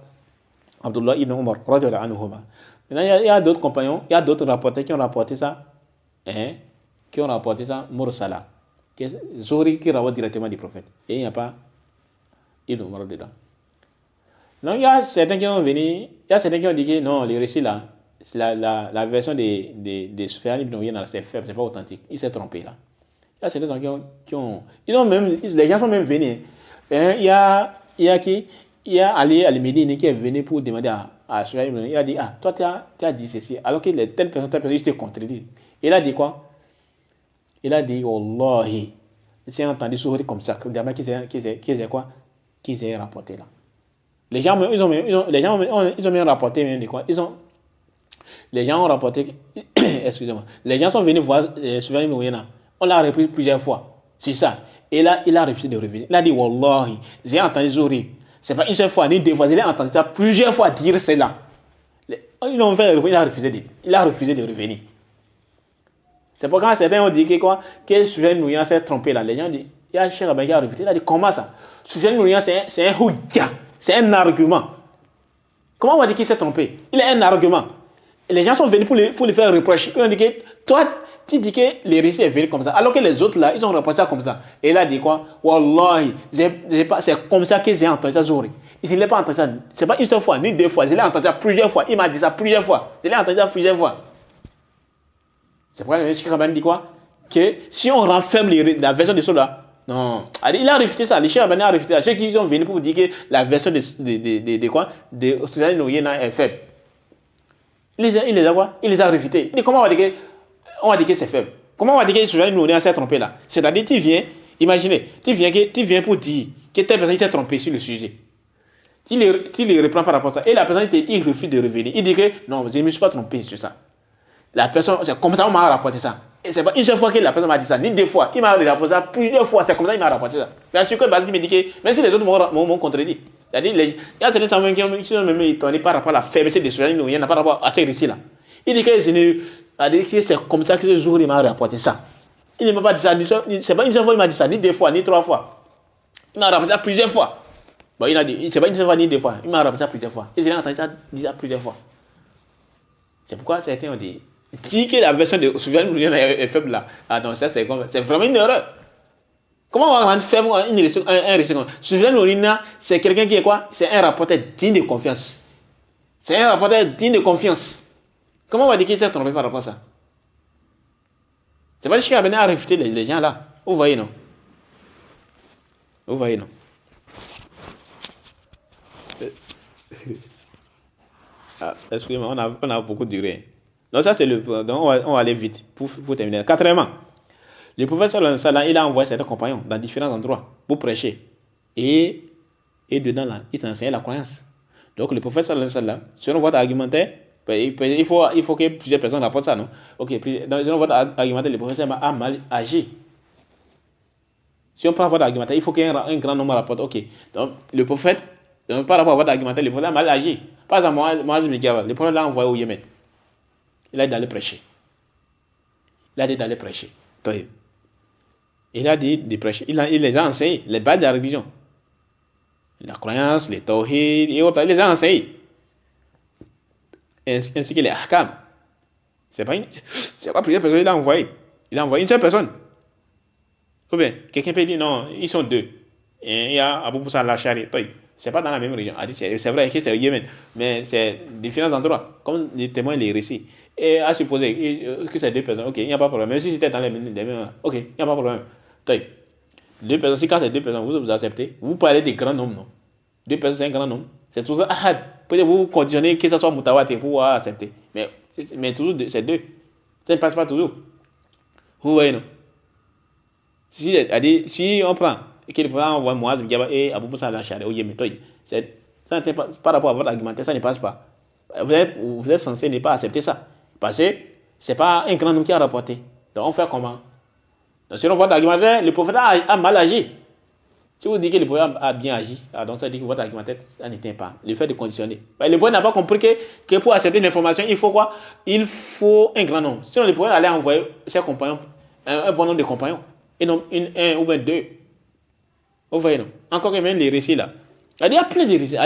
Abdullah ibn Umar. Maintenant, il y a d'autres compagnons, il y a d'autres rapporteurs qui ont rapporté ça, Mursala. Zuhri qui rapporte directement du prophète. Et il n'y a pas Ibn Umar dedans. Donc il y a certains qui ont dit que non, les récits là, la version de Sufyan ibn Uyayna, c'est faible, c'est pas authentique. Il s'est trompé là. Il y a certains les gens sont même venus. Il y a Ali al-Medini qui est venu pour demander à Sufyan ibn Uyayna, il a dit, toi tu as dit ceci, alors que telle personne, il s'était contredit. Il a dit quoi? Il a dit, Wallahi, j'ai entendu sourire comme ça, qui s'est rapporté là. Les gens ont même rapporté, même de quoi? Les gens ont rapporté, excusez-moi, les gens sont venus voir Sufyan ibn Uyayna. On l'a repris plusieurs fois. C'est ça. Et là, il a refusé de revenir. Il a dit, Wallahi, j'ai entendu sourire. C'est pas une seule fois, ni deux fois. Il a entendu ça plusieurs fois dire cela. Ils l'ont fait revenir, il a refusé de revenir. C'est pourquoi certains ont dit que Sufyan ibn Uyayna s'est trompé là. Les gens disent, il y a Cheikh Abani qui a refusé. Il a dit, comment ça? Sufyan ibn Uyayna, c'est un hujja, c'est un argument. Comment on va dire qu'il s'est trompé? Il est un argument. Et les gens sont venus pour lui faire reprocher. Ils ont dit que toi, tu dis que les récits est venu comme ça. Alors que les autres là, ils ont reproché ça comme ça. Et il a dit quoi? Wallahi, c'est comme ça que j'ai entendu ça Zuhri. Il n'a pas entendu ça. C'est pas une seule fois, ni deux fois. Je l'ai entendu ça plusieurs fois. Il m'a dit ça plusieurs fois. Je l'ai entendu ça plusieurs fois. C'est pourquoi le Cheikh Abani dit quoi? Que si on renferme la version de cela, non. Il a réfuté ça. Le Cheikh Abani a réfuté ça. Ceux qui sont venus pour vous dire que la version de Sufyan ibn Uyayna est faible. Il les a quoi? Il les a réfutés. Il dit comment on va dire que c'est faible? Comment on va dire que Sufyan ibn Uyayna s'est trompé là? C'est-à-dire, imaginez, tu viens pour dire que telle personne s'est trompé sur le sujet. Tu les reprends par rapport à ça. Et la personne, il refuse de revenir. Il dit que non, je ne me suis pas trompé sur ça. La personne, c'est comme ça qu'on m'a rapporté ça. Et c'est pas une seule fois que la personne m'a dit ça, ni deux fois. Il m'a rapporté ça plusieurs fois. C'est comme ça qu'il m'a rapporté ça. Bien sûr que Basile me dit que, même si les autres m'ont contredit. C'est-à-dire, il y a certains savants qui sont même étonnés par rapport à la faiblesse de Soufiane Ibn Uyayna par rapport à ces récits-là. Il dit que c'est comme ça que ce jour il m'a rapporté ça. Il ne m'a pas dit ça, c'est pas une seule fois il m'a dit ça, ni deux fois, ni trois fois. Il m'a rapporté ça plusieurs fois. Bon, il a dit, c'est pas une seule fois ni deux fois. Il m'a rapporté ça plusieurs fois. Et j'ai entendu ça dire ça plusieurs fois. C'est pourquoi certains ont dit que la version de Soufiane Ibn Uyayna est faible là. Ah non, ça c'est vraiment une erreur. Comment on va rendre faible un récit? Soufiane Ibn Uyayna, c'est quelqu'un qui est quoi? C'est un rapporteur digne de confiance. C'est un rapporteur digne de confiance. Comment on va dire qu'il s'est trompé par rapport à ça? C'est pas qu'il a venu à réfuter les gens là. Vous voyez, non? Vous voyez, non? Ah, excusez-moi, on a beaucoup duré. Donc ça c'est le... Donc on va aller vite pour terminer. Quatrièmement, le prophète sallallahu alayhi wa sallam, il a envoyé certains compagnons dans différents endroits pour prêcher. Et dedans là, il enseignait la croyance. Donc le prophète sallallahu alayhi wa sallam, selon votre argumentaire, il faut que plusieurs personnes rapportent ça, non? Ok, donc selon votre argumentaire, le prophète a mal agi. Si on prend votre argumentaire, il faut qu'un grand nombre rapporte. Ok, donc le prophète, par rapport à votre argumentaire, le prophète a mal agi. Par exemple, Moaz ibn Jabal, le prophète l'a envoyé au Yémen. Il a dit d'aller prêcher. Il a dit de prêcher. Il les a enseignés, les bases de la religion. La croyance, les tawhid et autres, il les a enseignés. Ainsi que les ahkam. C'est pas plusieurs personnes qu'il a envoyé. Il a envoyé une seule personne. Ou bien, quelqu'un peut dire non, ils sont deux. Et il y a Abu Moussa al-Ash'ari. C'est pas dans la même région. C'est vrai que c'est au Yémen, mais c'est différents endroits, comme les témoins les récits. Et à supposer que c'est deux personnes, ok, il n'y a pas de problème. Même si c'était dans les mêmes, ok, il n'y a pas de problème. Deux personnes, si quand c'est deux personnes, vous acceptez, vous parlez des grands nombres, non? Deux personnes, c'est un grand nombre. C'est toujours ahad. Peut-être vous conditionnez que ça soit mutawatir pour pouvoir accepter. Mais toujours, c'est deux. Ça ne passe pas toujours. Vous voyez, non? Si on prend, qu'il faut envoyer Moaz et Abu Moussa al-Ash'ari au Yémen, ça par rapport à votre argumentaire, ça ne passe pas. Vous êtes censé ne pas accepter ça. Parce que ce n'est pas un grand nombre qui a rapporté. Donc on fait comment? Donc selon votre argumentaire, le prophète a mal agi. Si vous dites que le prophète a bien agi, donc ça dit que votre argumentaire ne tient pas. Le fait de conditionner. Le prophète n'a pas compris que pour accepter l'information, il faut quoi? Il faut un grand nombre. Sinon le prophète allait envoyer ses compagnons, un bon nombre de compagnons. Et non un ou bien deux. Vous voyez, non? Encore que même les récits là. Il y a plein de récits.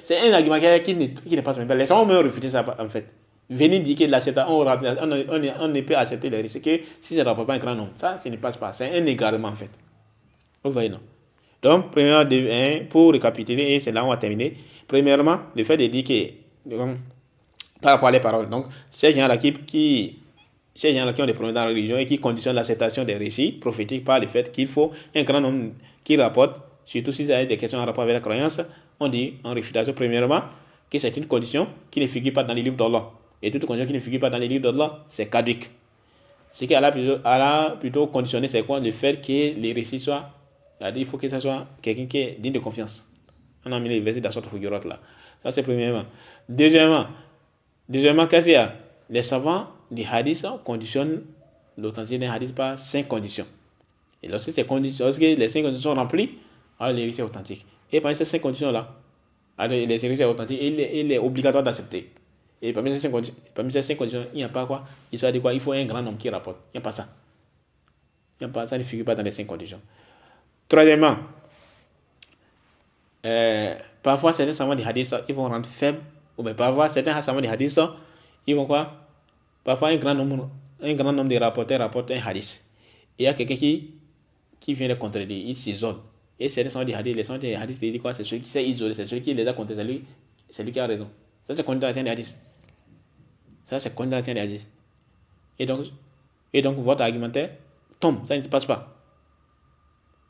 C'est un argument qui n'est pas même. Les gens ont même refuté ça en fait. Venir dire que l'acceptation, on ne peut accepter les récits que si ça ne rapporte pas un grand nombre. Ça ne passe pas. C'est un égarement en fait. Vous voyez, non? Donc, premièrement, pour récapituler, et c'est là où on va terminer. Premièrement, le fait de dire que, par rapport à les paroles, donc, ces gens-là qui ont des problèmes dans la religion et qui conditionnent l'acceptation des récits prophétiques par le fait qu'il faut un grand nombre qui rapporte, surtout si ça a des questions en rapport avec la croyance, on dit en réfutation, premièrement, que c'est une condition qui ne figure pas dans les livres d'Allah. Et toute condition qui ne figure pas dans les livres d'Allah, c'est caduque. Ce qu'Allah a plutôt conditionné, c'est quoi? Le fait que les récits soient, il faut que ce soit quelqu'un qui est digne de confiance. On a mis les versets d'Asot Figurat là. Ça, c'est premièrement. Deuxièmement, qu'est-ce qu'il y a? Les savants des hadiths conditionnent l'authenticité d'un hadith par 5 conditions. Et lorsque les 5 conditions sont remplies, alors les récits sont authentiques. Et parmi ces 5 conditions-là, alors les récits sont authentiques, il est obligatoire d'accepter. Et parmi ces 5 conditions, il n'y a pas quoi? Il faut un grand nombre qui rapporte. Il n'y a pas ça. Ça ne figure pas dans les 5 conditions. Troisièmement, parfois certains savants des hadiths, ils vont rendre faibles, ou bien parfois certains savants des hadiths, ils vont quoi? Parfois un grand nombre de rapporteurs rapportent un hadith. Et il y a quelqu'un qui vient les contredire, il s'isole. Et certains savants des hadiths, ils disent quoi? C'est celui qui s'est isolé, c'est celui qui les a contredits, c'est lui qui a raison. Ça c'est condamnation des hadiths. Et donc votre argumentaire tombe, ça ne se passe pas.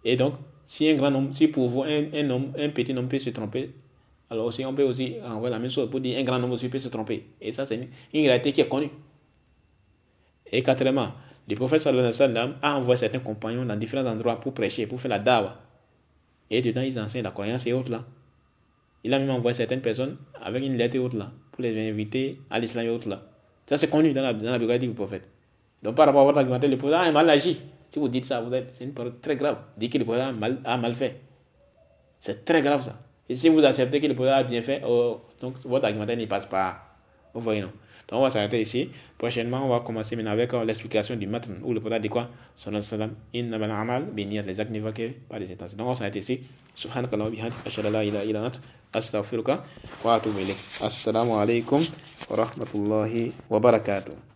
Et donc, si pour vous, un petit nombre peut se tromper, alors aussi, on peut aussi envoyer la même chose pour dire un grand nombre aussi peut se tromper. Et ça, c'est une réalité qui est connue. Et quatrièmement, le prophète sallallahu alayhi wa sallam a envoyé certains compagnons dans différents endroits pour prêcher, pour faire la dawa. Et dedans, ils enseignent la croyance et autres là. Il a même envoyé certaines personnes avec une lettre et autres là, pour les inviter à l'islam et autres là. Ça c'est connu dans la biographie du prophète. Donc par rapport à votre argumentaire, le prophète a mal agi. Si vous dites ça, c'est une parole très grave. Dites que le prophète a mal fait. C'est très grave ça. Et si vous acceptez que le prophète a bien fait, donc votre argumentaire n'y passe pas. Vous voyez, non? Donc on va s'arrêter ici. Prochainement, on va commencer maintenant avec l'explication du matn, où le prophète dit quoi? Sallallahu alayhi wa sallam, innamal a'mal binniyat, les actes n'évoquent pas les intentions. Donc on va s'arrêter ici. Subhanakallah wa bihamdik, ashhadu an la ilaha illa ant, astaghfiruka wa atubu ilayk. Assalamu alaikum wa rahmatullahi wa barakatuh.